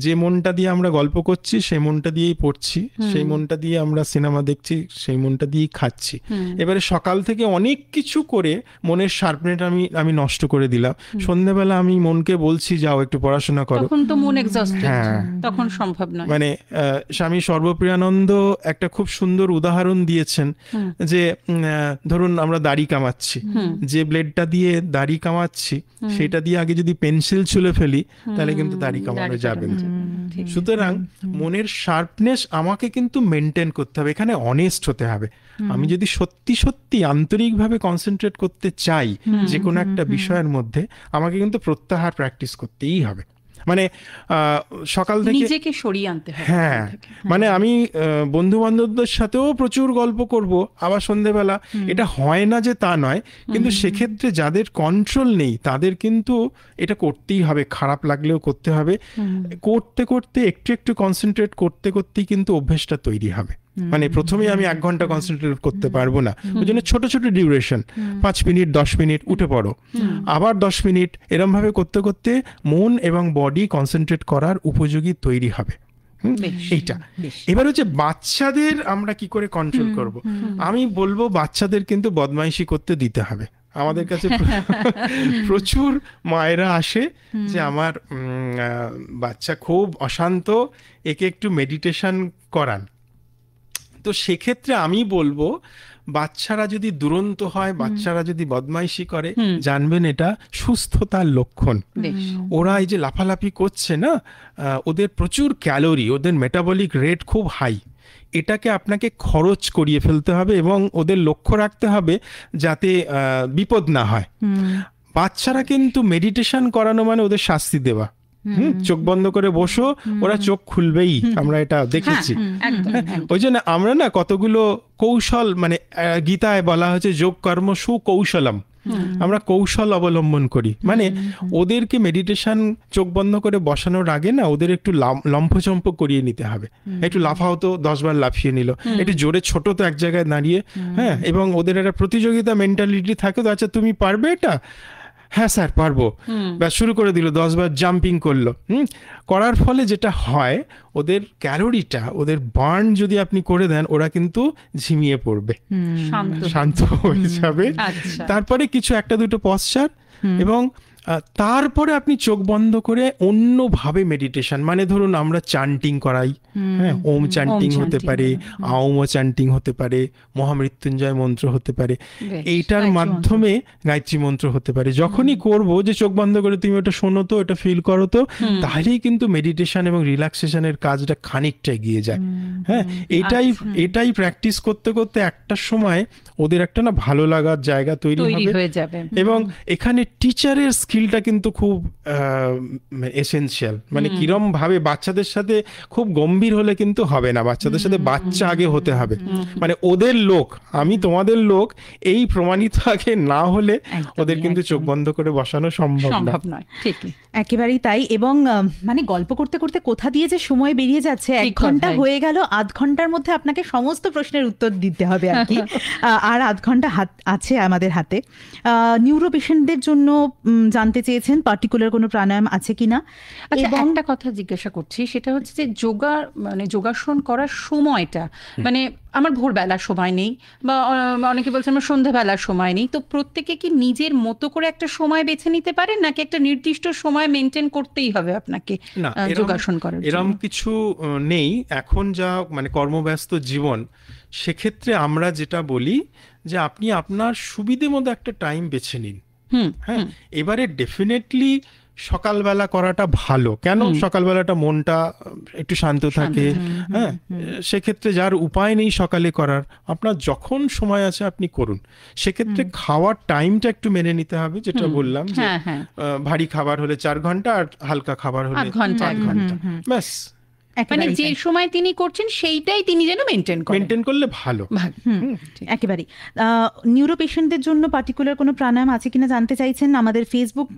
Speaker 3: যে মনটা দিয়ে আমরা গল্প করছি সেই মনটা দিয়েই পড়ছি, সেই মনটা দিয়ে আমরা সিনেমা দেখছি, সেই মনটা দিয়েই খাচ্ছি। এবারে সকাল থেকে অনেক কিছু করে মনের শার্পনেস আমি নষ্ট করে দিলাম। সন্ধ্যাবেলা আমি মনকে বলছি যাও একটু পড়াশোনা করো,
Speaker 2: তখন তো মন এক্সস্টেড, তখন সম্ভব নয়।
Speaker 3: মানে স্বামী সর্বপ্রিয়ানন্দ একটা খুব সুন্দর উদাহরণ দিয়েছেন, যে ধরুন আমরা দাড়ি কামাচ্ছি, যে ব্লেডটা দিয়ে দাড়ি কামাচ্ছি সেটা দিয়ে আগে যদি পেন্সিল ছুলে ফেলি তাহলে কিন্তু দাড়ি কামানো যাবে না। সুতরাং মনের শার্পনেস আমাকে কিন্তু মেনটেন করতে হবে, এখানে অনেস্ট হতে হবে। আমি যদি সত্যি সত্যি আন্তরিকভাবে কনসেন্ট্রেট করতে চাই যে কোনো একটা বিষয়ের মধ্যে, আমাকে কিন্তু প্রত্যাহার প্র্যাকটিস করতেই হবে। মানে সকাল থেকে
Speaker 2: নিজেকে সরিয়ে আনতে হবে।
Speaker 3: হ্যাঁ, মানে আমি বন্ধু বান্ধবদের সাথেও প্রচুর গল্প করব, আবার সন্ধ্যেবেলা, এটা হয় না যে তা নয়, কিন্তু সেক্ষেত্রে যাদের কন্ট্রোল নেই তাদের কিন্তু এটা করতেই হবে, খারাপ লাগলেও করতে হবে। করতে করতে একটু একটু কনসেন্ট্রেট করতে করতেই কিন্তু অভ্যেসটা তৈরি হবে। মানে প্রথমে আমি 1 ঘন্টা কনসেন্ট্রেট করতে পারবো না, ওই জন্য ছোট ছোট ডিউরেশন, 5 মিনিট, 10 মিনিট, উঠে পড়ো, আবার 10 মিনিট, এরম ভাবে করতে করতে মন এবং বডি কনসেন্ট্রেট করার উপযোগী তৈরি হবে। এইটা এবার হচ্ছে বাচ্চাদের আমরা কি করে কন্ট্রোল করব। আমি বলবো বাচ্চাদের কিন্তু বদমাইশি করতে দিতে হবে। আমাদের কাছে প্রচুর মায়েরা আসে যে আমার বাচ্চা খুব অশান্ত, একে একটু মেডিটেশন করান। তো সেক্ষেত্রে আমি বলবো বাচ্চারা যদি দুরন্ত হয়, বাচ্চারা যদি বদমাইশি করে, জানবেন এটা সুস্থতার লক্ষণ। ওরা এই যে লাফালাফি করছে না, ওদের প্রচুর ক্যালোরি, ওদের মেটাবলিক রেট খুব হাই, এটাকে আপনাকে খরচ করিয়ে ফেলতে হবে এবং ওদের লক্ষ্য রাখতে হবে যাতে বিপদ না হয়। বাচ্চারা কিন্তু মেডিটেশন করানো মানে ওদের শাস্তি দেওয়া। চোখ বন্ধ করে বসো, ওরা চোখ খুলবেই, আমরা এটা দেখেছি। ওই জন্য আমরা না কতগুলো কৌশল, মানে গীতায় বলা হয়েছে যোগ কর্ম সুকৌশলম, আমরা কৌশল অবলম্বন করি। মানে ওদেরকে মেডিটেশন চোখ বন্ধ করে বসানোর আগে না ওদের একটু লম্ফচম্প করিয়ে নিতে হবে। একটু লাফাও তো 10 বার লাফিয়ে নিল, একটু জোরে ছোট তো এক জায়গায় দাঁড়িয়ে, হ্যাঁ, এবং ওদের একটা প্রতিযোগিতা মেন্টালিটি থাকে তো, আচ্ছা তুমি পারবে এটা, হ্যাঁ স্যার পারবো, ব্যাস শুরু করে দিল, 10 বার জাম্পিং করলো। করার ফলে যেটা হয়, ওদের ক্যালোরিটা, ওদের বার্ন যদি আপনি করে দেন, ওরা কিন্তু ঝিমিয়ে পড়বে, শান্ত হয়ে যাবে। তারপরে কিছু 1-2 পশ্চার, এবং তারপরে আপনি চোখ বন্ধ করে অন্যভাবে মেডিটেশন, মানে ধরুন আমরা চান্টিং করাই, হ্যাঁ, ওম চান্টিং হতে পারে, আওম চান্টিং হতে পারে, মহামৃত্যুঞ্জয় মন্ত্র হতে পারে, এইটার মাধ্যমে গায়ত্রী মন্ত্র হতে পারে। যখনই করব যে চোখ বন্ধ করে তুমি ওটা শোনো তো, এটা ফিল করো তো, তাহলেই কিন্তু মেডিটেশন এবং রিল্যাক্সেশনের কাজটা খানিকটা এগিয়ে যায়। হ্যাঁ, এটাই প্র্যাকটিস করতে করতে একটা সময় ওদের একটা না ভালো লাগার জায়গা তৈরি হয়ে যাবে। এবং এখানে টিচারের স্কিলটা কিন্তু খুব এসেনশিয়াল। মানে কিরম ভাবে বাচ্চাদের সাথে খুব গম্ভীর হলে কিন্তু হবে না, বাচ্চাদের সাথে বাচ্চা আগে হতে হবে, মানে ওদের লোক, আমি তোমাদের লোক, এই প্রমাণিত আগে না হলে ওদের কিন্তু চোখ বন্ধ করে বসানো সম্ভব নয়।
Speaker 2: ঠিক,
Speaker 1: একেবারেই তাই। এবং মানে গল্প করতে করতে কোথা দিয়ে যে সময় বেরিয়ে যাচ্ছে, 1 ঘন্টা হয়ে গেল, আধ ঘন্টার মধ্যে আপনাকে সমস্ত প্রশ্নের উত্তর দিতে হবে আর কি। আর আধ ঘন্টা আছে আমাদের হাতে। নিউরো পেশেন্টদের জন্য জানতে চেয়েছেন পার্টিকুলার কোনো প্রাণায়াম আছে কিনা।
Speaker 2: আচ্ছা, একটা কথা জিজ্ঞাসা করছি, সেটা হচ্ছে যে যোগাসন করার সময়টা, মানে আমার ভোরবেলার সময় নেই, বা অনেকে বলছে আমার সন্ধ্যাবেলার সময় নেই, তো প্রত্যেকে কি নিজের মতো করে একটা সময় বেছে নিতে পারেন, নাকি একটা নির্দিষ্ট সময় মেনটেন করতেই হবে আপনাকে যোগাসন করার?
Speaker 3: এরকম কিছু নেই এখন, যা মানে কর্মব্যস্ত জীবন, সেক্ষেত্রে আমরা যেটা বলি যে আপনি আপনার সুবিধে মতো একটা টাইম বেছে নিন। হ্যাঁ, এবারে ডেফিনেটলি সকালবেলা করাটা ভালো। কেন? সকালবেলাটা মনটা একটু শান্ত থাকে। হ্যাঁ, সেক্ষেত্রে যার উপায় নেই সকালে করার, আপনার যখন সময় আছে আপনি করুন। সেক্ষেত্রে খাওয়ার টাইমটা একটু মেনে নিতে হবে, যেটা বললাম যে ভারী খাবার হলে 4 ঘন্টা আর হালকা খাবার হলে 8 ঘন্টা, ব্যাস।
Speaker 2: মানে যে সময় তিনি করছেন সেইটাই তিনি যেন মেনটেন করলে ভালো।
Speaker 1: একেবারেই। নিউরো পেশেন্টদের জন্য পার্টিকুলার কোনো প্রাণায়াম আছে কিনা জানতে চাইছেন আমাদের ফেসবুক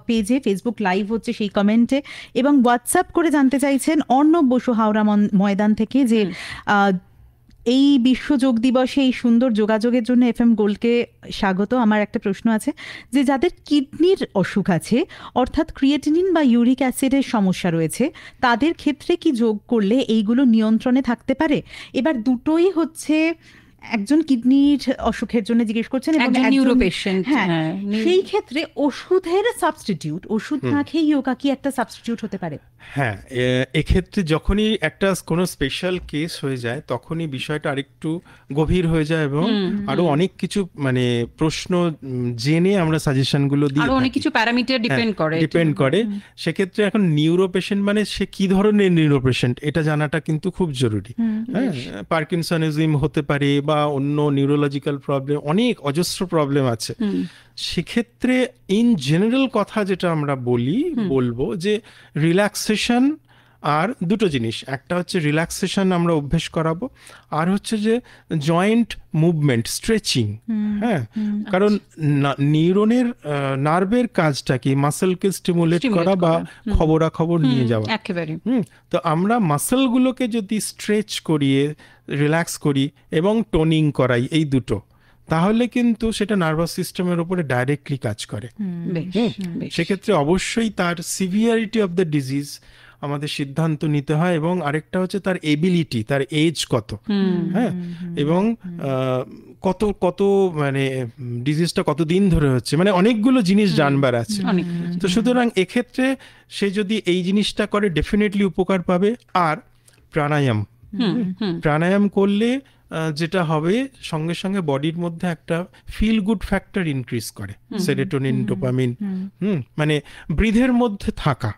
Speaker 1: পেজে, ফেসবুক লাইভ হচ্ছে সেই কমেন্টে, এবং হোয়াটসঅ্যাপ করে জানতে চাইছেন অর্ণব বসু হাওড়া ময়দান থেকে, যে এই বিশ্ব যোগ দিবসে এই সুন্দর যোগাযোগের জন্য FM গোল্ডকে স্বাগত। আমার একটা প্রশ্ন আছে, যে যাদের কিডনির অসুখ আছে, অর্থাৎ ক্রিয়েটিনিন বা ইউরিক অ্যাসিডের সমস্যা রয়েছে, তাদের ক্ষেত্রে কি যোগ করলে এইগুলো নিয়ন্ত্রণে থাকতে পারে? এবার দুটোই হচ্ছে, একজন কিডনির অসুখের জন্য জিজ্ঞেস করছেন এবং
Speaker 2: একজন নিউরো পেশেন্ট।
Speaker 1: হ্যাঁ, সেই ক্ষেত্রে ওষুধের সাবস্টিটিউট, ওষুধ না খেয়ে যোগা কি একটা সাবস্টিটিউট হতে পারে?
Speaker 3: হ্যাঁ, এক্ষেত্রে যখনই একটা কোনো স্পেশাল কেস হয়ে যায়, তখনই বিষয়টা আরেকটু গভীর হয়ে যায় এবং আরো অনেক কিছু মানে প্রশ্ন জেনে আমরা সাজেশনগুলো দিই,
Speaker 2: আরো অনেক কিছু প্যারামিটার ডিপেন্ড করে।
Speaker 3: সেক্ষেত্রে এখন নিউরো পেশেন্ট মানে সে কি ধরনের নিউরো পেশেন্ট এটা জানাটা কিন্তু খুব জরুরি। হ্যাঁ, পার্কিনসনিজম হতে পারে বা অন্য নিউরোলজিক্যাল প্রবলেম, অনেক অজস্র প্রবলেম আছে। সেক্ষেত্রে ইন জেনারেল কথা যেটা আমরা বলবো যে রিল্যাক্সেশন আর দুটো জিনিস, একটা হচ্ছে রিল্যাক্সেশন আমরা অভ্যেস করাবো, আর হচ্ছে যে জয়েন্ট মুভমেন্ট, স্ট্রেচিং। হ্যাঁ, কারণ নিউরনের নার্ভের কাজটা কি মাসেলকে স্টিমুলেট করা বা খবরাখবর নিয়ে যাওয়া। তো আমরা মাসেলগুলোকে যদি স্ট্রেচ করিয়ে রিল্যাক্স করি এবং টোনিং করাই, এই দুটো, তাহলে কিন্তু সেটা নার্ভাস সিস্টেমের উপরে ডাইরেক্টলি কাজ করে। সেক্ষেত্রে অবশ্যই তার সিভিয়ারিটি অফ দ্য ডিজিজ আমাদের সিদ্ধান্ত নিতে হয়, এবং আরেকটা হচ্ছে তার এবিলিটি, তার এজ কত, হ্যাঁ, এবং কত মানে ডিজিজটা কতদিন ধরে হচ্ছে, মানে অনেকগুলো জিনিস জানবার আছে। তো সুতরাং এক্ষেত্রে সে যদি এই জিনিসটা করে ডেফিনেটলি উপকার পাবে। আর প্রাণায়াম করলে যেটা হবে, সঙ্গে সঙ্গে বডির মধ্যে একটা ফিল গুড ফ্যাক্টর ইনক্রিজ করে, সেরোটোনিন, ডোপামিন, মানে ব্রিথের মধ্যে থাকা।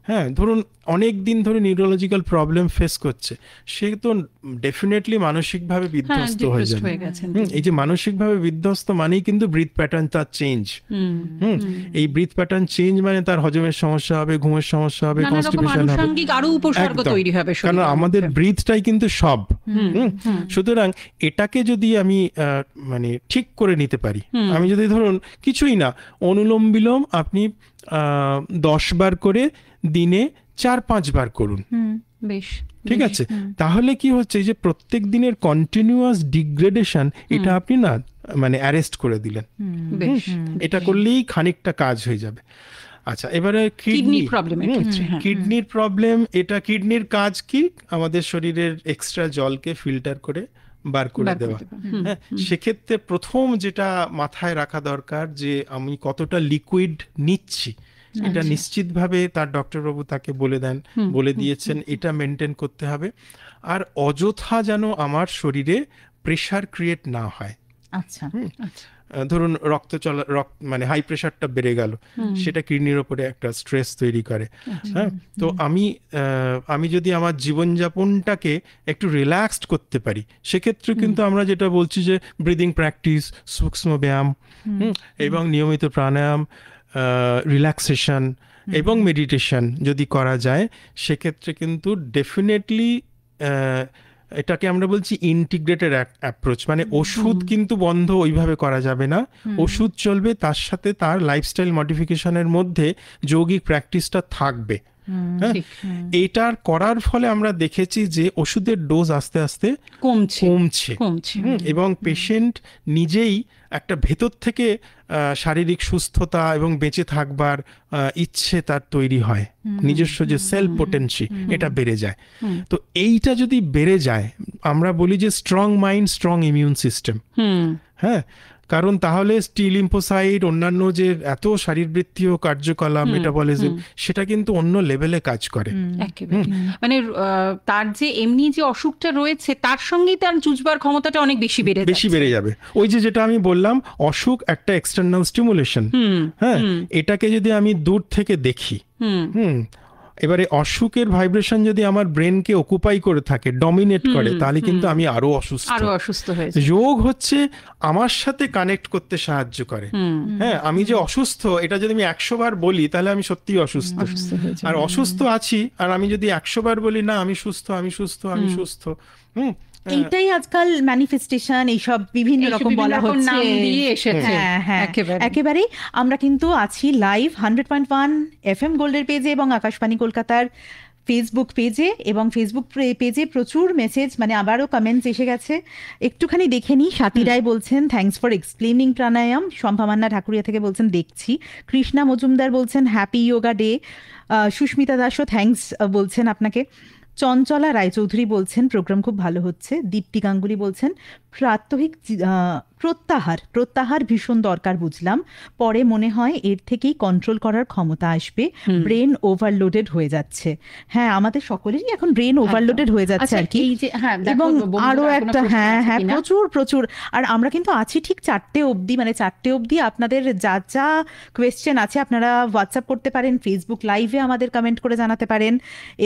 Speaker 3: হ্যাঁ, ধরুন অনেক দিন ধরে নিউরোলজিক্যাল প্রবলেম ফেস করছে, সে তো ডেফিনেটলি মানসিকভাবে বিধ্বস্ত হয়ে যাবে। এই যে মানসিকভাবে বিধ্বস্ত মানেই কিন্তু ব্রিথ প্যাটার্ন তার চেঞ্জ। এই ব্রিথ প্যাটার্ন চেঞ্জ মানে তার হজমের সমস্যা হবে, ঘুমের সমস্যা হবে, কনস্টিপেশন হবে, কারণ আমাদের ব্রিথটাই কিন্তু সব। সুতরাং এটাকে যদি আমি মানে ঠিক করে নিতে পারি, আমি যদি ধরুন কিছুই না, অনুলোম বিলোম আপনি 10 বার করে দিনে 4-5 বার করুন,
Speaker 2: বেশ,
Speaker 3: ঠিক আছে? তাহলে কি হচ্ছে, যে প্রত্যেক দিনের কন্টিনিউয়াস ডিগ্রেডেশন, এটা আপনি না মানে অ্যারেস্ট করে দিলেন। এটা করলেই খানিকটা কাজ হয়ে যাবে। আচ্ছা, এবারে কিডনির প্রবলেম, এটা কিডনির কাজ কি, আমাদের শরীরের এক্সট্রা জলকে ফিল্টার করে বার করে দেওয়া। হ্যাঁ, সেক্ষেত্রে প্রথম যেটা মাথায় রাখা দরকার যে আমি কতটা লিকুইড নিচ্ছি, এটা নিশ্চিতভাবে তার ডক্টরবাবু তাকে বলে দিয়েছেন, এটা মেনটেন করতে হবে। আর অযথা যেন আমার শরীরে প্রেশার ক্রিয়েট না হয়।
Speaker 1: আচ্ছা,
Speaker 3: ধরুন মানে হাই প্রেশারটা বেড়ে গেল, সেটা কিডনির ওপরে একটা স্ট্রেস তৈরি করে। হ্যাঁ, তো আমি যদি আমার জীবনযাপনটাকে একটু রিল্যাক্সড করতে পারি, সেক্ষেত্রে কিন্তু আমরা যেটা বলছি যে ব্রিদিং প্র্যাকটিস, সূক্ষ্ম ব্যায়াম এবং নিয়মিত প্রাণায়াম, রিল্যাক্সেশন এবং মেডিটেশন যদি করা যায়, সেক্ষেত্রে কিন্তু ডেফিনেটলি এটাকে আমরা বলছি ইন্টিগ্রেটেড অ্যাপ্রোচ। মানে ওষুধ কিন্তু বন্ধ ওইভাবে করা যাবে না, ওষুধ চলবে, তার সাথে তার লাইফস্টাইল মডিফিকেশনের মধ্যে যৌগিক প্র্যাকটিসটা থাকবে। হ্যাঁ, এইটার করার ফলে আমরা দেখেছি যে ওষুধের ডোজ আস্তে আস্তে কমছে এবং পেশেন্ট নিজেই একটা ভেতর থেকে শারীরিক সুস্থতা এবং বেঁচে থাকবার ইচ্ছে তার তৈরি হয়, নিজস্ব যে সেলফ পোটেন্সি এটা বেড়ে যায়। তো এইটা যদি বেড়ে যায়, আমরা বলি যে strong mind, strong immune system. হ্যাঁ, কারণ তাহলে স্টি লিম্ফোসাইট, অন্যান্য যে এত শারীরবৃত্তীয় কার্যকলাপ, মেটাবলিজম, সেটা কিন্তু অন্য লেভেলে কাজ করে।
Speaker 2: মানে তার যে এমনি যে অসুখটা রয়েছে তার সঙ্গেই তার জুঝবার ক্ষমতাটা অনেক বেশি বেড়ে যাবে।
Speaker 3: ওই যেটা আমি বললাম, অসুখ একটা এক্সটার্নাল স্টিমুলেশন। হ্যাঁ, এটাকে যদি আমি দূর থেকে দেখি, এবারে অসুখের ভাইব্রেশন যদি আমার ব্রেনকে অকুপাই করে থাকে, ডমিনেট করে, তাহলে কিন্তু আমি আরো অসুস্থ হয়ে যাই। যোগ হচ্ছে আমার সাথে কানেক্ট করতে সাহায্য করে। হ্যাঁ, আমি যে অসুস্থ এটা যদি আমি 100 বার বলি, তাহলে আমি সত্যিই অসুস্থ। আর অসুস্থ আছি, আর আমি যদি 100 বার বলি না আমি সুস্থ,
Speaker 1: এইটাই আজকাল ম্যানিফেস্টেশন, এইসব বিভিন্ন রকম বলা হচ্ছে। একেবারেই আমরা কিন্তু আছি লাইভ 100.1 FM গোল্ডের পেজে এবং আকাশবাণী কলকাতার ফেসবুক পেজে, এবং ফেসবুক পেজে প্রচুর মেসেজ, মানে আবারও কমেন্টস এসে গেছে, একটুখানি দেখে নিই। স্বাতী রায় বলছেন থ্যাঙ্কস ফর এক্সপ্লেনিং প্রাণায়াম। সম্ভাবনা ঠাকুরিয়া থেকে বলছেন দেখছি। কৃষ্ণা মজুমদার বলছেন হ্যাপি যোগা ডে। সুস্মিতা দাসও থ্যাঙ্কস বলছেন আপনাকে। চঞ্চলা রায়চৌধুরী বলছেন প্রোগ্রাম খুব ভালো হচ্ছে। দীপ্তি গাঙ্গুলি বলছেন প্রাত্যহিক প্রত্যাহার ভীষণ দরকার, বুঝলাম, পরে মনে হয় এর থেকেই কন্ট্রোল করার ক্ষমতা আসবে, ব্রেন ওভারলোডেড হয়ে যাচ্ছে। হ্যাঁ, আমাদের সকলেরই এখন ব্রেন ওভারলোডেড হয়ে যাচ্ছে আর কি। এবং আরো একটা প্রচুর। আর আমরা কিন্তু আছি ঠিক 4টে অবধি, মানে 4টে অবধি আপনাদের যা যা কোয়েশ্চেন আছে আপনারা হোয়াটসঅ্যাপ করতে পারেন, ফেসবুক লাইভে আমাদের কমেন্ট করে জানাতে পারেন,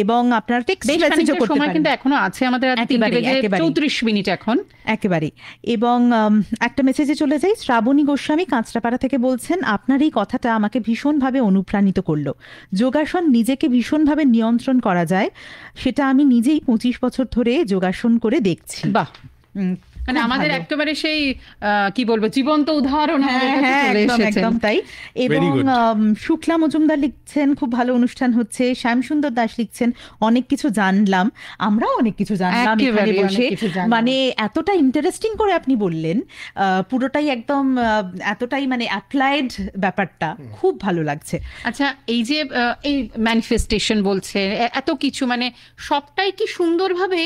Speaker 1: এবং আপনারা টেক্সট মেসেজও করতে পারেন।
Speaker 2: কিন্তু এখনো আছে আমাদের 34 মিনিট এখন
Speaker 1: একেবারে। এবং একটা মেসেজে চলে যাই। শ্রাবণী গোস্বামী কাঁচরাপাড়া থেকে বলছেন আপনার এই কথাটা আমাকে ভীষণভাবে অনুপ্রাণিত করলো। যোগাসন নিজেকে ভীষণভাবে নিয়ন্ত্রণ করা যায়, সেটা আমি নিজেই 25 বছর ধরে যোগাসন করে দেখছি।
Speaker 2: বাহ, মানে আমাদের একেবারে সেই কি বলবো জীবন্ত উদাহরণ।
Speaker 1: একদম তাই। এবং শুক্লা মজুমদার লিখছেন খুব ভালো অনুষ্ঠান হচ্ছে। শ্যামসুন্দর দাস লিখছেন অনেক কিছু জানলাম, আমরাও অনেক কিছু জানলাম এখানে বসে, মানে এতটা ইন্টারেস্টিং করে আপনি বললেন, পুরোটাই একদম এতটাই মানে অ্যাপ্লাইড ব্যাপারটা খুব ভালো লাগছে।
Speaker 2: আচ্ছা, এই যে এই ম্যানিফেস্টেশন বলছে এত কিছু, মানে সবটাই কি সুন্দরভাবে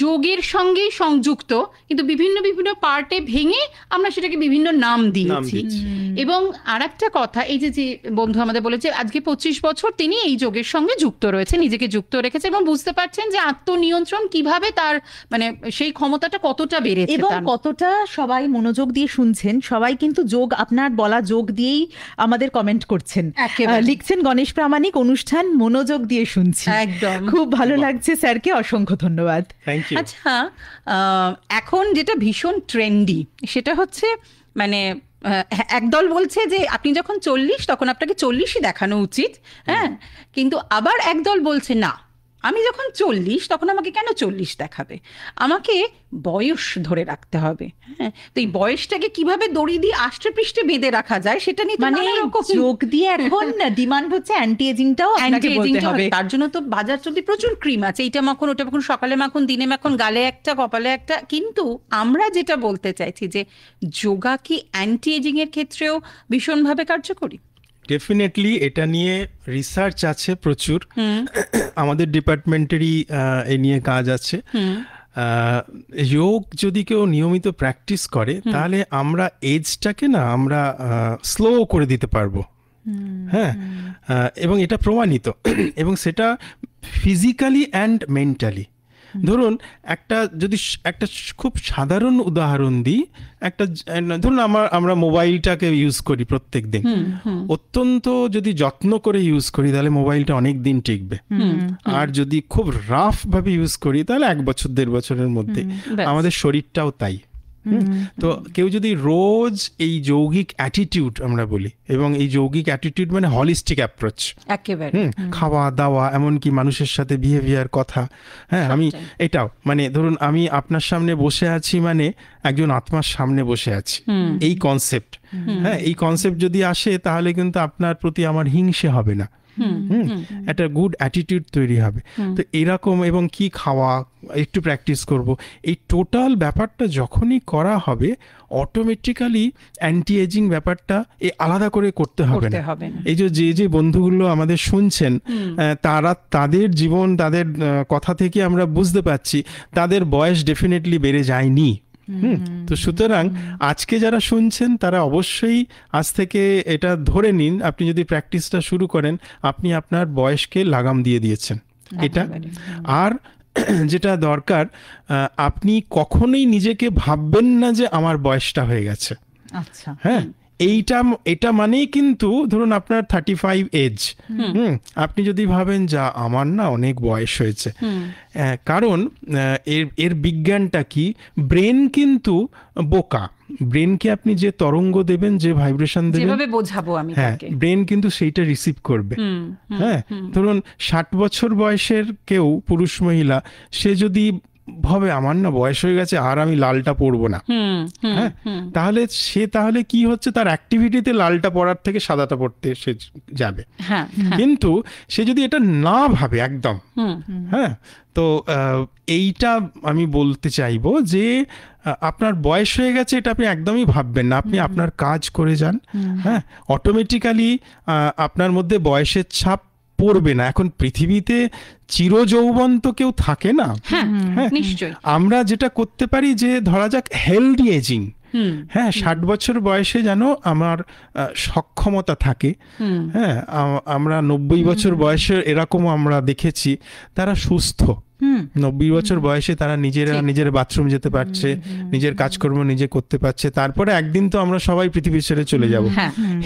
Speaker 2: যোগের সঙ্গেই সংযুক্ত, কিন্তু বিভিন্ন বিভিন্ন পার্টে ভেঙে আমরা সেটাকে বিভিন্ন নাম দিয়েছি। এবং আর একটা কথা, এই যে বন্ধু আমাদের বলেছে আজকে 25 বছর তিনি এই যোগের সঙ্গে যুক্ত রয়েছে, নিজেকে যুক্ত রেখেছে এবং বুঝতে পারছেন যে আত্মনিয়ন্ত্রণ কিভাবে তার মানে সেই ক্ষমতাটা কতটা বেড়েছে
Speaker 1: এবং কতটা সবাই মনোযোগ দিয়ে শুনছেন। সবাই কিন্তু যোগ, আপনার বলা যোগ দিয়েই আমাদের কমেন্ট করছেন, লিখছেন গণেশ প্রামাণিক অনুষ্ঠান মনোযোগ দিয়ে শুনছি।
Speaker 2: একদম
Speaker 1: খুব ভালো লাগছে, স্যারকে অসংখ্য ধন্যবাদ।
Speaker 2: আচ্ছা, এখন যেটা ভীষণ ট্রেন্ডি সেটা হচ্ছে মানে একদল বলছে যে আপনি যখন 40 তখন আপনাকে 40ই দেখানো উচিত, হ্যাঁ, কিন্তু আবার একদল বলছে না, আমি যখন 40 তখন আমাকে কেন 40 দেখাবে, আমাকে বয়স ধরে রাখতে হবে। হ্যাঁ, তো এই বয়সটাকে কিভাবে দড়ি দিয়ে আষ্টে পৃষ্ঠে বেঁধে রাখা যায় সেটা নিয়ে
Speaker 1: মানে যোগ দিয়ে এখন ডিমান্ড হচ্ছে অ্যান্টি এজিংটাও আপনাকে বলতে হবে।
Speaker 2: তার জন্য তো বাজার চলতি প্রচুর ক্রিম আছে, এইটা মাখন ওটা মাখন, সকালে মাখন, দিনে মাখন, গালে একটা, কপালে একটা। কিন্তু আমরা যেটা বলতে চাইছি যে যোগা কি অ্যান্টি এজিং এর ক্ষেত্রেও ভীষণভাবে কার্যকরী?
Speaker 3: ডেফিনেটলি এটা নিয়ে রিসার্চ আছে প্রচুর, আমাদের ডিপার্টমেন্টেরই এই নিয়ে কাজ আছে। যোগ যদি কেউ নিয়মিত প্র্যাকটিস করে তাহলে আমরা এজটাকে না আমরা স্লো করে দিতে পারবো। হ্যাঁ, এবং এটা প্রমাণিত এবং সেটা ফিজিক্যালি অ্যান্ড মেন্টালি। ধরুন যদি একটা খুব সাধারণ উদাহরণ দিই, ধরুন আমরা মোবাইলটাকে ইউজ করি প্রত্যেক দিন, অত্যন্ত যদি যত্ন করে ইউজ করি তাহলে মোবাইলটা অনেক দিন টিকবে। আর যদি খুব রাফ ভাবে ইউজ করি তাহলে 1 বছর 1.5 বছরের মধ্যে। আমাদের শরীরটাও তাই। তো কেউ যদি রোজ এই যৌগিক অ্যাটিটিউড আমরা বলি, এবং এই যৌগিক অ্যাটিটিউড মানে হলিস্টিক অ্যাপ্রোচ,
Speaker 2: একেবারে
Speaker 3: খাওয়া দাওয়া, এমনকি মানুষের সাথে বিহেভিয়ার, কথা, হ্যাঁ আমি এটাও মানে ধরুন আমি আপনার সামনে বসে আছি মানে একজন আত্মার সামনে বসে আছি, এই কনসেপ্ট, হ্যাঁ এই কনসেপ্ট যদি আসে তাহলে কিন্তু আপনার প্রতি আমার হিংসে হবে না, একটা গুড অ্যাটিটিউড তৈরি হবে। তো এরকম, এবং কি খাওয়া, একটু প্র্যাকটিস করব, এই টোটাল ব্যাপারটা যখনই করা হবে অটোমেটিক্যালি অ্যান্টি এজিং ব্যাপারটা আলাদা করে করতে হবে না। এই যে বন্ধুগুলো আমাদের শুনছেন, তাদের জীবন, তাদের কথা থেকে আমরা বুঝতে পারছি তাদের বয়স ডেফিনেটলি বেড়ে যায়নি। তো সুতরাং আজকে যারা শুনছেন তারা অবশ্যই আজ থেকে এটা ধরে নিন, আপনি যদি প্র্যাকটিসটা শুরু করেন আপনি আপনার বয়সকে লাগাম দিয়ে দিয়েছেন এটা। আর যেটা দরকার, আপনি কখনোই নিজেকে ভাববেন না যে আমার বয়সটা হয়ে গেছে।
Speaker 1: আচ্ছা,
Speaker 3: হ্যাঁ এটা মানেই কিন্তু ধরুন আপনার 35 এজ, আপনি যদি ভাবেন যা আমার না অনেক বয়স হয়েছে, কারণ এর বিজ্ঞানটা কি, ব্রেন কিন্তু বোকা, ব্রেনকে আপনি যে তরঙ্গ দেবেন, যে ভাইব্রেশন দেবেন,
Speaker 2: যেভাবে বোঝাবো আমি,
Speaker 3: হ্যাঁ ব্রেন কিন্তু সেইটা রিসিভ করবে। হ্যাঁ, ধরুন 60 বছর বয়সের কেউ, পুরুষ মহিলা, সে যদি ভাবে আমার না বয়স হয়ে গেছে আর আমি লালটা পরবো না, হ্যাঁ তাহলে কি হচ্ছে, তার অ্যাক্টিভিটিতে লালটা পরার থেকে সাদাটা পরতে সে যাবে। কিন্তু সে যদি এটা না ভাবে একদম, হ্যাঁ তো এইটা আমি বলতে চাইবো যে আপনার বয়স হয়ে গেছে এটা আপনি একদমই ভাববেন না, আপনি আপনার কাজ করে যান, হ্যাঁ অটোমেটিক্যালি আপনার মধ্যে বয়সের ছাপ পড়বে না। এখন পৃথিবীতে চিরযৌবন তো কেউ থাকে না, হ্যাঁ
Speaker 2: নিশ্চয়ই।
Speaker 3: আমরা যেটা করতে পারি যে ধরা যাক হেলদি এজিং, হ্যাঁ 60 বছর বয়সে যেন আমার সক্ষমতা থাকে, হ্যাঁ আমরা 90 বছর বয়সে এরকম আমরা দেখেছি তারা সুস্থ, 90 বছর বয়সে তারা নিজের বাথরুম যেতে পারছে, নিজের কাজকর্ম নিজে করতে পারছে, তারপরে একদিন তো আমরা সবাই পৃথিবী ছেড়ে চলে যাব।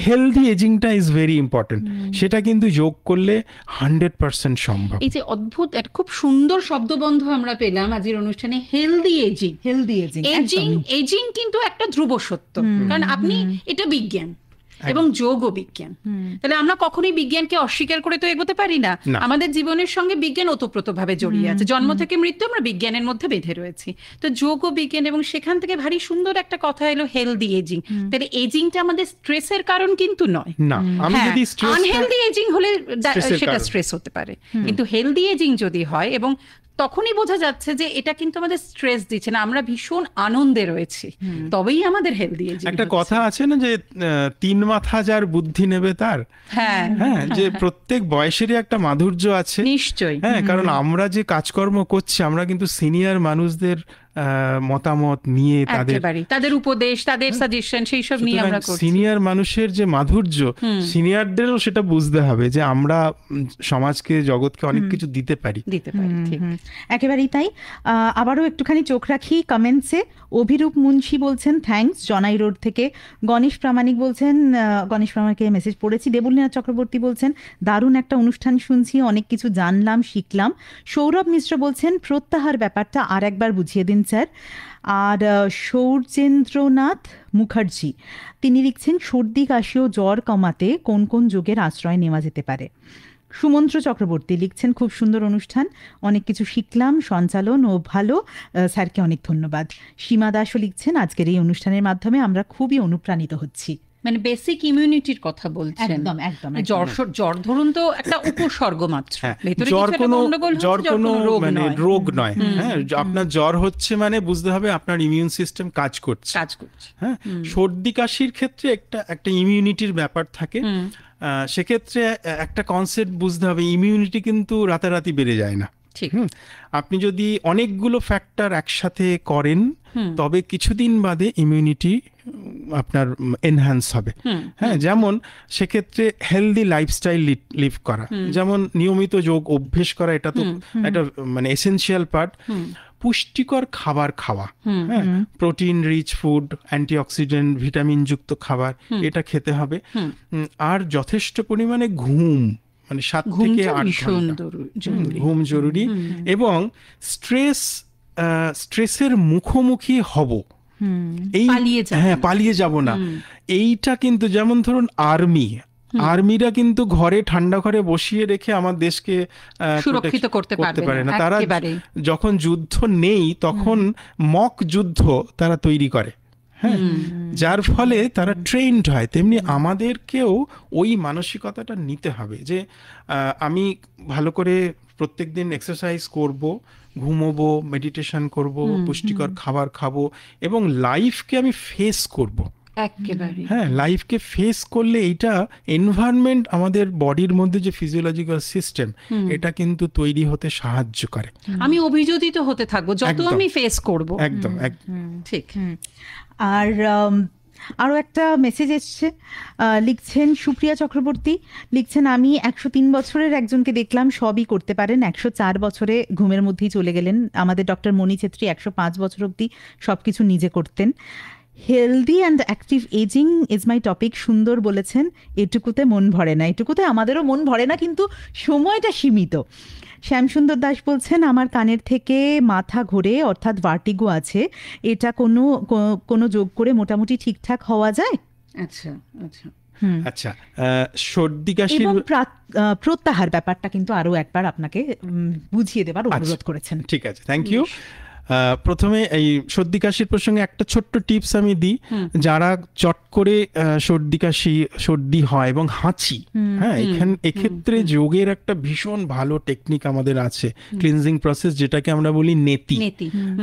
Speaker 3: হেলদি এজিংটা ইজ ভেরি ইম্পর্টেন্ট, সেটা কিন্তু যোগ করলে 100% সম্ভব।
Speaker 2: এই যে অদ্ভুত একটা খুব সুন্দর শব্দবন্ধ আমরা পেলাম আজকের অনুষ্ঠানে, হেলদি এজিং। এজিং কিন্তু একটা ধ্রুব সত্য, কারণ আপনি এটা বিজ্ঞান এবং যোগও বিজ্ঞান, তাহলে আমরা কখনোই বিজ্ঞানকে অস্বীকার করে তো এগোতে পারি না। আমাদের জীবনের সঙ্গে বিজ্ঞান ওতপ্রোতভাবে জড়িয়ে আছে, জন্ম থেকে মৃত্যু আমরা বিজ্ঞানের মধ্যে বেঁধে রয়েছি। তো যোগও বিজ্ঞান, এবং সেখান থেকে ভারী সুন্দর একটা কথা এলো হেলদি এজিং। তাহলে এজিংটা আমাদের স্ট্রেসের কারণ কিন্তু নয়। আনহেলদি এজিং হলে সেটা স্ট্রেস হতে পারে, কিন্তু হেলদি এজিং যদি হয়, এবং তখনই বোঝা যাচ্ছে যে এটা কিন্তু আমাদের স্ট্রেস দিচ্ছে না, আমরা ভীষণ আনন্দে রয়েছি, তবেই আমাদের হেলদি এজিং।
Speaker 3: একটা কথা আছে না যে 3 মাথা যার বুদ্ধি নেবে তার, হ্যাঁ যে প্রত্যেক বয়সেরই একটা মাধুর্য আছে
Speaker 2: নিশ্চয়ই।
Speaker 3: হ্যাঁ, কারণ আমরা যে কাজকর্ম করছি আমরা কিন্তু সিনিয়র মানুষদের মতামত নিয়ে,
Speaker 2: তাদের উপদেশ, তাদের সাজেশন, সেই সব নিয়ে আমরা করছি।
Speaker 3: সিনিয়র মানুষের যে মাধুর্য, সিনিয়রদেরও সেটা বুঝতে হবে যে আমরা সমাজকে, জগৎকে অনেক কিছু দিতে পারি।
Speaker 1: একেবারেই তাই। আবারও একটুখানি চোখ রাখি কমেন্টসে। অভিরূপ মুন্সি বলছেন থ্যাঙ্কস জনাই রোড থেকে। গণেশ প্রামাণিক বলছেন, গণেশ প্রামাণিকের মেসেজ পড়েছি। দেবলীনা চক্রবর্তী বলছেন দারুণ একটা অনুষ্ঠান শুনছি, অনেক কিছু জানলাম, শিখলাম। সৌরভ মিশ্র বলছেন প্রত্যাহার ব্যাপারটা আর একবার বুঝিয়ে দিন স্যার। আর সৌর্যেন্দ্রনাথ মুখার্জি তিনি লিখছেন সর্দি কাশি ও জ্বর কমাতে কোন কোন যোগের আশ্রয় নেওয়া যেতে পারে। সুমন্ত্র চক্রবর্তী লিখছেন খুব সুন্দর অনুষ্ঠান, অনেক কিছু শিখলাম, সঞ্চালন ও ভালো, স্যারকে অনেক ধন্যবাদ। সীমা দাসও লিখছেন আজকের এই অনুষ্ঠানের মাধ্যমে আমরা খুবই অনুপ্রাণিত হচ্ছি।
Speaker 2: মানে বেসিক ইমিউনিটির কথা বলছেন।
Speaker 1: একদম একদম।
Speaker 2: জ্বর ধরুন তো একটা উপসর্গ মাত্র,
Speaker 3: জ্বর কোনো মানে রোগ নয়। হ্যাঁ, আপনার জ্বর হচ্ছে মানে বুঝতে হবে আপনার ইমিউন সিস্টেম কাজ করছে। হ্যাঁ, সর্দি কাশির ক্ষেত্রে একটা ইমিউনিটির ব্যাপার থাকে, সেক্ষেত্রে একটা কনসেপ্ট বুঝতে হবে, ইমিউনিটি কিন্তু রাতারাতি বেড়ে যায় না।
Speaker 2: ঠিক।
Speaker 3: আপনি যদি অনেকগুলো ফ্যাক্টর একসাথে করেন তবে কিছুদিন বাদে ইমিউনিটি আপনার এনহ্যান্স হবে। হ্যাঁ, যেমন সেক্ষেত্রে হেলদি লাইফস্টাইল লিভ করা, যেমন নিয়মিত যোগ অভ্যেস করা, এটা তো একটা মানে এসেনশিয়াল পার্ট। পুষ্টিকর খাবার খাওয়া, হ্যাঁ, protein rich food, antioxidant, vitamin যুক্ত খাবার, এটা খেতে হবে। আর যথেষ্ট পরিমাণে ঘুম, মানে 7 থেকে 8 ঘন্টা ঘুম জরুরি। এবং স্ট্রেসের মুখোমুখি হব, পালিয়ে যাব না, এইটা কিন্তু যেমন ধরুন আর্মিরা কিন্তু ঘরে ঠান্ডা ঘরে বসিয়ে রেখে আমার দেশকে
Speaker 2: সুরক্ষিত করতে পারে না।
Speaker 3: তারা যখন যুদ্ধ নেই তখন মক যুদ্ধ তারা তৈরি করে, হ্যাঁ, যার ফলে তারা ট্রেন্ড হয়। তেমনি আমাদেরকেও ওই মানসিকতাটা নিতে হবে যে আমি ভালো করে প্রত্যেকদিন এক্সারসাইজ করব, ঘুমোবো, মেডিটেশন করব, পুষ্টিকর খাবার খাবো এবং লাইফকে আমি ফেস করব।
Speaker 2: একেবারে
Speaker 3: হ্যাঁ, লাইফকে ফেস করলে এইটা এনভায়রনমেন্ট, আমাদের বডির মধ্যে যে ফিজিওলজিক্যাল সিস্টেম, এটা কিন্তু তৈরি হতে সাহায্য করে।
Speaker 2: আমি অভিযোজিত হতে থাকবো যত আমি ফেস করব।
Speaker 3: একদম
Speaker 2: ঠিক।
Speaker 1: আর আরও একটা মেসেজ এসছে, লিখছেন সুপ্রিয়া চক্রবর্তী, লিখছেন আমি 103 বছরের একজনকে দেখলাম সবই করতে পারেন, 104 বছরে ঘুমের মধ্যেই চলে গেলেন। আমাদের ডক্টর মণি ছেত্রী 105 বছর অবধি সব কিছু নিজে করতেন। Healthy and active ageing is my topic, সুন্দর বলেছেন। এটুকুতে মন ভরে না, এটুকুতে আমাদেরও মন ভরে না, কিন্তু সময়টা সীমিত। শ্যামসুন্দর দাস বলছেন আমার কানের থেকে মাথা ঘোরে, অর্থাৎ ভার্টিগো আছে, এটা কোনো যোগ করে মোটামুটি ঠিকঠাক হওয়া যায়?
Speaker 2: আচ্ছা আচ্ছা
Speaker 3: আচ্ছা, সর্দি কাশি
Speaker 1: এবং প্রত্যাহার ব্যাপারটা কিন্তু আরো একবার আপনাকে বুঝিয়ে দেবার অনুরোধ করেছেন।
Speaker 3: ঠিক আছে, থ্যাংক ইউ। প্রথমে এই সর্দি কাশির প্রসঙ্গে একটা ছোট্ট টিপস আমি দিই। যারা চট করে সর্দি হয় এবং হাঁচি, হ্যাঁ, এক্ষেত্রে যোগের একটা ভীষণ ভালো টেকনিক আমাদের আছে, ক্লিনজিং প্রসেস, যেটাকে আমরা বলি নেতি।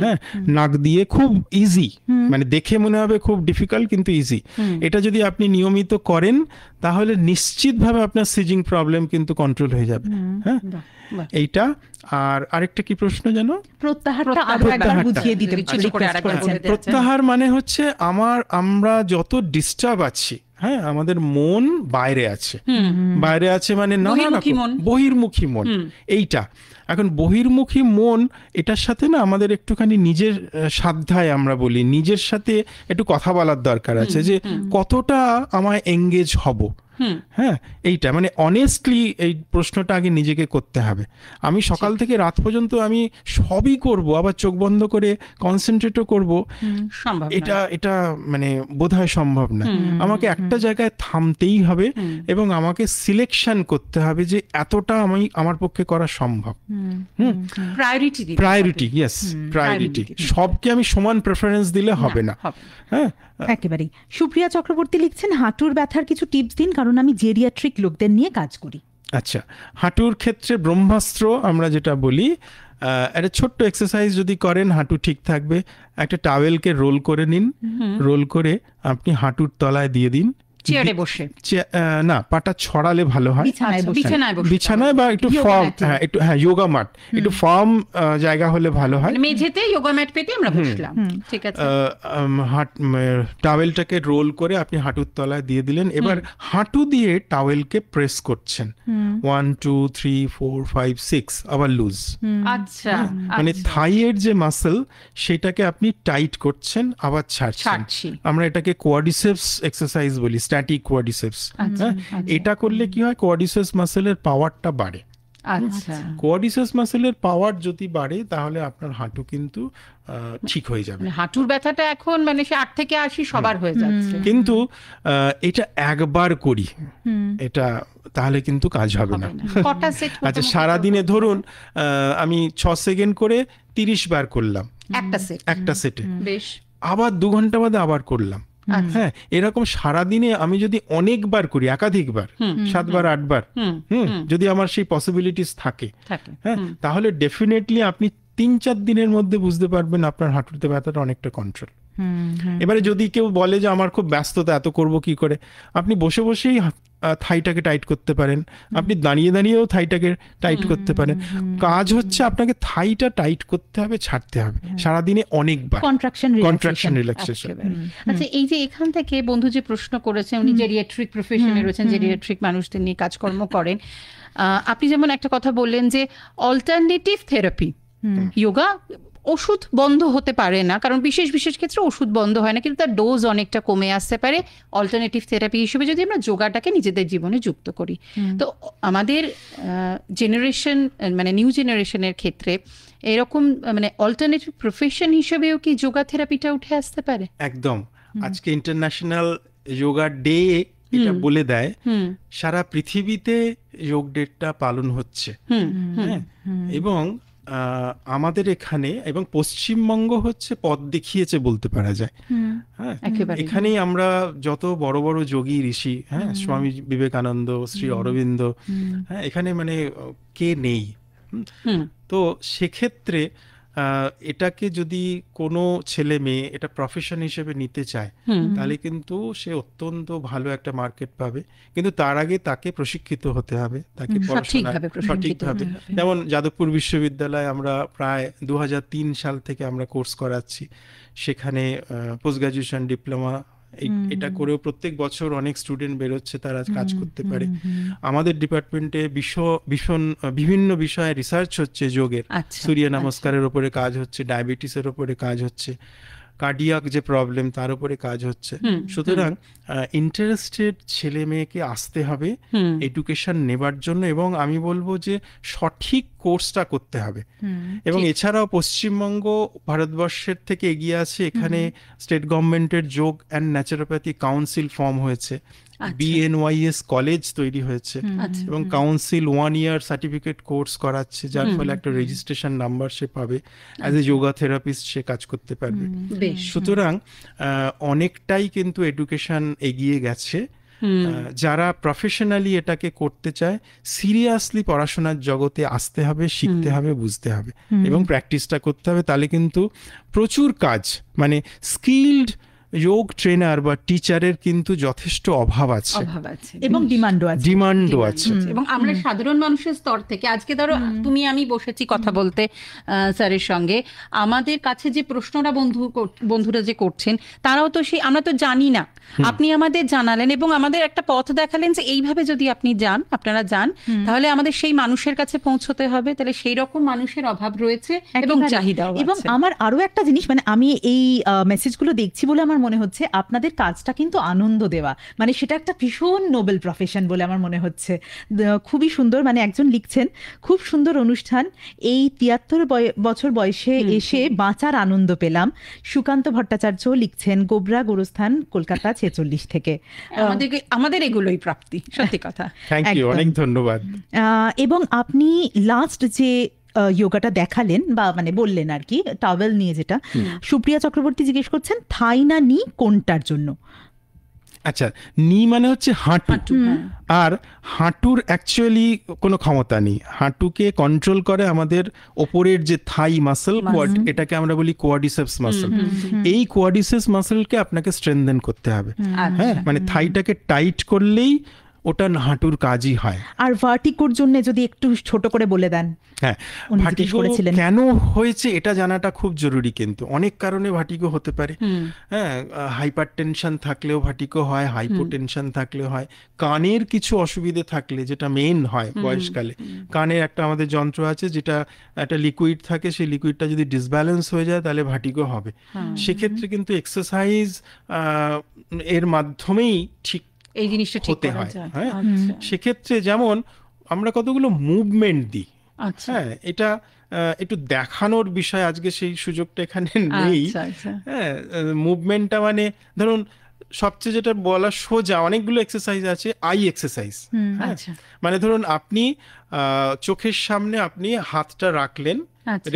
Speaker 3: হ্যাঁ, নাক দিয়ে খুব ইজি, মানে দেখে মনে হবে খুব ডিফিকাল্ট কিন্তু ইজি। এটা যদি আপনি নিয়মিত করেন তাহলে নিশ্চিতভাবে আপনার সিজিং প্রবলেম কিন্তু কন্ট্রোল হয়ে যাবে। হ্যাঁ, এইটা। আর আরেকটা কি প্রশ্ন জানো? প্রত্যাহার মানে হচ্ছে আমরা যত ডিস্টার্ব আছি, হ্যাঁ, আমাদের মন বাইরে আছে মানে বহির্মুখী মন। এইটা এখন বহির্মুখী মন, এটার সাথে না আমাদের একটুখানি নিজের সাধ্যায়, আমরা বলি নিজের সাথে একটু কথা বলার দরকার আছে, যে কতটা আমায় এঙ্গেজ হব। হ্যাঁ, এইটা মানে অনেস্টলি এই প্রশ্নটা আগে নিজেকে করতে হবে। আমি সকাল থেকে রাত পর্যন্ত আমি সবই করব, আবার চোখ বন্ধ করে কনসেন্ট্রেটও করব, এটা মানে বোধহয় সম্ভব না। আমাকে একটা জায়গায় থামতেই হবে এবং আমাকে সিলেকশন করতে হবে যে এতটা আমার পক্ষে করা সম্ভব। Priority, yes, priority. সবকে আমি সমান প্রেফারেন্স দিলে হবে না। হ্যাঁ,
Speaker 1: একেবারেই। সুপ্রিয়া চক্রবর্তী লিখছেন হাঁটুর ব্যথার কিছু টিপস দিন, কারণ আমি জেরিয়াট্রিক লোকদের নিয়ে কাজ করি।
Speaker 3: আচ্ছা, হাঁটুর ক্ষেত্রে ব্রহ্মাস্ত্র আমরা যেটা বলি, একটা ছোট্ট এক্সারসাইজ যদি করেন হাঁটু ঠিক থাকবে। একটা টাওয়েলকে রোল করে নিন, রোল করে আপনি হাঁটুর তলায় দিয়ে দিন,
Speaker 2: চেয়ারে বসে
Speaker 3: না, পাটা ছড়ালে ভালো হয়, বিছানায় বা একটু ফার্ম, যোগা ম্যাট, একটু ফার্ম জায়গা হলে ভালো হয়।
Speaker 2: মেঝেতে যোগা ম্যাট পেতে আমরা বসলাম, ঠিক আছে।
Speaker 3: টাওয়েলটাকে রোল করে আপনি হাঁটুর তলায় দিয়ে দিলেন। এবার হাঁটু দিয়ে টাওয়েলকে প্রেস করছেন, 1 2 3 4 5 6, আবার লুজ।
Speaker 2: আচ্ছা,
Speaker 3: মানে থাইয়ের যে মাসল সেটাকে আপনি টাইট করছেন, আবার ছাড়ছেন। আমরা এটাকে কোয়াড্রিসেপস এক্সারসাইজ বলি, স্ট্যাটিক কোয়াড্রিসেপস। এটা করলে কি হয়, কোয়াড্রিসেপস মাসলের পাওয়ারটা বাড়ে। কোয়াড্রিসেপস মাসলের পাওয়ার যদি বাড়ে তাহলে আপনার হাঁটু কিন্তু ঠিক হয়ে যাবে।
Speaker 2: হাঁটুর ব্যথাটা এখন মানে 8 থেকে 80 সবার হয়ে যাচ্ছে,
Speaker 3: কিন্তু এটা একবার করি, এটা তাহলে কিন্তু কাজ হবে না। আচ্ছা, সারাদিনে ধরুন আমি 6 সেকেন্ড করে 30 বার করলাম একটা সেটে,
Speaker 2: বেশ,
Speaker 3: আবার 2 ঘন্টা বাদে আবার করলাম। হ্যাঁ, এরকম সারাদিনে আমি যদি অনেকবার করি, একাধিকবার, 7 বার 8 বার, যদি আমার সেই পসিবিলিটিস থাকে, হ্যাঁ, তাহলে ডেফিনেটলি আপনি 3-4 দিনের মধ্যে বুঝতে পারবেন আপনার হাঁটুতে ব্যথাটা অনেকটা কন্ট্রোল। এবারে যদি কেউ বলে যে আমার খুব ব্যস্ততা, এত করব কি করে, আপনি বসে বসেই থাইটাকে টাইট করতে পারেন, আপনি দাঁড়িয়ে দাঁড়িয়েও থাইটাকে টাইট করতে পারেন। কাজ হচ্ছে আপনাকে থাইটা টাইট করতে হবে, ছাড়তে হবে সারাদিনে অনেকবার, কন্ট্রাকশন রিল্যাক্সেশন।
Speaker 2: আচ্ছা, এই যে এখান থেকে বন্ধু যে প্রশ্ন করেছেন, উনি জেরিয়াট্রিক প্রফেশনে রয়েছেন, জেরিয়াট্রিক মানুষদের নিয়ে কাজকর্ম করেন, আপনি যেমন একটা কথা বললেন যে অল্টারনেটিভ থেরাপি, যোগা ওষুধ বন্ধ হতে পারে না, কারণ বিশেষ বিশেষ ক্ষেত্রে ওষুধ বন্ধ হয় না, কিন্তু তার ডোজ অনেকটা কমে আসতে পারে অল্টারনেটিভ থেরাপি হিসেবে যদি আমরা যোগাটাকে নিজেদের জীবনে যুক্ত করি। তো আমাদের জেনারেশন, মানে নিউ জেনারেশনের ক্ষেত্রে এরকম মানে অল্টারনেটিভ প্রফেশন হিসেবেও কি যোগা থেরাপিটা উঠে আসতে পারে?
Speaker 3: একদম। আজকে ইন্টারন্যাশনাল যোগা ডে এটা বলে দেয় সারা পৃথিবীতে যোগ ডেটা পালন হচ্ছে। এবং আমাদের এখানে এবং পশ্চিমবঙ্গ হচ্ছে পথ দেখিয়েছে বলতে পারা যায়। হ্যাঁ, এখানেই আমরা যত বড় বড় যোগী ঋষি, হ্যাঁ, স্বামী বিবেকানন্দ, শ্রী অরবিন্দ, হ্যাঁ, এখানে মানে কে নেই? তো সেক্ষেত্রে এটাকে যদি কোনো ছেলে মেয়ে এটা প্রফেশন হিসেবে নিতে চায়, তাহলে কিন্তু সে অত্যন্ত ভালো একটা মার্কেট পাবে, কিন্তু তার আগে তাকে প্রশিক্ষিত হতে হবে, তাকে সঠিকভাবে। যেমন যাদবপুর বিশ্ববিদ্যালয়ে আমরা প্রায় 2003 সাল থেকে আমরা কোর্স করাচ্ছি, সেখানে পোস্ট গ্রাজুয়েশন, ডিপ্লোমা এটা করেও প্রত্যেক বছর অনেক স্টুডেন্ট বেরোচ্ছে, তারা কাজ করতে পারে। আমাদের ডিপার্টমেন্টে ভীষণ বিভিন্ন বিষয়ে রিসার্চ হচ্ছে যোগের। সূর্য নমস্কারের উপরে কাজ হচ্ছে, ডায়াবেটিসের উপরে কাজ হচ্ছে, কার্ডিয়াক যে প্রবলেম তার উপরে কাজ হচ্ছে। সুতরাং ইন্টারেস্টেড ছেলে মেয়েকে আসতে হবে এডুকেশন নেবার জন্য, এবং আমি বলবো যে সঠিক কোর্সটা করতে হবে। এবং এছাড়াও পশ্চিমবঙ্গ ভারতবর্ষের থেকে এগিয়ে আছে, এখানে স্টেট গভর্নমেন্টের যোগ অ্যান্ড ন্যাচারোপ্যাথি কাউন্সিল ফর্ম হয়েছে, BNYS কলেজ তৈরি হয়েছে, এবং কাউন্সিল 1 ইয়ার সার্টিফিকেট কোর্স করাচ্ছে, যার ফলে একটা রেজিস্ট্রেশন নাম্বার সে পাবে, অ্যাজ এ যোগা থেরাপিস্ট সে কাজ করতে পারবে। সুতরাং অনেকটাই কিন্তু এডুকেশন এগিয়ে গেছে। যারা প্রফেশনালি এটাকে করতে চায়, সিরিয়াসলি পড়াশোনার জগতে আসতে হবে, শিখতে হবে, বুঝতে হবে এবং প্র্যাকটিসটা করতে হবে। তাহলে কিন্তু প্রচুর কাজ, মানে স্কিলড যোগ ট্রেনার বা টিচারের কিন্তু যথেষ্ট অভাব আছে
Speaker 1: এবং ডিমান্ডও আছে।
Speaker 2: এবং আমরা সাধারণ মানুষের স্তর থেকে, আজকে ধরো তুমি আমি বসেছি কথা বলতে স্যারের সঙ্গে, আমাদের কাছে যে প্রশ্নটা বন্ধুরা যে করছেন, তারাও তো সেই, আমরা তো জানি না, আপনি আমাদের জানালেন এবং আমাদের একটা পথ দেখালেন যে এইভাবে যদি আপনারা যান তাহলে আমাদের সেই মানুষের কাছে পৌঁছতে হবে। তাহলে সেই রকম মানুষের অভাব রয়েছে এবং চাহিদাও আছে।
Speaker 1: এবং আমার আরো একটা জিনিস, মানে আমি এই মেসেজগুলো দেখছি বলে আমার মনে হচ্ছে আপনাদের কাজটা কিন্তু আনন্দ দেওয়া, মানে সেটা একটা ভীষণ নোবেল প্রফেশন বলে আমার মনে হচ্ছে। খুবই সুন্দর, মানে একজন লিখছেন, খুব সুন্দর অনুষ্ঠান, এই 73 বছর বয়সে এসে বাঁচার আনন্দ পেলাম। সুকান্ত ভট্টাচার্য লিখছেন গোবরা গোরস্থান, কলকাতা 46 থেকে।
Speaker 2: আমাদের এগুলোই প্রাপ্তি, সত্যি কথা।
Speaker 3: থ্যাংক ইউ, অনেক ধন্যবাদ।
Speaker 1: এবং আপনি লাস্ট যে যোগাটা দেখালেন বা মানে বললেন আর কি, টাওয়েল নিয়ে, যেটা সুপ্রিয়া চক্রবর্তী জিজ্ঞেস করছেন থাই না নি কোনটার জন্য?
Speaker 3: আচ্ছা, নি মানে হচ্ছে হাঁটু, আর হাঁটুর অ্যাকচুয়ালি কোনো ক্ষমতা নেই। হাঁটুকে কন্ট্রোল করে আমাদের ওপরের যে থাই মাসল, এটাকে আমরা বলি কোয়াড্রিসেপস মাসল। এই কোয়াড্রিসেপস মাসলকে আপনাকে স্ট্রেনথেন করতে হবে। হ্যাঁ, মানে থাইটাকে টাইট করলেই ওটা হাঁটুর কাজই হয়।
Speaker 1: আর ভার্টিগোর জন্য যদি একটু ছোট করে বলে দেন।
Speaker 3: হ্যাঁ, ভার্টিগো কেন হয়েছে এটা জানাটা খুব জরুরি, কিন্তু অনেক কারণে ভার্টিগো হতে পারে। হ্যাঁ, হাইপারটেনশন থাকলেও ভার্টিগো হয়, হাইপোটেনশন থাকলেও হয়, কানের কিছু অসুবিধে থাকলে, যেটা মেইন হয় বয়সকালে, কানের একটা আমাদের যন্ত্র আছে যেটা একটা লিকুইড থাকে, সেই লিকুইডটা যদি ডিসব্যালেন্স হয়ে যায় তাহলে ভার্টিগো হবে। সেক্ষেত্রে কিন্তু এক্সারসাইজ এর মাধ্যমেই ঠিক
Speaker 2: এই জিনিসটা
Speaker 3: হতে হয়। হ্যাঁ, সেক্ষেত্রে যেমন আমরা কতগুলো মুভমেন্ট দিই, হ্যাঁ, এটা একটু দেখানোর বিষয়, আজকে সেই সুযোগটা এখানে নেই। হ্যাঁ, মুভমেন্টটা মানে ধরুন সবচেয়ে যেটা বলা সোজা, অনেকগুলো এক্সারসাইজ আছে, আই এক্সারসাইজ। মানে ধরুন আপনি চোখের সামনে আপনি হাতটা রাখলেন,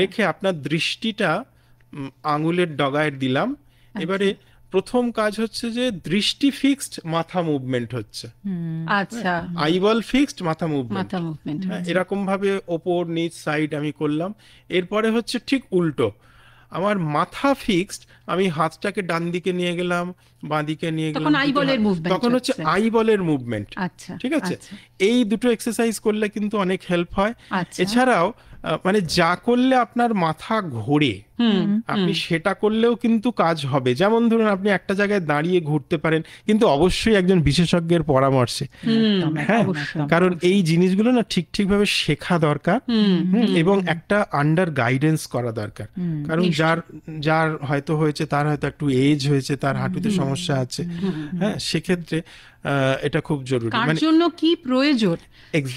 Speaker 3: রেখে আপনার দৃষ্টিটা আঙুলের ডগায় দিলাম। এবারে প্রথম কাজ হচ্ছে যে দৃষ্টি ফিক্সড, মাথা মুভমেন্ট হচ্ছে।
Speaker 2: আচ্ছা,
Speaker 3: আইবল ফিক্সড, মাথা মুভমেন্ট। এরকম ভাবে ওপর নিচ সাইড আমি করলাম। এরপরে হচ্ছে ঠিক উল্টো, আমার মাথা ফিক্সড, আমি হাতটাকে ডান দিকে নিয়ে গেলাম, বাঁ দিকে নিয়ে গেলাম,
Speaker 2: তখন আইবলের মুভমেন্ট,
Speaker 3: তখন হচ্ছে আইবলের মুভমেন্ট।
Speaker 2: আচ্ছা,
Speaker 3: ঠিক আছে, এই দুটো এক্সারসাইজ করলে কিন্তু অনেক হেল্প হয়।
Speaker 2: আচ্ছা।
Speaker 3: এছাড়াও মানে যা করলে আপনার মাথা ঘোরে আপনি সেটা করলেও কিন্তু কাজ হবে। যেমন ধরুন আপনি একটা জায়গায় দাঁড়িয়ে ঘুরতে পারেন, কিন্তু অবশ্যই একজন বিশেষজ্ঞের পরামর্শে। হ্যাঁ, কারণ এই জিনিসগুলো না ঠিকভাবে শেখা দরকার এবং একটা আন্ডার গাইডেন্স করা দরকার। কারণ যার হয়তো হয়েছে, তার হয়তো একটু এজ হয়েছে, তার হাঁটুতে সমস্যা আছে, হ্যাঁ, সেক্ষেত্রে এটা খুব জরুরি।
Speaker 2: কার জন্য কি প্রয়োজন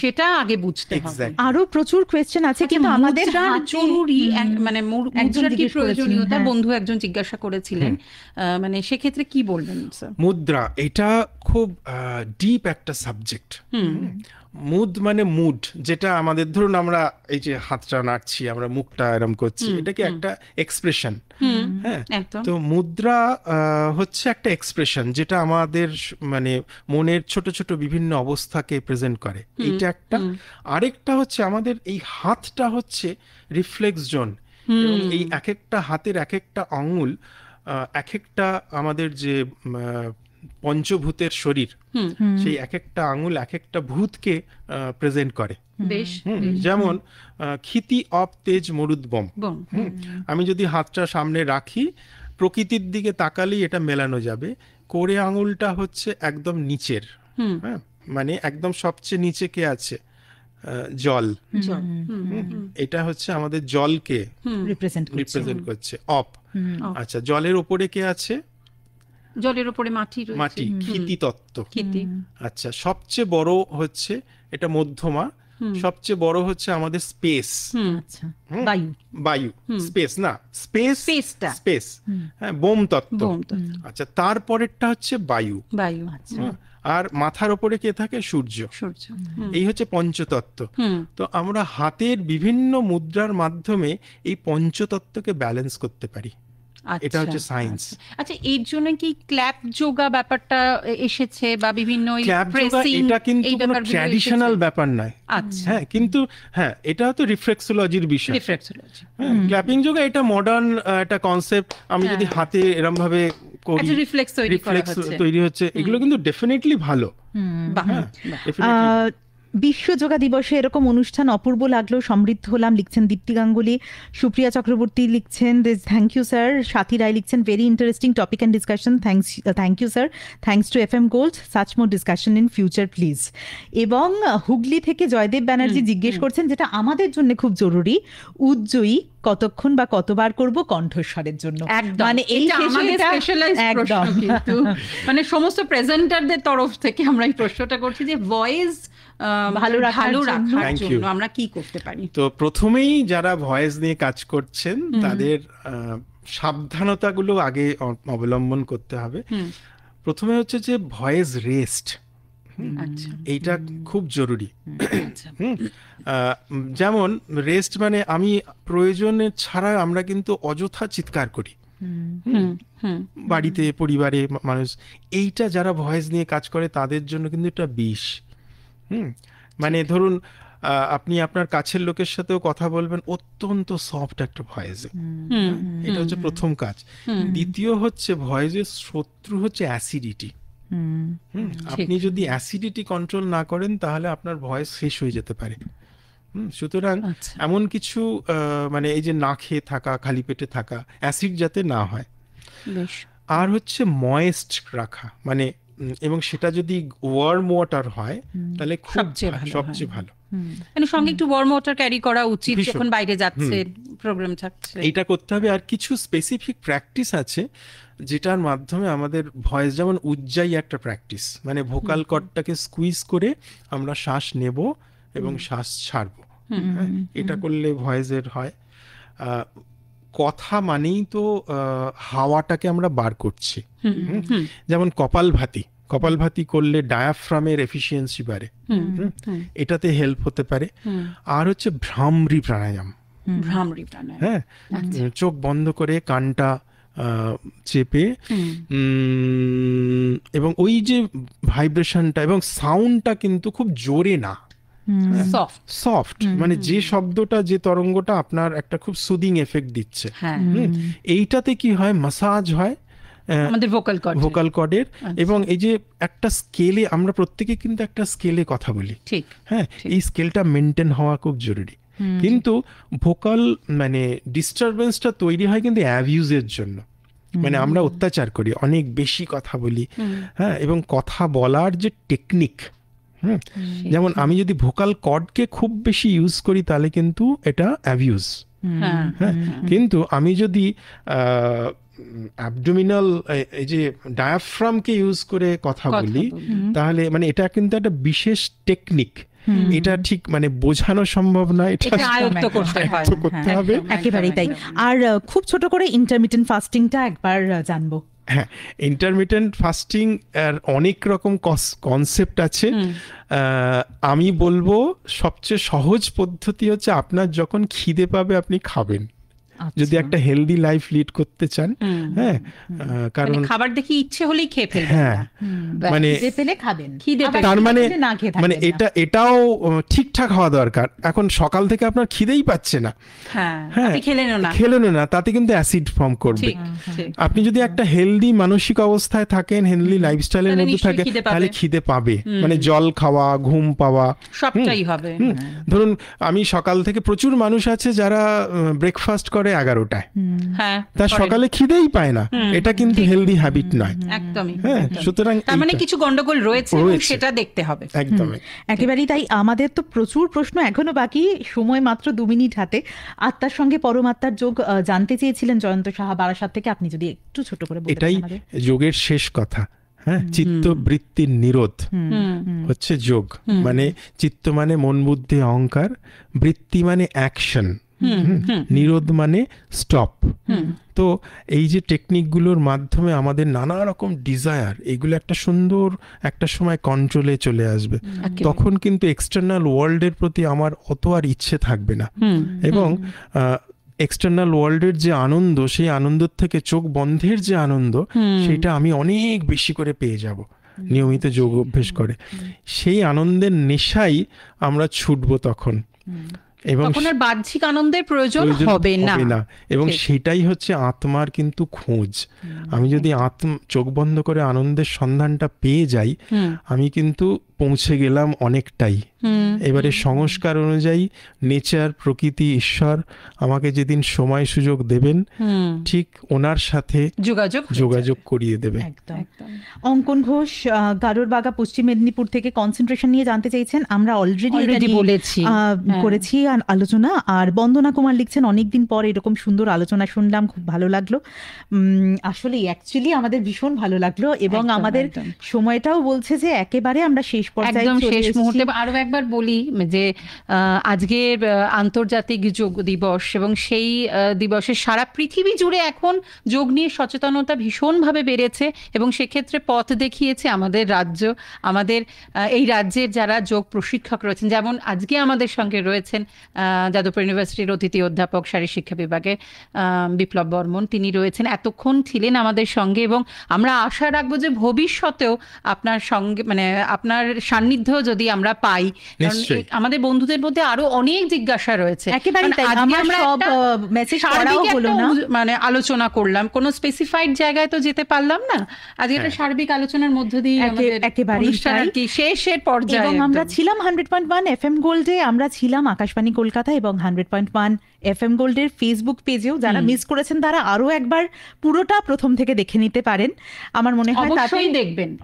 Speaker 2: সেটা আগে বুঝতে হবে।
Speaker 1: আরো প্রচুর কোয়েশ্চেন আছে, কিন্তু আমাদের
Speaker 2: জরুরি মানে মুদ্রার কি প্রয়োজনীয়তা বন্ধু একজন জিজ্ঞাসা করেছিলেন, মানে সেক্ষেত্রে কি বলবেন স্যার?
Speaker 3: মুদ্রা এটা খুব ডিপ একটা সাবজেক্ট। মুদ মানে মুড, যেটা আমাদের ধরুন আমরা এই যে হাতটা নাড়ছি, আমরা মুখটা এরম করছি, এটা কি একটা এক্সপ্রেশন। হ্যাঁ, তো মুদ্রা হচ্ছে একটা এক্সপ্রেশন যেটা আমাদের মানে মনের ছোট ছোট বিভিন্ন অবস্থাকে প্রেজেন্ট করে, এইটা একটা। আরেকটা হচ্ছে আমাদের এই হাতটা হচ্ছে রিফ্লেক্স জোন, এবং এই এক একটা হাতের এক একটা আঙুল এক একটা আমাদের যে পঞ্চভূতের শরীর, সেই এক একটা আঙুল এক একটা ভূতকে প্রেজেন্ট করে। যেমন ক্ষিতি অপ তেজ মরুদ্বম, আমি যদি হাতটা সামনে রাখি, প্রকৃতির দিকে তাকালেই এটা মেলানো যাবে। কোড়ে আঙুলটা হচ্ছে একদম নিচের, হ্যাঁ, মানে একদম সবচেয়ে নিচে কে আছে? জল। এটা হচ্ছে আমাদের জলকে রিপ্রেজেন্ট করছে, অপ। আচ্ছা, জলের ওপরে কে আছে?
Speaker 2: জলের উপরে মাটি,
Speaker 3: ক্ষিতি তত্ত্ব। আচ্ছা, সবচেয়ে বড় হচ্ছে এটা মধ্যমা, সবচেয়ে বড় হচ্ছে আমাদের স্পেস, বায়ু, স্পেস না, স্পেস, হ্যাঁ, বোম তত্ত্ব। আচ্ছা, তারপরেরটা হচ্ছে বায়ু। আর মাথার উপরে কে থাকে? সূর্য। এই হচ্ছে পঞ্চতত্ত্ব। তো আমরা হাতের বিভিন্ন মুদ্রার মাধ্যমে এই পঞ্চতত্ত্বকে ব্যালেন্স করতে পারি। এটা হচ্ছে সায়েন্স।
Speaker 2: আচ্ছা, এর জন্য কি ক্ল্যাপ যোগা ব্যাপারটা এসেছে বা বিভিন্ন
Speaker 3: এটা কিন্তু কোনো ট্র্যাডিশনাল ব্যাপার নয়। হ্যাঁ, কিন্তু হ্যাঁ, এটা তো রিফ্লেক্সোলজির বিষয়। ক্ল্যাপিং যোগা এটা মডার্ন একটা কনসেপ্ট। আমি যদি হাতে এরকম ভাবে করি, রিফ্লেক্স তৈরি হচ্ছে, এগুলো কিন্তু ডেফিনেটলি ভালো।
Speaker 1: বিশ্ব যোগা দিবসে এরকম অনুষ্ঠান অপূর্ব লাগলো, সমৃদ্ধ হলাম, লিখছেন দীপ্তি গাঙ্গুলি। সুপ্রিয়া চক্রবর্তী লিখছেন thank you sir. Sathi Roy লিখছেন very interesting topic and discussion, thank you sir, thanks to FM gold, such more discussion in future please. এবং হুগলি থেকে জয়দেব ব্যানার্জি জিজ্ঞেস করছেন, যেটা আমাদের জন্য খুব জরুরি, উজ্জয়ী কতক্ষণ বা কতবার করব কণ্ঠস্বরের জন্য?
Speaker 2: মানে এই মানে সমস্ত প্রেজেন্টারদের তরফ থেকে আমরা এই প্রশ্নটা করছি যে ভয়েস ভালো রাখার জন্য আমরা কি করতে পারি।
Speaker 3: তো প্রথমেই যারা ভয়েস নিয়ে কাজ করছেন তাদের সাবধানতাগুলো আগে অবলম্বন করতে হবে। প্রথমে হচ্ছে যে ভয়েস রেস্ট, এইটা খুব জরুরি। যেমন রেস্ট মানে আমি প্রয়োজনে ছাড়া আমরা কিন্তু অযথা চিৎকার করি বাড়িতে, পরিবারে মানুষ। এইটা যারা ভয়েস নিয়ে কাজ করে তাদের জন্য কিন্তু এটা বিষ। মানে ধরুন আপনি আপনার কাছের লোকের সাথেও কথা বলবেন অত্যন্ত সফট একটা ভয়েসে, এটা হচ্ছে প্রথম কাজ। দ্বিতীয় হচ্ছে ভয়েসের শত্রু হচ্ছে অ্যাসিডিটি। আপনি যদি অ্যাসিডিটি কন্ট্রোল না করেন তাহলে আপনার ভয়েস শেষ হয়ে যেতে পারে। সুতরাং এমন কিছু মানে এই যে না খেয়ে থাকা, খালি পেটে থাকা, অ্যাসিড যাতে না হয়। আর হচ্ছে ময়েস্ট রাখা, মানে এবং সেটা যদি ওয়ার্ম ওয়াটার হয় তাহলে সবচেয়ে ভালো।
Speaker 2: মানে সঙ্গে একটু ওয়ার্ম ওয়াটার ক্যারি করা উচিত যখন বাইরে যাচ্ছে, প্রোগ্রাম থাকছে,
Speaker 3: এইটা করতে হবে। আর কিছু স্পেসিফিক প্র্যাকটিস আছে যেটার মাধ্যমে আমাদের ভয়েস, যেমন উজ্জাই একটা প্র্যাকটিস, মানে ভোকাল কর্ডটাকে স্কুইজ করে আমরা শ্বাস নেব এবং শ্বাস ছাড়ব। এটা করলে ভয়েসের হয়। কথা মানেই তো হাওয়াটাকে আমরা বার করছি। যেমন কপালভাতি করলে ডায়াফ্রামের এফিসিয়েন্সি বাড়ে, এটাতে হেল্প হতে পারে। আর হচ্ছে ভ্রামরি প্রাণায়াম। হ্যাঁ, চোখ বন্ধ করে কানটা চেপে এবং ওই যে ভাইব্রেশনটা এবং সাউন্ডটা কিন্তু খুব জোরে না, সফট, মানে যে শব্দটা, যে তরঙ্গটা আপনার একটা খুব সুদিং এফেক্ট দিচ্ছে, এইটাতে কি হয়, মাসাজ হয়
Speaker 2: আমাদের ভোকাল কর্ডের।
Speaker 3: এবং এই যে একটা স্কেলে, আমরা প্রত্যেকে কিন্তু একটা স্কেলে কথা বলি,
Speaker 2: ঠিক,
Speaker 3: হ্যাঁ, এই স্কেলটা মেনটেন হওয়া খুব জরুরি। কিন্তু ভোকাল মানে ডিস্টারবেন্সটা তৈরি হয় কিন্তু অ্যাবিউজের জন্য, মানে আমরা অত্যাচার করি, অনেক বেশি কথা বলি, হ্যাঁ, এবং কথা বলার যে টেকনিক, যেমন আমি যদি ভোকাল কর্ডকে খুব বেশি ইউজ করি তাহলে কিন্তু এটা অ্যাবিউজ, হ্যাঁ, কিন্তু আমি যদি অ্যাবডোমিনাল এই যে ডায়াফ্রামকে ইউজ করে কথা বলি তাহলে মানে এটা কিন্তু একটা বিশেষ টেকনিক, এটা ঠিক মানে বোঝানো সম্ভব নয়, এটা
Speaker 2: আয়ত্ত করতে
Speaker 1: হবে, একেবারেই তাই। আর খুব ছোট করে ইন্টারমিটেন্ট ফাস্টিংটা একবার জানবো।
Speaker 3: হ্যাঁ, ইন্টারমিটেন্ট ফাস্টিং এর অনেক রকম কনসেপ্ট আছে। আমি বলবো সবচেয়ে সহজ পদ্ধতি হচ্ছে আপনার যখন খিদে পাবে আপনি খাবেন, যদি একটা হেলদি লাইফ লিড করতে চান। হ্যাঁ, কারণ
Speaker 2: খাবার দেখি ইচ্ছে হলেই খেয়ে ফেলবেন,
Speaker 3: হ্যাঁ, মানে
Speaker 1: খাবেন,
Speaker 3: তার মানে এটাও ঠিকঠাক হওয়া দরকার। এখন সকাল থেকে আপনার খিদেই পাচ্ছে না,
Speaker 2: হ্যাঁ,
Speaker 3: খেলেন না, তাতে কিন্তু অ্যাসিড ফর্ম করবে। আপনি যদি একটা হেলদি মানসিক অবস্থায় থাকেন, হেলদি লাইফস্টাইলের মধ্যে থাকেন, তাহলে খিদে পাবে, মানে জল খাওয়া, ঘুম পাওয়া,
Speaker 2: সবটাই হবে।
Speaker 3: ধরুন আমি সকাল থেকে, প্রচুর মানুষ আছে যারা ব্রেকফাস্ট করে 11টায়, তার সকালে খিদেই পায় না, এটা কিন্তু হেলদি হ্যাবিট নয় একদমই। হ্যাঁ, সুতরাং
Speaker 2: তার মানে কিছু গন্ডগোল রয়েছে, সেটা দেখতে হবে।
Speaker 3: একদম,
Speaker 1: একেবারেই তাই। আমাদের তো প্রচুর প্রশ্ন এখনো বাকি, সময় মাত্র 2 মিনিট হাতে। আত্মার সঙ্গে পরমাত্মার যোগ জানতে চেয়েছিলেন জয়ন্ত সাহা বারাসাত থেকে, আপনি যদি একটু ছোট করে বলতেন।
Speaker 3: এটাই যোগের শেষ কথা। হ্যাঁ, চিত্তবৃত্তির নিরোধ হচ্ছে যোগ। মানে চিত্ত মানে মন, বুদ্ধি, অহংকার, বৃত্তি মানে অ্যাকশন, নিরোধ মানে স্টপ। তো এই যে টেকনিকগুলোর মাধ্যমে আমাদের নানা রকম ডিজায়ার, এগুলো একটা সুন্দর একটা সময় কন্ট্রোলে চলে আসবে, তখন কিন্তু এক্সটার্নাল ওয়ার্ল্ডের প্রতি আমার অত আর ইচ্ছে থাকবে না, এবং এক্সটার্নাল ওয়ার্ল্ডের যে আনন্দ, সেই আনন্দের থেকে চোখ বন্ধের যে আনন্দ, সেটা আমি অনেক বেশি করে পেয়ে যাব নিয়মিত যোগ অভ্যেস করে। সেই আনন্দের নেশাই আমরা ছুটবো তখন, এবং
Speaker 2: তখন আর বাহ্যিক আনন্দের প্রয়োজন হবে না,
Speaker 3: এবং সেটাই হচ্ছে আত্মার কিন্তু খোঁজ। আমি যদি চোখ বন্ধ করে আনন্দের সন্ধানটা পেয়ে যাই, আমি কিন্তু পৌঁছে গেলাম অনেকটাই। এবারে সংস্কার অনুযায়ী নেচার, প্রকৃতি, ঈশ্বর আমাকে যেদিন সময় সুযোগ দেবেন, ঠিক ওনার সাথে যোগাযোগ করিয়ে দেবে।
Speaker 1: অঙ্কন ঘোষ গারোর বাগা, পশ্চিম মেদিনীপুর থেকে কনসেন্ট্রেশন নিয়ে জানতে চাইছেন। আমরা অলরেডি বলেছি, করেছি আলোচনা। আর বন্দনা কুমার লিখছেন, অনেকদিন পর এরকম সুন্দর আলোচনা শুনলাম, খুব ভালো লাগলো। আসলে অ্যাকচুয়ালি আমাদের ভীষণ ভালো লাগলো, এবং আমাদের সময়টাও বলছে যে একেবারে আমরা শেষ পর্যায়ে,
Speaker 2: শেষ মুহূর্তে। আরো একবার বলি যে আজকের আন্তর্জাতিক যোগ দিবস, এবং সেই দিবসে সারা পৃথিবী জুড়ে এখন যোগ নিয়ে সচেতনতা ভীষণভাবে বেড়েছে, এবং সেক্ষেত্রে পথ দেখিয়েছে আমাদের রাজ্য, আমাদের এই রাজ্যের যারা যোগ প্রশিক্ষক রয়েছেন, যেমন আজকে আমাদের সঙ্গে রয়েছেন যাদবপুর ইউনিভার্সিটির অতিথি অধ্যাপক শারীরশিক্ষা বিভাগে বিপ্লব বর্মন, তিনি রয়েছেন, এতক্ষণ ছিলেন আমাদের সঙ্গে, এবং আমরা আশা রাখবো যে ভবিষ্যতেও আপনার সঙ্গে, মানে আপনার সান্নিধ্য যদি আমরা পাই, কারণ আমাদের বন্ধুদের মধ্যে আরো অনেক জিজ্ঞাসা রয়েছে। মানে আলোচনা করলাম, কোনো স্পেসিফাইড জায়গায় তো যেতে পারলাম না, আজকে একটা সার্বিক আলোচনার মধ্য দিয়ে একেবারে শেষের পর্যায়ে।
Speaker 1: এবং আমরা ছিলাম 100.1 FM গোল্ডে, আমরা ছিলাম আকাশবাণী কলকাতা এবং 100.1 FM গোল্ডের ফেসবুক পেজেও। যারা মিস করেছেন তারা আরো একবার পুরোটা প্রথম থেকে দেখে নিতে পারেন। আমার মনে হয়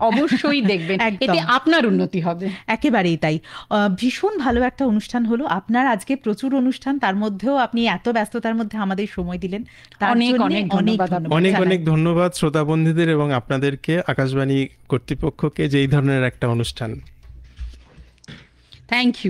Speaker 2: অবশ্যই দেখবেন, এতে আপনার উন্নতি হবে।
Speaker 1: একেবারেই তাই। ভীষণ ভালো একটা অনুষ্ঠান হলো। আপনার আজকে প্রচুর অনুষ্ঠান, তার মধ্যেও আপনি এত ব্যস্ততার মধ্যে আমাদের সময় দিলেন, তার জন্য
Speaker 3: অনেক ধন্যবাদ শ্রোতা বন্ধুদের এবং আপনাদেরকে, আকাশবাণী কর্তৃপক্ষকে, যে এই ধরনের একটা অনুষ্ঠান।
Speaker 2: Thank you.